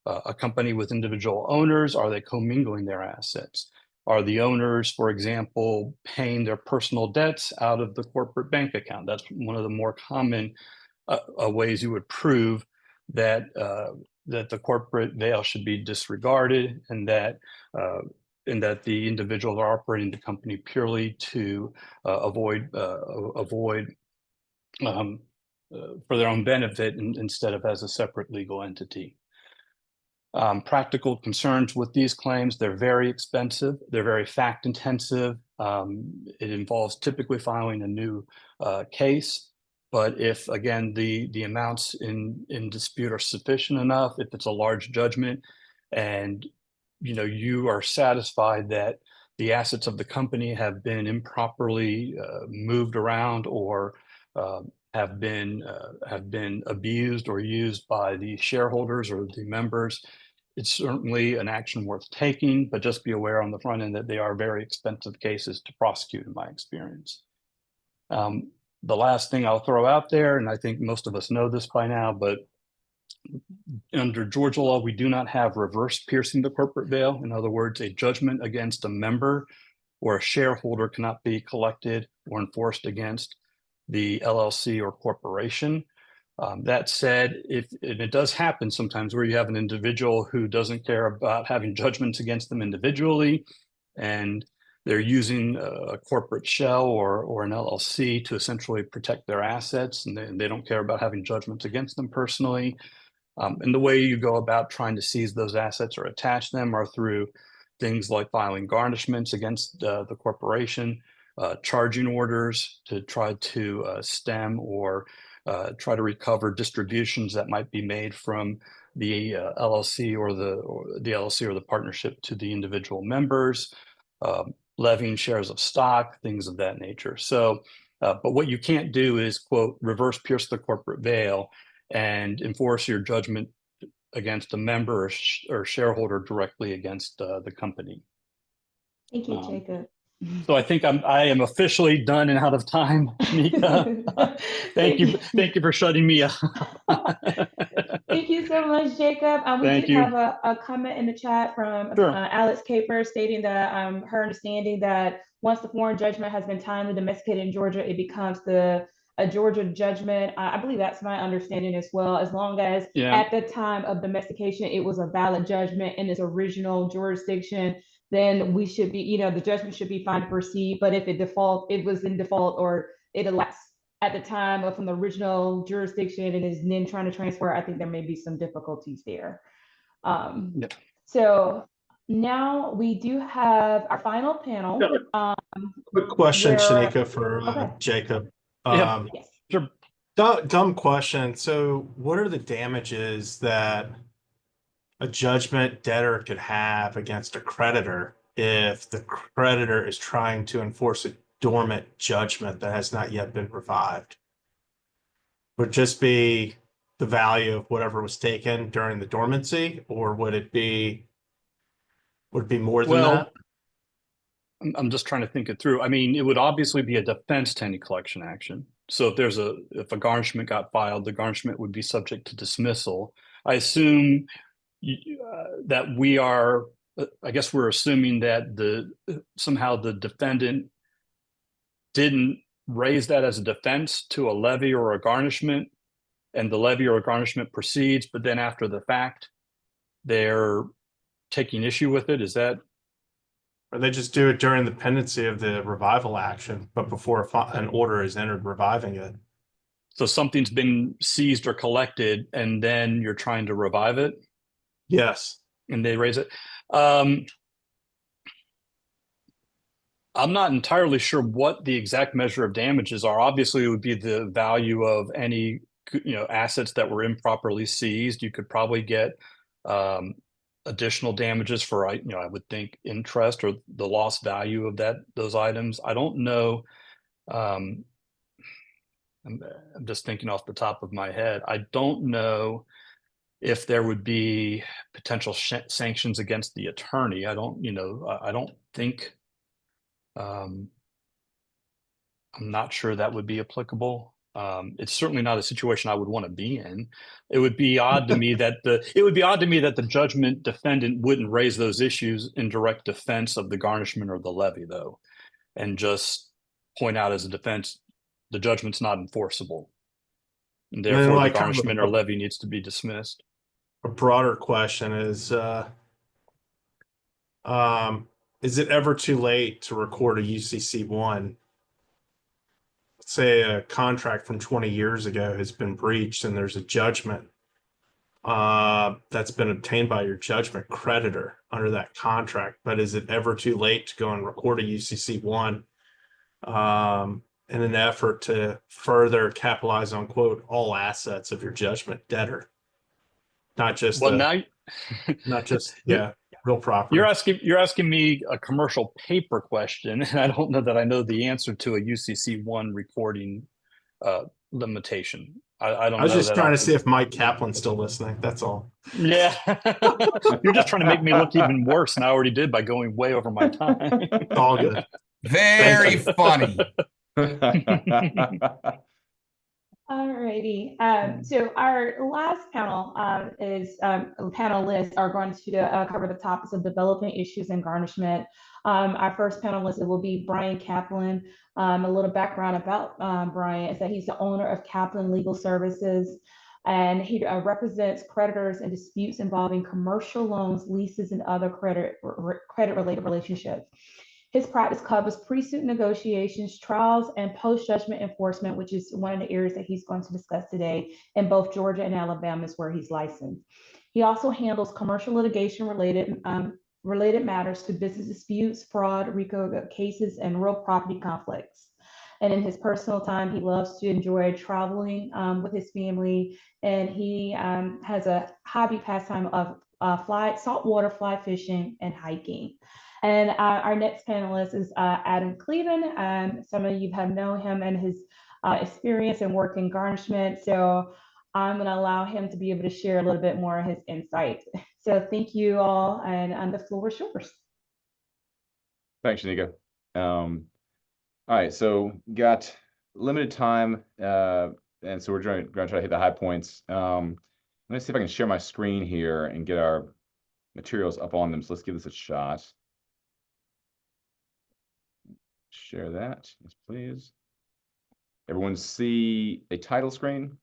a company with individual owners, are they commingling their assets? Are the owners, for example, paying their personal debts out of the corporate bank account? That's one of the more common ways you would prove that the corporate veil should be disregarded, and that the individuals are operating the company purely to avoid for their own benefit instead of as a separate legal entity. Practical concerns with these claims: they're very expensive, they're very fact intensive, It involves typically filing a new case. But if, again, the amounts in dispute are sufficient enough, if it's a large judgment and, you are satisfied that the assets of the company have been improperly moved around or have been abused or used by the shareholders or the members, it's certainly an action worth taking, but just be aware on the front end that they are very expensive cases to prosecute, in my experience. The last thing I'll throw out there, and I think most of us know this by now, but under Georgia law, we do not have reverse piercing the corporate veil. In other words, a judgment against a member or a shareholder cannot be collected or enforced against the LLC or corporation. That said, and it does happen sometimes where you have an individual who doesn't care about having judgments against them individually, and they're using a corporate shell or an LLC to essentially protect their assets, and they don't care about having judgments against them personally. And the way you go about trying to seize those assets or attach them are through things like filing garnishments against the corporation, charging orders to try to stem or try to recover distributions that might be made from the LLC or the LLC or the partnership to the individual members, levying shares of stock, things of that nature. So, but what you can't do is, quote, reverse pierce the corporate veil and enforce your judgment against a member or shareholder directly against the company. Thank you, Jacob. So I think I am officially done and out of time, Shanika. Thank you for shutting me up. Thank you so much, Jacob. We Thank did you. have a comment in the chat from Sure. Alex Caper stating that her understanding that once the foreign judgment has been timely domesticated in Georgia, it becomes a Georgia judgment. I believe that's my understanding as well. As long as at the time of domestication, it was a valid judgment in its original jurisdiction, then we should be, the judgment should be fine to proceed. But if it was in default or it elapsed at the time of from the original jurisdiction and is then trying to transfer, I think there may be some difficulties there. So now we do have our final panel. Quick question, Shanika, for Okay. Jacob. Yes. Sure. Dumb question. So what are the damages that a judgment debtor could have against a creditor if the creditor is trying to enforce a dormant judgment that has not yet been revived? Would it just be the value of whatever was taken during the dormancy, or would it be more than that? I'm just trying to think it through. I mean, it would obviously be a defense to any collection action. So if a garnishment got filed, the garnishment would be subject to dismissal. I assume that I guess we're assuming that somehow the defendant didn't raise that as a defense to a levy or a garnishment, and the levy or garnishment proceeds, but then after the fact, they're taking issue with it. Is that? Or they just do it during the pendency of the revival action, but before an order is entered reviving it. So something's been seized or collected, and then you're trying to revive it? Yes. And they raise it. I'm not entirely sure what the exact measure of damages are. Obviously, it would be the value of any assets that were improperly seized. You could probably get additional damages for I would think interest or the lost value of those items. I don't know. I'm just thinking off the top of my head. I don't know if there would be potential sanctions against the attorney. I don't think. I'm not sure that would be applicable. It's certainly not a situation I would want to be in. It would be odd to me that the judgment defendant wouldn't raise those issues in direct defense of the garnishment or the levy, though, and just point out as a defense the judgment's not enforceable, and therefore the garnishment or levy needs to be dismissed. A broader question is it ever too late to record a UCC-1? Say a contract from 20 years ago has been breached and there's a judgment that's been obtained by your judgment creditor under that contract. But is it ever too late to go and record a UCC1 in an effort to further capitalize on, quote, all assets of your judgment debtor? Not just Well, the, now not just, you're- yeah, real property. you're asking me a commercial paper question, and I don't know that I know the answer to a UCC1 recording limitation. I don't I was know just that trying to off the- see if Mike Kaplan's still listening. That's all. Yeah, you're just trying to make me look even worse than I already did by going way over my time. It's all good. Very funny. Alrighty, so our last panel panelists are going to cover the topics of development issues and garnishment. Our first panelist, it will be Brian Kaplan. A little background about Brian is that he's the owner of Kaplan Legal Services, and he represents creditors in disputes involving commercial loans, leases, and other credit-related relationships. His practice covers pre-suit negotiations, trials, and post-judgment enforcement, which is one of the areas that he's going to discuss today. In both Georgia and Alabama is where he's licensed. He also handles commercial litigation related matters to business disputes, fraud, RICO cases, and real property conflicts. And in his personal time, he loves to enjoy traveling with his family, and he has a hobby pastime of saltwater fly fishing and hiking. And our next panelist is Adam Cleveland. Some of you have known him and his experience and work in garnishment. So I'm going to allow him to be able to share a little bit more of his insight. So thank you all, and the floor is yours. Thanks, Shanika. All right, so got limited time, and so we're going to try to hit the high points. Let me see if I can share my screen here and get our materials up on them. So let's give this a shot. Share that, yes, please. Everyone see a title screen?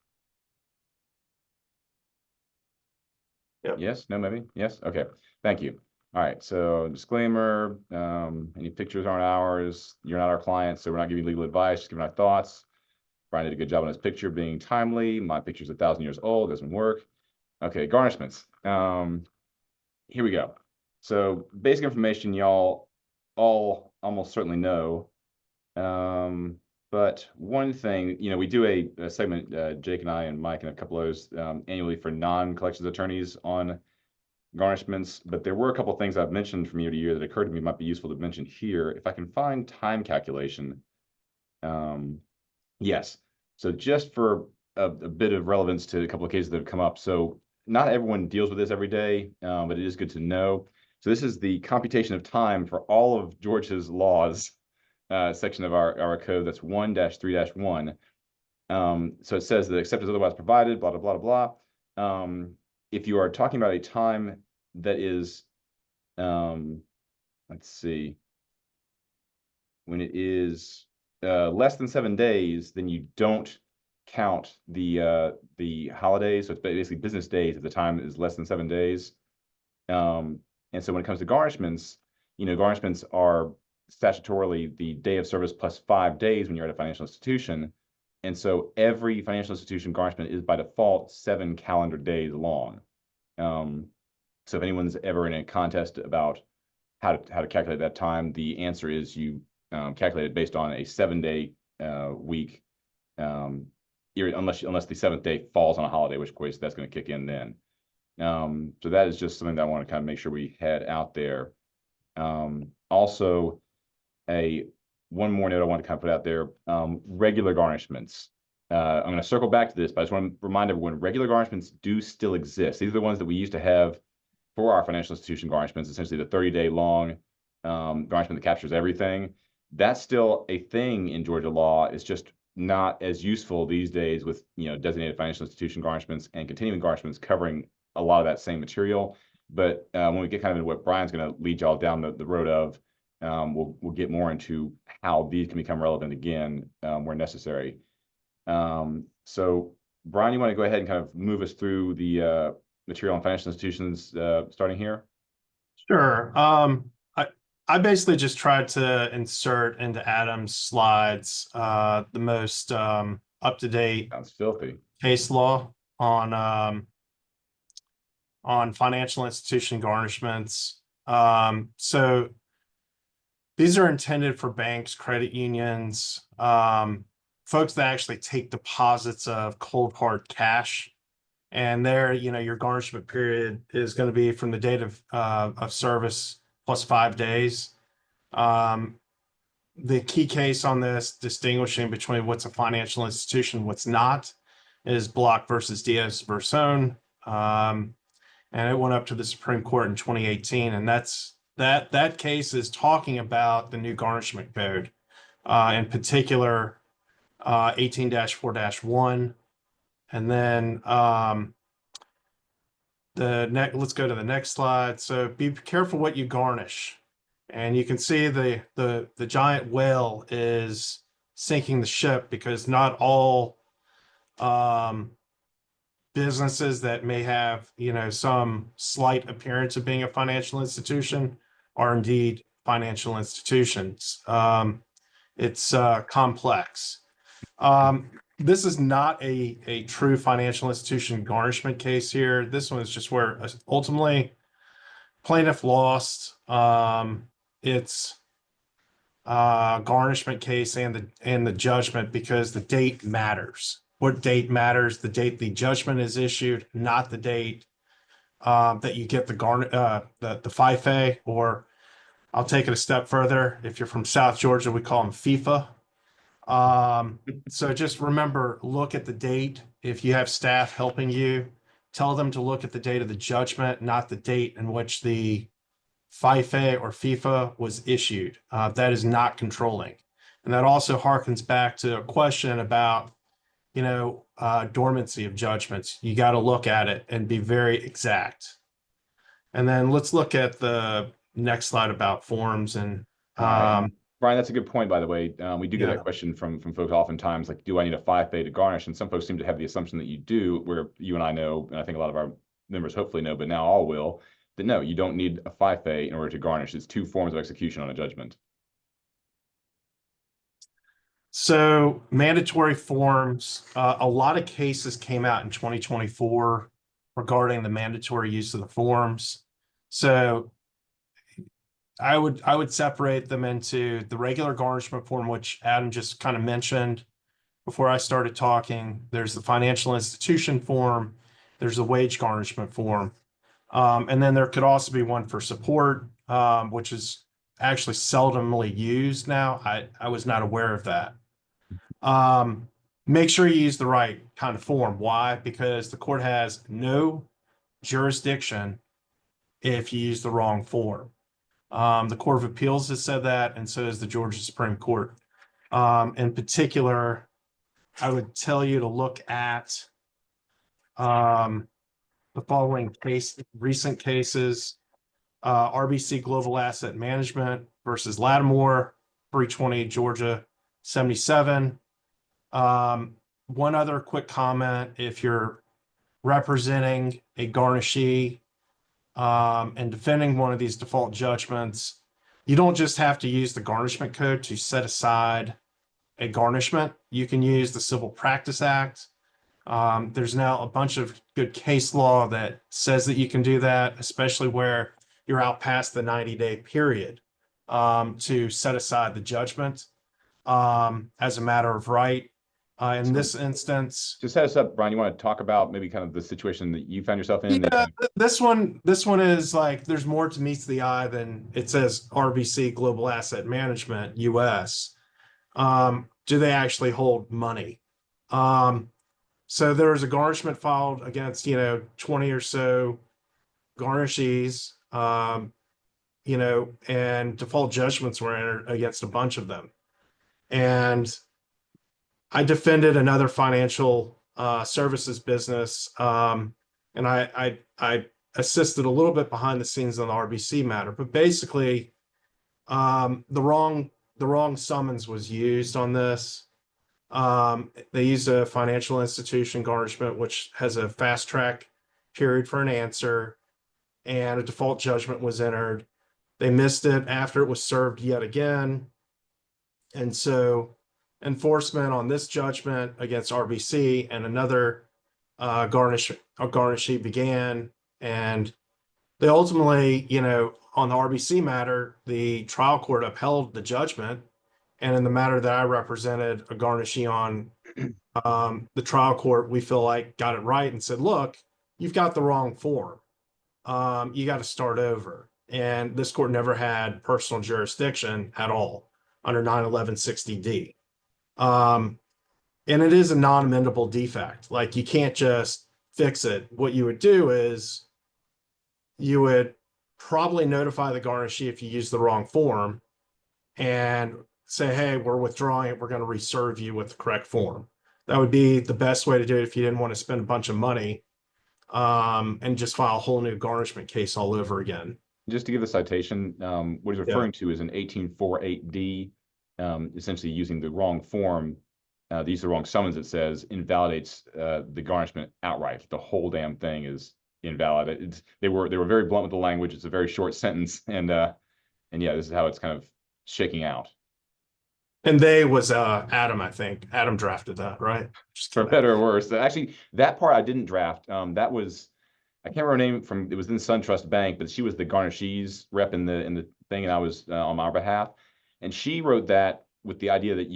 Yep. Yes, no, maybe, yes, okay, thank you. All right, so disclaimer, any pictures aren't ours, you're not our client, so we're not giving legal advice, just giving our thoughts. Brian did a good job on his picture being timely. My picture's 1,000 years old, doesn't work. Okay, garnishments. Here we go. So basic information y'all all almost certainly know. But one thing, we do a segment, Jake and I and Mike and a couple others annually for non-collections attorneys on garnishments. But there were a couple of things I've mentioned from year to year that occurred to me might be useful to mention here. If I can find time calculation. Yes. So just for a bit of relevance to a couple of cases that have come up. So not everyone deals with this every day, but it is good to know. So this is the computation of time for all of Georgia's laws. Section of our code that's 1-3-1. So it says that except as otherwise provided, blah, blah, blah, blah. If you are talking about a time that is, let's see, when it is less than 7 days, then you don't count the holidays. So it's basically business days at the time is less than 7 days. And so when it comes to garnishments, garnishments are statutorily the day of service plus 5 days when you're at a financial institution. And so every financial institution garnishment is by default 7 calendar days long. So if anyone's ever in a contest about how to calculate that time, the answer is you calculate it based on a 7-day week, unless the 7th day falls on a holiday, which of course that's going to kick in then. So that is just something that I want to kind of make sure we had out there. Also, one more note I want to kind of put out there, regular garnishments. I'm going to circle back to this, but I just want to remind everyone, regular garnishments do still exist. These are the ones that we used to have for our financial institution garnishments, essentially the 30-day long garnishment that captures everything. That's still a thing in Georgia law. It's just not as useful these days with designated financial institution garnishments and continuing garnishments covering a lot of that same material. But when we get kind of into what Brian's going to lead y'all down the road of, we'll get more into how these can become relevant again where necessary. So Brian, you want to go ahead and kind of move us through the material on financial institutions starting here? Sure. I basically just tried to insert into Adam's slides the most up-to-date Sounds filthy. case law on on financial institution garnishments. So these are intended for banks, credit unions, folks that actually take deposits of cold hard cash. And there, your garnishment period is going to be from the date of service plus 5 days. The key case on this, distinguishing between what's a financial institution, what's not, is Block versus Diaz Verson. And it went up to the Supreme Court in 2018. And that case is talking about the new garnishment code, in particular, 18-4-1. And then let's go to the next slide. So be careful what you garnish. And you can see the giant whale is sinking the ship, because not all businesses that may have, some slight appearance of being a financial institution are indeed financial institutions. It's complex. This is not a true financial institution garnishment case here. This one is just where ultimately plaintiff lost. It's garnishment case and the judgment, because the date matters. What date matters? The date the judgment is issued, not the date that you get the FIFA, or I'll take it a step further. If you're from South Georgia, we call them FIFA. So just remember, look at the date. If you have staff helping you, tell them to look at the date of the judgment, not the date in which the FIFA or FIFA was issued. That is not controlling. And that also harkens back to a question about, dormancy of judgments. You got to look at it and be very exact. And then let's look at the next slide about forms. And Brian, that's a good point, by the way. We do get Yeah. that question from folks oftentimes, like, do I need a FIFA to garnish? And some folks seem to have the assumption that you do, where you and I know, and I think a lot of our members hopefully know, but now all will, that no, you don't need a FIFA in order to garnish. It's 2 forms of execution on a judgment. So mandatory forms, a lot of cases came out in 2024 regarding the mandatory use of the forms. So I would separate them into the regular garnishment form, which Adam just kind of mentioned before I started talking. There's the financial institution form. There's the wage garnishment form. And then there could also be one for support, which is actually seldomly used now. I was not aware of that. Make sure you use the right kind of form. Why? Because the court has no jurisdiction if you use the wrong form. The Court of Appeals has said that, and so has the Georgia Supreme Court. In particular, I would tell you to look at the following recent cases: RBC Global Asset Management versus Lattimore, 320 Georgia 77. One other quick comment: if you're representing a garnishee and defending one of these default judgments, you don't just have to use the garnishment code to set aside a garnishment. You can use the Civil Practice Act. There's now a bunch of good case law that says that you can do that, especially where you're out past the 90-day period, to set aside the judgment as a matter of right. In this instance, To set us up, Brian, you want to talk about maybe kind of the situation that you found yourself in? yeah, this one is like, there's more to meets the eye than it says RBC Global Asset Management US. Do they actually hold money? So there was a garnishment filed against, 20 or so garnishees, and default judgments were entered against a bunch of them. And I defended another financial services business, and I assisted a little bit behind the scenes on the RBC matter. But basically, the wrong summons was used on this. They used a financial institution garnishment, which has a fast track period for an answer, and a default judgment was entered. They missed it after it was served yet again. And so enforcement on this judgment against RBC and another garnishee began And they ultimately, on the RBC matter, the trial court upheld the judgment. And in the matter that I represented, a garnishee on, the trial court, we feel like got it right and said, look, you've got the wrong form. You got to start over. And this court never had personal jurisdiction at all under 91160D. And it is a non-amendable defect. Like, you can't just fix it. What you would do is you would probably notify the garnishee if you use the wrong form and say, hey, we're withdrawing it. We're going to reserve you with the correct form. That would be the best way to do it if you didn't want to spend a bunch of money and just file a whole new garnishment case all over again. Just to give the citation, what he's referring to is an 1848D, essentially using the wrong form. The use of the wrong summons, it says, invalidates the garnishment outright. The whole damn thing is invalid. They were very blunt with the language. It's a very short sentence, and yeah, this is how it's kind of shaking out. And they was Adam, I think. Adam drafted that, right? For better or worse. Actually, that part I didn't draft. That was, I can't remember her name from, it was in SunTrust Bank, but she was the garnishee's rep in the thing, and I was on our behalf. And she wrote that with the idea that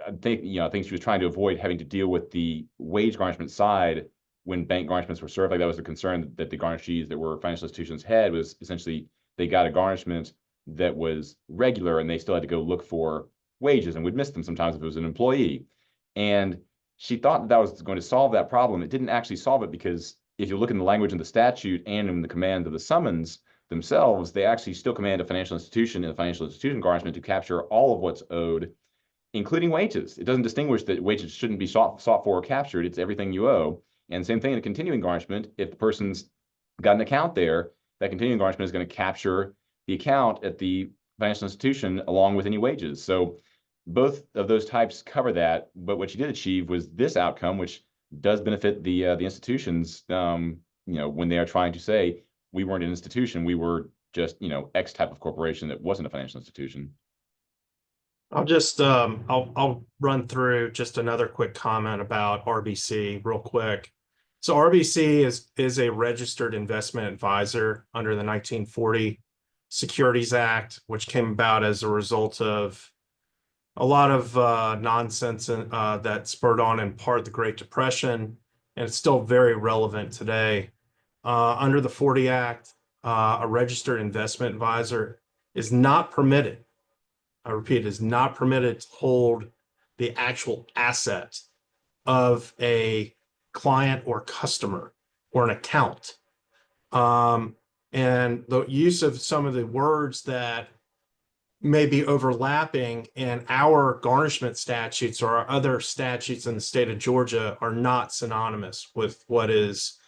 I think she was trying to avoid having to deal with the wage garnishment side when bank garnishments were served. Like, that was the concern that the garnishees that were financial institutions had, was essentially they got a garnishment that was regular and they still had to go look for wages and would miss them sometimes if it was an employee. And she thought that was going to solve that problem. It didn't actually solve it, because if you look in the language in the statute and in the command of the summons themselves, they actually still command a financial institution and a financial institution garnishment to capture all of what's owed, including wages. It doesn't distinguish that wages shouldn't be sought for or captured. It's everything you owe. And same thing in a continuing garnishment. If the person's got an account there, that continuing garnishment is going to capture the account at the financial institution along with any wages. So both of those types cover that. But what she did achieve was this outcome, which does benefit the institutions, when they are trying to say, we weren't an institution, we were just, X type of corporation that wasn't a financial institution. I'll just I'll run through just another quick comment about RBC real quick. So RBC is a registered investment advisor under the 1940 Securities Act, which came about as a result of a lot of nonsense that spurred on in part the Great Depression, and it's still very relevant today. Under the 40 Act, a registered investment advisor is not permitted, I repeat, is not permitted to hold the actual asset of a client or customer or an account. And the use of some of the words that may be overlapping in our garnishment statutes or our other statutes in the state of Georgia are not synonymous with what is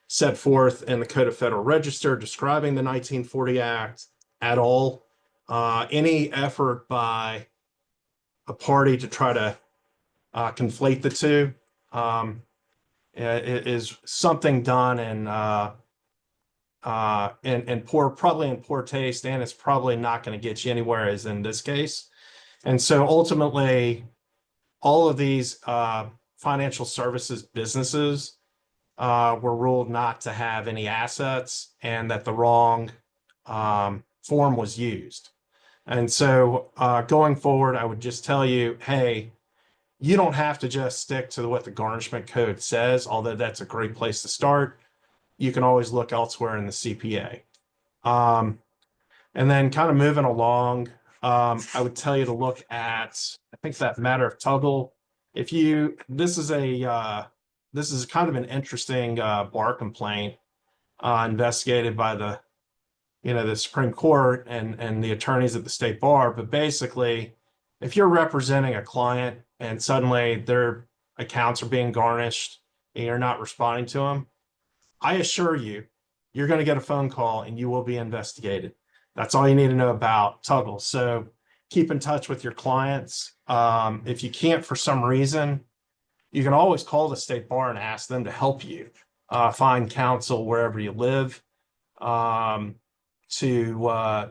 set forth in the Code of Federal Register describing the 1940 Act at all. Any effort by a party to try to conflate the two is something done in probably in poor taste, and it's probably not going to get you anywhere as in this case. And so ultimately, all of these financial services businesses were ruled not to have any assets, and that the wrong form was used. And so going forward, I would just tell you, hey, you don't have to just stick to what the garnishment code says, although that's a great place to start. You can always look elsewhere in the CPA. And then kind of moving along, I would tell you to look at, I think, that matter of Tuggle. This is kind of an interesting bar complaint investigated by the Supreme Court and the attorneys at the state bar. But basically, if you're representing a client and suddenly their accounts are being garnished and you're not responding to them, I assure you, you're going to get a phone call and you will be investigated. That's all you need to know about Tuggle. So keep in touch with your clients. If you can't for some reason, you can always call the state bar and ask them to help you find counsel wherever you live to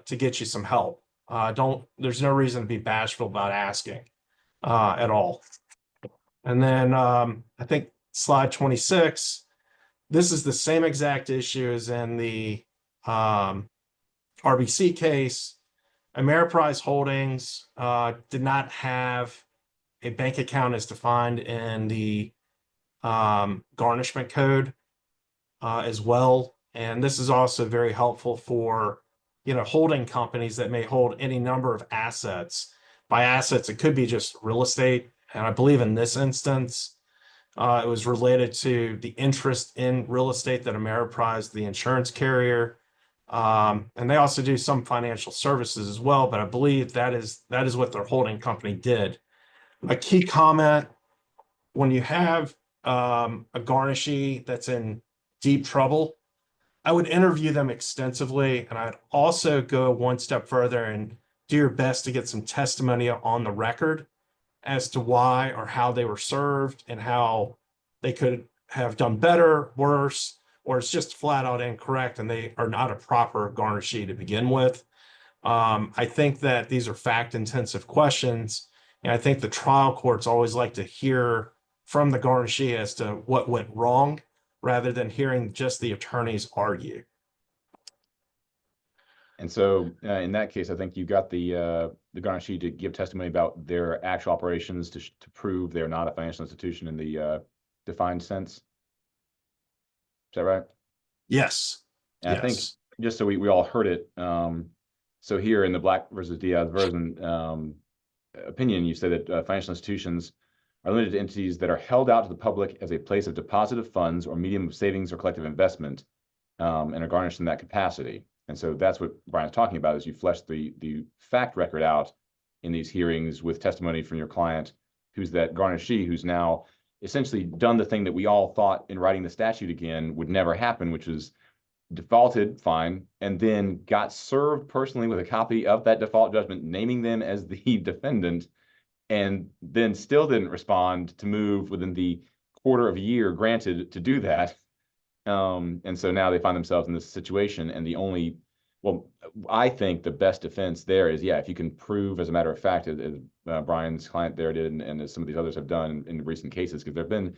get you some help. There's no reason to be bashful about asking at all. And then I think slide 26, this is the same exact issue as in the RBC case. Ameriprise Holdings did not have a bank account as defined in the garnishment code as well. And this is also very helpful for, holding companies that may hold any number of assets. By assets, it could be just real estate. And I believe in this instance, it was related to the interest in real estate that Ameriprise, the insurance carrier, and they also do some financial services as well. But I believe that is what their holding company did. A key comment: when you have a garnishee that's in deep trouble, I would interview them extensively, and I'd also go one step further and do your best to get some testimony on the record as to why or how they were served and how they could have done better, worse, or it's just flat out incorrect and they are not a proper garnishee to begin with. I think that these are fact-intensive questions, and I think the trial courts always like to hear from the garnishee as to what went wrong, rather than hearing just the attorneys argue. And so in that case, I think you got the garnishee to give testimony about their actual operations to prove they're not a financial institution in the defined sense. Is that right? Yes. And I think just so we all heard it. So here in the Black versus Diaz version opinion, you said that financial institutions are limited to entities that are held out to the public as a place of deposit of funds or medium of savings or collective investment, and are garnished in that capacity. And so that's what Brian's talking about, is you flesh the fact record out in these hearings with testimony from your client, who's that garnishee, who's now essentially done the thing that we all thought in writing the statute again would never happen, which was defaulted, fine, and then got served personally with a copy of that default judgment, naming them as the defendant, and then still didn't respond to move within the quarter of a year granted to do that. And so now they find themselves in this situation, and I think the best defense there is, if you can prove, as a matter of fact, as Brian's client there did, and as some of these others have done in recent cases, because there have been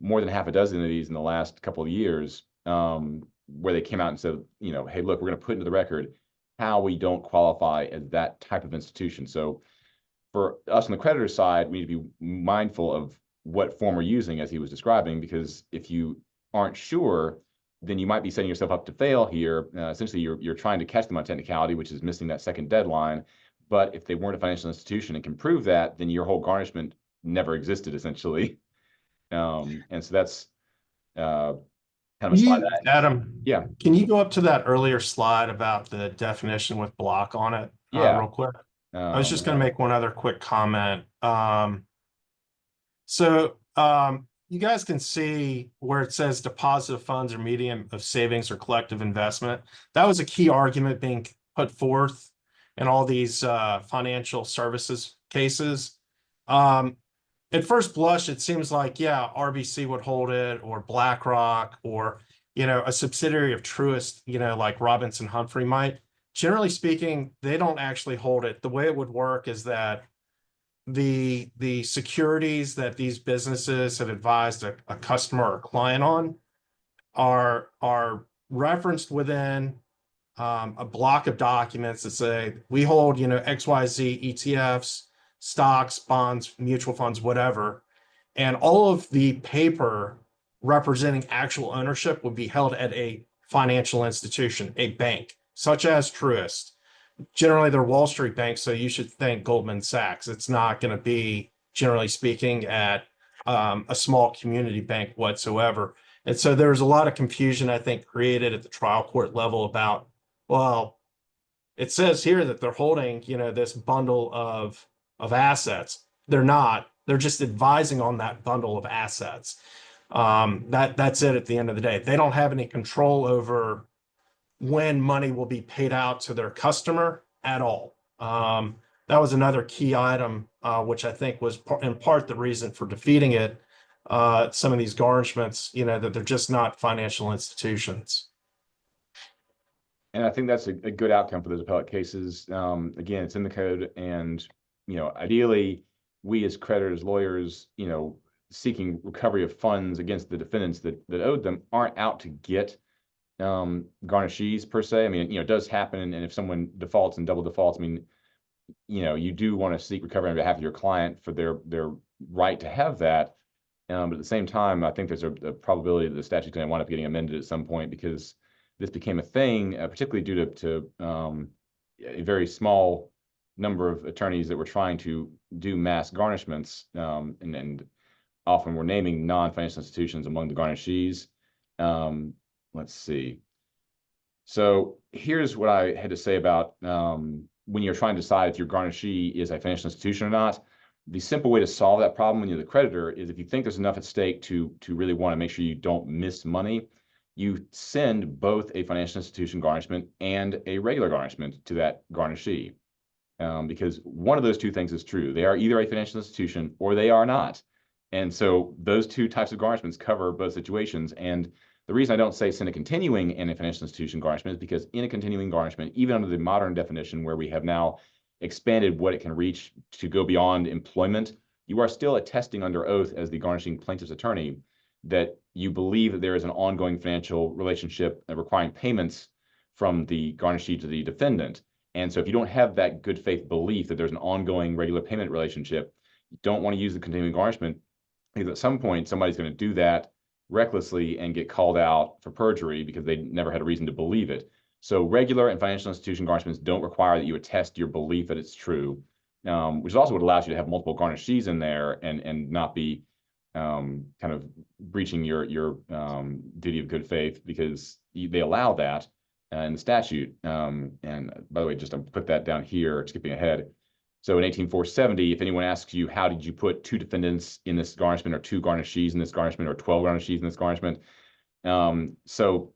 more than half a dozen of these in the last couple of years, where they came out and said, hey, look, we're going to put into the record how we don't qualify as that type of institution. So for us on the creditor side, we need to be mindful of what form we're using, as he was describing, because if you aren't sure, then you might be setting yourself up to fail here. Essentially, you're trying to catch them on technicality, which is missing that second deadline. But if they weren't a financial institution and can prove that, then your whole garnishment never existed, essentially. And so that's kind of a slide. Adam, yeah. Can you go up to that earlier slide about the definition with block on it? Yeah. Real quick. I was just going to make one other quick comment. You guys can see where it says deposit of funds or medium of savings or collective investment. That was a key argument being put forth in all these financial services cases. At first blush, it seems like, RBC would hold it, or BlackRock, or, a subsidiary of Truist, like Robinson Humphrey might. Generally speaking, they don't actually hold it. The way it would work is that the securities that these businesses have advised a customer or client on are referenced within a block of documents that say we hold XYZ ETFs, stocks, bonds, mutual funds, whatever, and all of the paper representing actual ownership would be held at a financial institution, a bank such as Truist. Generally, they're Wall Street banks, so you should think Goldman Sachs. It's not going to be, generally speaking, at a small community bank whatsoever. And so there's a lot of confusion, I think, created at the trial court level about, well, it says here that they're holding, this bundle of assets. They're not. They're just advising on that bundle of assets. That's it at the end of the day. They don't have any control over when money will be paid out to their customer at all. That was another key item, which I think was in part the reason for defeating it. Some of these garnishments, that they're just not financial institutions. And I think that's a good outcome for those appellate cases. Again, it's in the code, and ideally, we as creditors, lawyers, seeking recovery of funds against the defendants that owed them aren't out to get garnishees per se. I mean, it does happen, and if someone defaults and double defaults, I mean, you do want to seek recovery on behalf of your client for their right to have that. But at the same time, I think there's a probability that the statute's going to wind up getting amended at some point, because this became a thing, particularly due to a very small number of attorneys that were trying to do mass garnishments, and often were naming non-financial institutions among the garnishees. Let's see. So here's what I had to say about when you're trying to decide if your garnishee is a financial institution or not. The simple way to solve that problem when you're the creditor is, if you think there's enough at stake to really want to make sure you don't miss money, you send both a financial institution garnishment and a regular garnishment to that garnishee. Because one of those two things is true. They are either a financial institution or they are not. And so those two types of garnishments cover both situations. And the reason I don't say send a continuing and a financial institution garnishment is because in a continuing garnishment, even under the modern definition where we have now expanded what it can reach to go beyond employment, you are still attesting under oath as the garnishing plaintiff's attorney that you believe that there is an ongoing financial relationship requiring payments from the garnishee to the defendant. And so if you don't have that good faith belief that there's an ongoing regular payment relationship, you don't want to use the continuing garnishment, because at some point somebody's going to do that recklessly and get called out for perjury because they never had a reason to believe it. So regular and financial institution garnishments don't require that you attest your belief that it's true, which is also what allows you to have multiple garnishees in there and not be kind of breaching your duty of good faith, because they allow that in the statute. And by the way, just to put that down here, skipping ahead. So in 18470, if anyone asks you, how did you put two defendants in this garnishment, or two garnishees in this garnishment, or 12 garnishees in this garnishment? So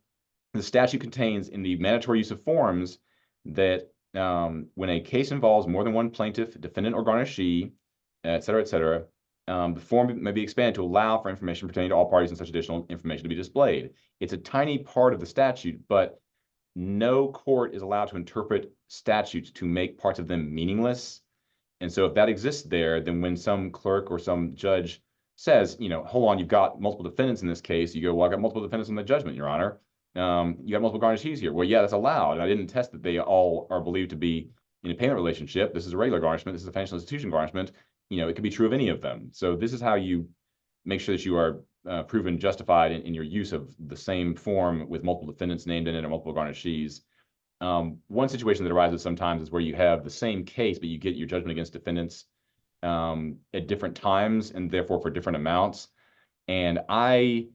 the statute contains in the mandatory use of forms that when a case involves more than one plaintiff, defendant, or garnishee, et cetera, the form may be expanded to allow for information pertaining to all parties and such additional information to be displayed. It's a tiny part of the statute, but no court is allowed to interpret statutes to make parts of them meaningless. And so if that exists there, then when some clerk or some judge says, hold on, you've got multiple defendants in this case, you go, well, I've got multiple defendants in the judgment, Your Honor. You got multiple garnishees here. Well, yeah, that's allowed. And I didn't test that they all are believed to be in a payment relationship. This is a regular garnishment. This is a financial institution garnishment. It could be true of any of them. So this is how you make sure that you are proven justified in your use of the same form with multiple defendants named in it or multiple garnishees. One situation that arises sometimes is where you have the same case, but you get your judgment against defendants at different times and therefore for different amounts. And I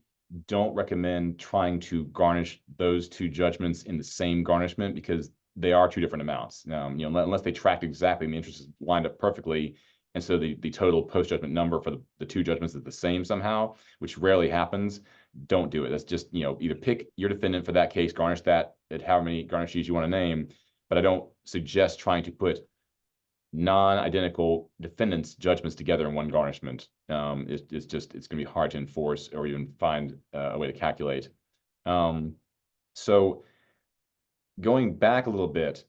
don't recommend trying to garnish those two judgments in the same garnishment, because they are two different amounts. Unless they tracked exactly and the interests lined up perfectly, and so the total post-judgment number for the two judgments is the same somehow, which rarely happens, don't do it. That's just, either pick your defendant for that case, garnish that at however many garnishees you want to name. But I don't suggest trying to put non-identical defendants' judgments together in one garnishment. It's going to be hard to enforce or even find a way to calculate. So going back a little bit,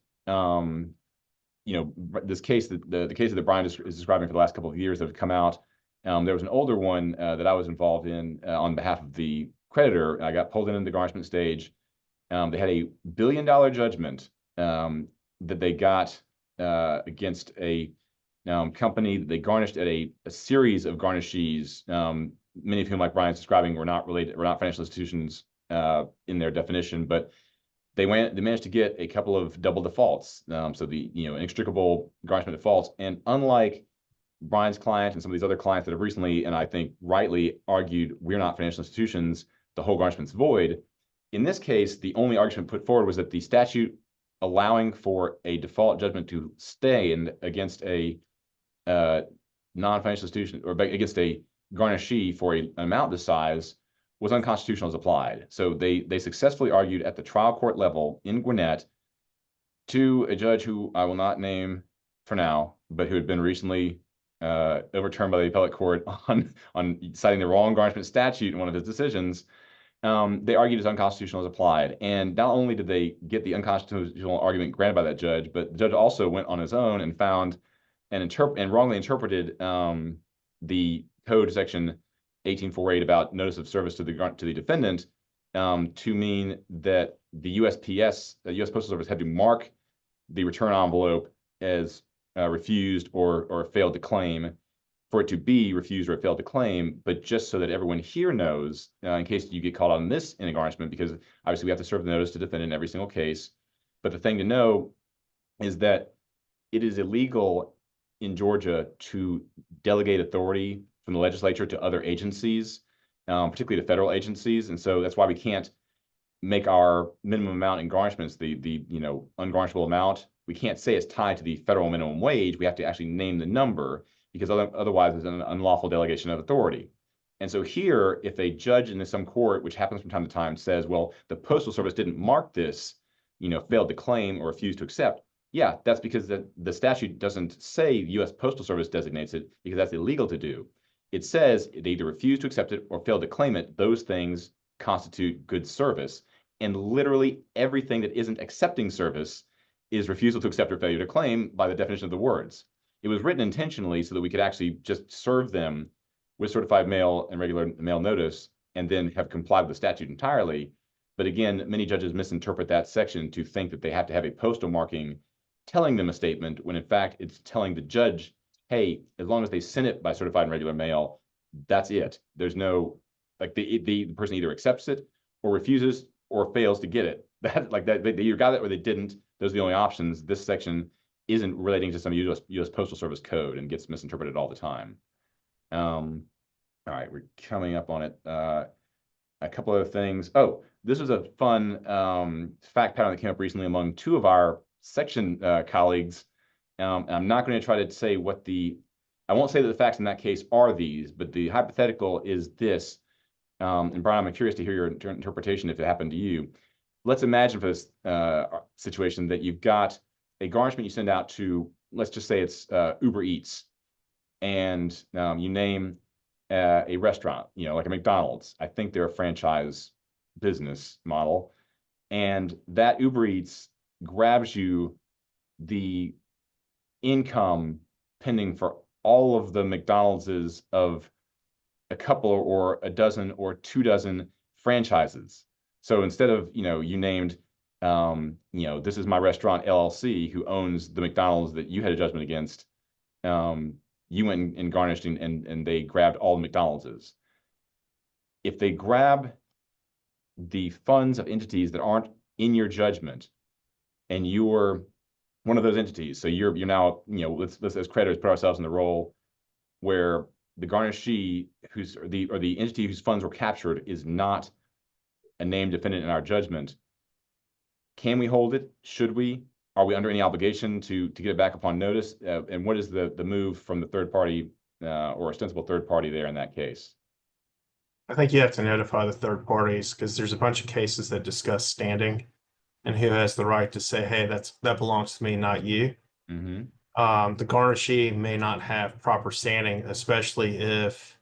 this case that the cases that Brian is describing for the last couple of years that have come out. There was an older one that I was involved in on behalf of the creditor. I got pulled into the garnishment stage. They had a $1 billion judgment that they got against a company that they garnished at a series of garnishees, many of whom, like Brian's describing, were not financial institutions in their definition, but they managed to get a couple of double defaults. So the inextricable garnishment defaults. And unlike Brian's client and some of these other clients that have recently, and I think rightly, argued we're not financial institutions, the whole garnishment's void. In this case, the only argument put forward was that the statute allowing for a default judgment to stand against a non-financial institution or against a garnishee for an amount this size was unconstitutional as applied. So they successfully argued at the trial court level in Gwinnett to a judge who I will not name for now, but who had been recently overturned by the appellate court on citing the wrong garnishment statute in one of his decisions. They argued it's unconstitutional as applied. And not only did they get the unconstitutional argument granted by that judge, but the judge also went on his own and found and wrongly interpreted the code section 1848 about notice of service to the defendant to mean that the USPS, the U.S. Postal Service, had to mark the return envelope as refused or failed to claim, for it to be refused or failed to claim, but just so that everyone here knows, in case you get called on this in a garnishment, because obviously we have to serve the notice to defendant in every single case. But the thing to know is that it is illegal in Georgia to delegate authority from the legislature to other agencies, particularly to federal agencies. And so that's why we can't make our minimum amount in garnishments the ungarnishable amount. We can't say it's tied to the federal minimum wage. We have to actually name the number, because otherwise it's an unlawful delegation of authority. And so here, if a judge in some court, which happens from time to time, says, well, the Postal Service didn't mark this, failed to claim or refused to accept, yeah, that's because the statute doesn't say U.S. Postal Service designates it, because that's illegal to do. It says they either refuse to accept it or fail to claim it. Those things constitute good service. And literally everything that isn't accepting service is refusal to accept or failure to claim by the definition of the words. It was written intentionally so that we could actually just serve them with certified mail and regular mail notice and then have complied with the statute entirely. But again, many judges misinterpret that section to think that they have to have a postal marking telling them a statement, when in fact it's telling the judge, hey, as long as they send it by certified and regular mail, that's it. There's no, like, the person either accepts it or refuses or fails to get it. They either got it or they didn't. Those are the only options. This section isn't relating to some U.S. Postal Service code and gets misinterpreted all the time. All right, we're coming up on it. A couple other things. Oh, this was a fun fact pattern that came up recently among two of our section colleagues. And I'm not going to try to say I won't say that the facts in that case are these, but the hypothetical is this. And Brian, I'm curious to hear your interpretation if it happened to you. Let's imagine for this situation that you've got a garnishment you send out to, let's just say it's Uber Eats, and you name a restaurant, like a McDonald's. I think they're a franchise business model. And that Uber Eats grabs you the income pending for all of the McDonald's of a couple or a dozen or 2 dozen franchises. So instead of, you named, this is my restaurant LLC, who owns the McDonald's that you had a judgment against, you went and garnished and they grabbed all the McDonald's. If they grab the funds of entities that aren't in your judgment, and you're one of those entities, so you're now, let's as creditors put ourselves in the role where the garnishee or the entity whose funds were captured is not a named defendant in our judgment. Can we hold it? Should we? Are we under any obligation to get it back upon notice? And what is the move from the third party or ostensible third party there in that case? I think you have to notify the third parties, because there's a bunch of cases that discuss standing and who has the right to say, hey, that belongs to me, not you. Mm-hmm. The garnishee may not have proper standing, especially if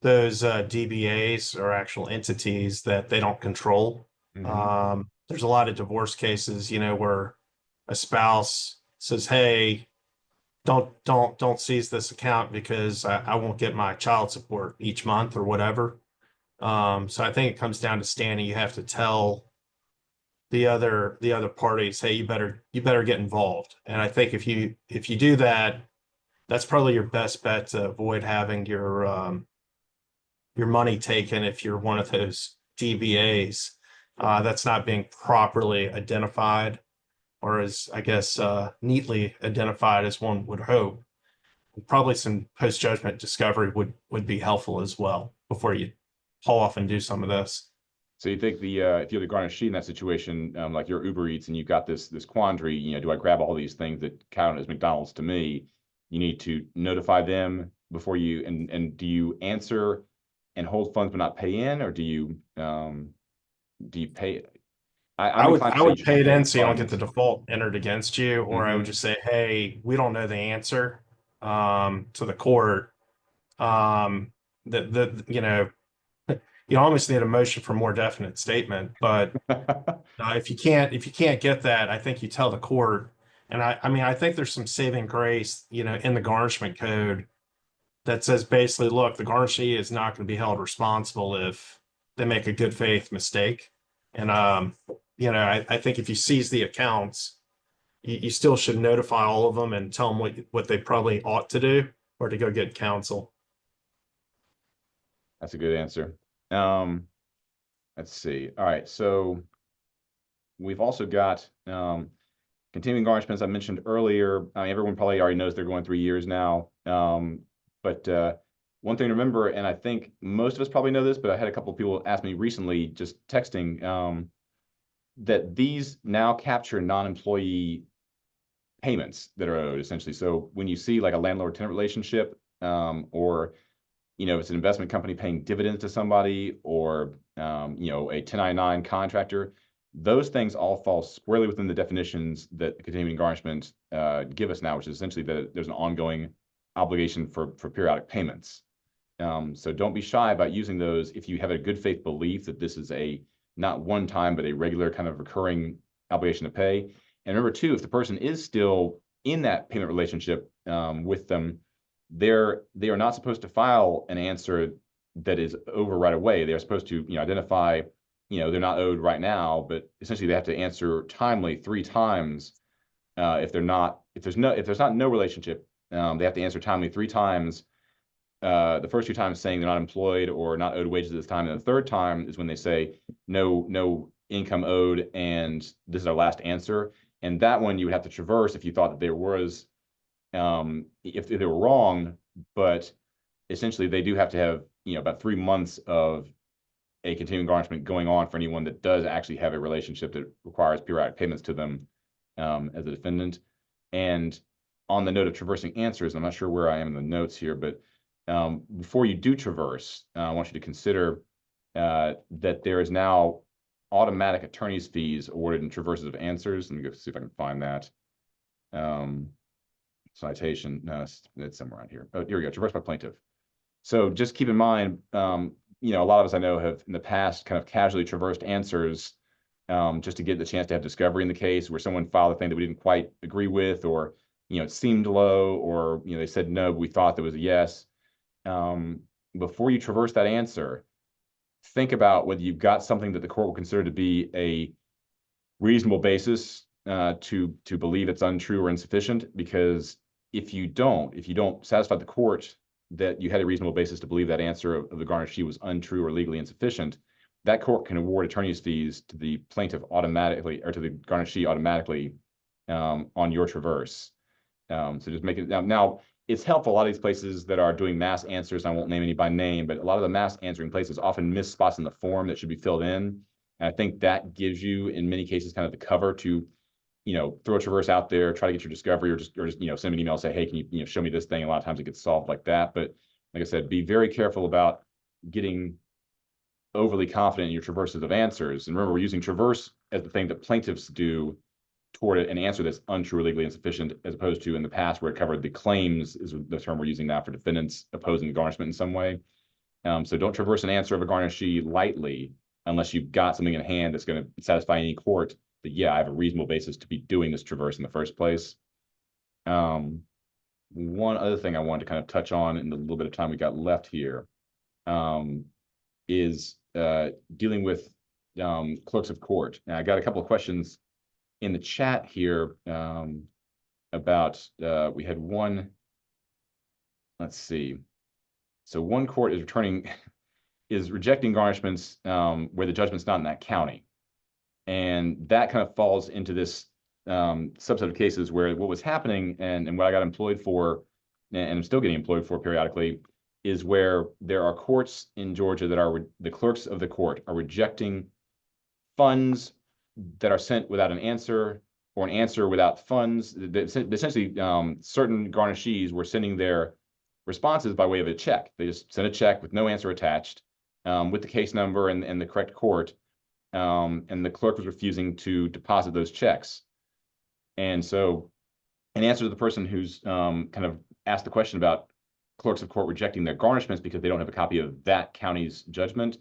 those DBAs are actual entities that they don't control. Mm-hmm. There's a lot of divorce cases, where a spouse says, hey, don't seize this account because I won't get my child support each month or whatever. So I think it comes down to standing. You have to tell the other parties, hey, you better get involved. And I think if you do that, that's probably your best bet to avoid having your money taken if you're one of those DBAs that's not being properly identified, or as I guess neatly identified as one would hope. Probably some post-judgment discovery would be helpful as well before you haul off and do some of this. So you think if you're the garnishee in that situation, like you're Uber Eats and you've got this quandary, do I grab all these things that count as McDonald's to me? You need to notify them before you, and do you answer and hold funds but not pay in, or do you pay? I would pay it in so you don't get the default entered against you, or I would just say, hey, we don't know the answer to the court. You almost need a motion for more definite statement, but if you can't get that, I think you tell the court. And I think there's some saving grace, in the garnishment code that says basically, look, the garnishee is not going to be held responsible if they make a good faith mistake. And, I think if you seize the accounts, you still should notify all of them and tell them what they probably ought to do or to go get counsel. That's a good answer. Let's see. All right. So we've also got continuing garnishments I mentioned earlier. I mean, everyone probably already knows they're going 3 years now. But one thing to remember, and I think most of us probably know this, but I had a couple of people ask me recently, just texting, that these now capture non-employee payments that are owed, essentially. So when you see like a landlord-tenant relationship, or if it's an investment company paying dividends to somebody, or a 1099 contractor, those things all fall squarely within the definitions that continuing garnishment give us now, which is essentially that there's an ongoing obligation for periodic payments. So don't be shy about using those if you have a good faith belief that this is a not one time, but a regular kind of recurring obligation to pay. And remember too, if the person is still in that payment relationship with them, they are not supposed to file an answer that is over right away. They're supposed to identify they're not owed right now, but essentially they have to answer timely 3 times. If there's not no relationship, they have to answer timely 3 times. The first 2 times saying they're not employed or not owed wages at this time, and the third time is when they say no income owed, and this is our last answer. And that one you would have to traverse if you thought that there was, if they were wrong, but essentially they do have to have about 3 months of a continuing garnishment going on for anyone that does actually have a relationship that requires periodic payments to them as a defendant. And on the note of traversing answers, I'm not sure where I am in the notes here, but before you do traverse, I want you to consider that there is now automatic attorney's fees awarded in traverses of answers. Let me go see if I can find that. Citation, no, it's somewhere around here. Oh, here we go, traverse by plaintiff. So just keep in mind, a lot of us I know have in the past kind of casually traversed answers just to get the chance to have discovery in the case, where someone filed a thing that we didn't quite agree with, or it seemed low, or they said no, but we thought there was a yes. Before you traverse that answer, think about whether you've got something that the court will consider to be a reasonable basis to believe it's untrue or insufficient. Because if you don't satisfy the court that you had a reasonable basis to believe that answer of the garnishee was untrue or legally insufficient, that court can award attorney's fees to the plaintiff automatically, or to the garnishee automatically on your traverse. So just make it now. It's helpful. A lot of these places that are doing mass answers, I won't name any by name, but a lot of the mass answering places often miss spots in the form that should be filled in. And I think that gives you, in many cases, kind of the cover to, throw a traverse out there, try to get your discovery, or just send an email and say, hey, can you show me this thing? A lot of times it gets solved like that. But like I said, be very careful about getting overly confident in your traverses of answers. And remember, we're using traverse as the thing that plaintiffs do toward an answer that's untrue or legally insufficient, as opposed to in the past where it covered the claims, is the term we're using now for defendants opposing the garnishment in some way. So don't traverse an answer of a garnishee lightly unless you've got something in hand that's going to satisfy any court that, yeah, I have a reasonable basis to be doing this traverse in the first place. One other thing I wanted to kind of touch on in the little bit of time we got left here is dealing with clerks of court. Now, I got a couple of questions in the chat here about, we had one, let's see. So one court is rejecting garnishments where the judgment's not in that county. And that kind of falls into this subset of cases where what was happening and what I got employed for, and I'm still getting employed for periodically, is where there are courts in Georgia that are, the clerks of the court are rejecting funds that are sent without an answer, or an answer without funds. Essentially, certain garnishees were sending their responses by way of a check. They just sent a check with no answer attached, with the case number and the correct court, and the clerk was refusing to deposit those checks. And so, in answer to the person who's kind of asked the question about clerks of court rejecting their garnishments because they don't have a copy of that county's judgment,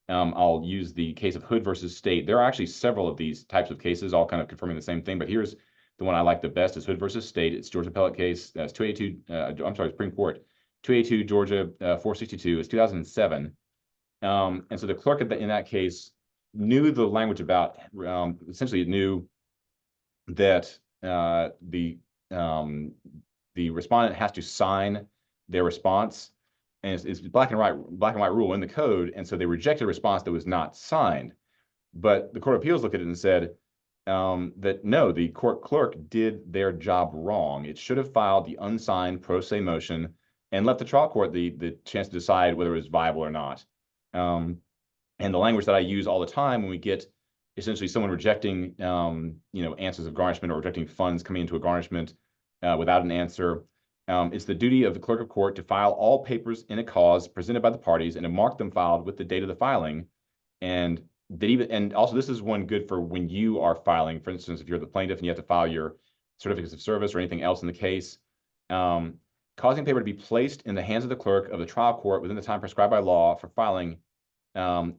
I'll use the case of Hood versus State. There are actually several of these types of cases, all kind of confirming the same thing, but here's the one I like the best, is Hood versus State. It's Georgia appellate case. That's 282, Supreme Court, 282 Georgia 462. It's 2007. And so the clerk in that case knew the language about, essentially it knew that the respondent has to sign their response, and it's black and white rule in the code, and so they rejected a response that was not signed. But the Court of Appeals looked at it and said that no, the court clerk did their job wrong. It should have filed the unsigned pro se motion and left the trial court the chance to decide whether it was viable or not. And the language that I use all the time when we get essentially someone rejecting, answers of garnishment or rejecting funds coming into a garnishment without an answer, it's the duty of the clerk of court to file all papers in a cause presented by the parties and to mark them filed with the date of the filing. And also this is one good for when you are filing. For instance, if you're the plaintiff and you have to file your certificates of service or anything else in the case, causing paper to be placed in the hands of the clerk of the trial court within the time prescribed by law for filing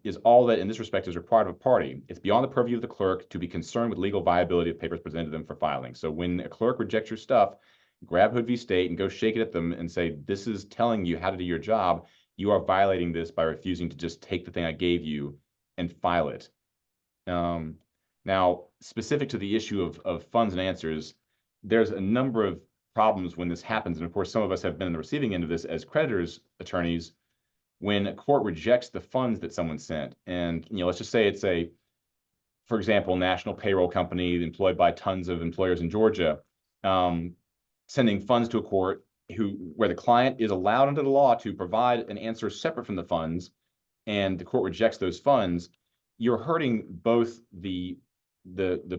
is all that in this respect is required of a party. It's beyond the purview of the clerk to be concerned with legal viability of papers presented to them for filing. So when a clerk rejects your stuff, grab Hood v. State and go shake it at them and say, this is telling you how to do your job. You are violating this by refusing to just take the thing I gave you and file it. Now, specific to the issue of funds and answers, there's a number of problems when this happens. And of course, some of us have been in the receiving end of this as creditors, attorneys, when a court rejects the funds that someone sent. And, let's just say it's for example, national payroll company employed by tons of employers in Georgia, sending funds to a court where the client is allowed under the law to provide an answer separate from the funds, and the court rejects those funds. You're hurting both the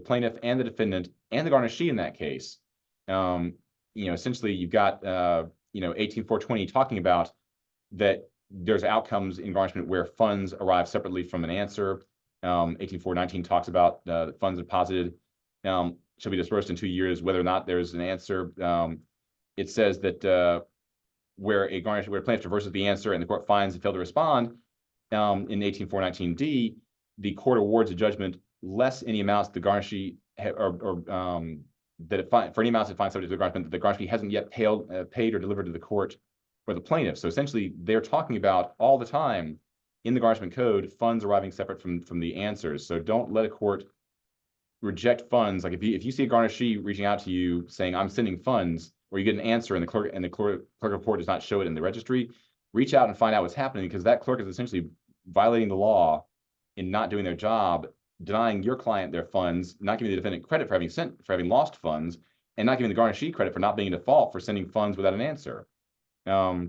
plaintiff and the defendant and the garnishee in that case. Essentially you've got 18420 talking about that there's outcomes in garnishment where funds arrive separately from an answer. 18419 talks about funds deposited shall be dispersed in 2 years, whether or not there's an answer. It says that where a plaintiff traverses the answer and the court finds it failed to respond, in 18419D, the court awards a judgment less any amounts the garnishee for any amounts it finds subject to the garnishment that the garnishee hasn't yet paid or delivered to the court or the plaintiff. So essentially, they're talking about all the time in the garnishment code funds arriving separate from the answers. So don't let a court reject funds. Like if you see a garnishee reaching out to you saying, I'm sending funds, or you get an answer and the clerk of court does not show it in the registry, reach out and find out what's happening, because that clerk is essentially violating the law in not doing their job, denying your client their funds, not giving the defendant credit for having lost funds, and not giving the garnishee credit for not being in default for sending funds without an answer. Our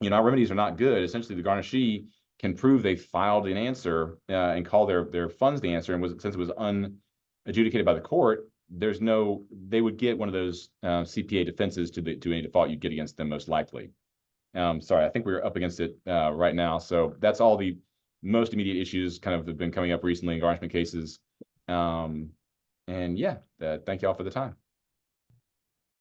remedies are not good. Essentially, the garnishee can prove they filed an answer and call their funds the answer, and since it was unadjudicated by the court, they would get one of those CPA defenses to any default you get against them most likely. Sorry, I think we're up against it right now. So that's all the most immediate issues kind of have been coming up recently in garnishment cases. And yeah, thank you all for the time.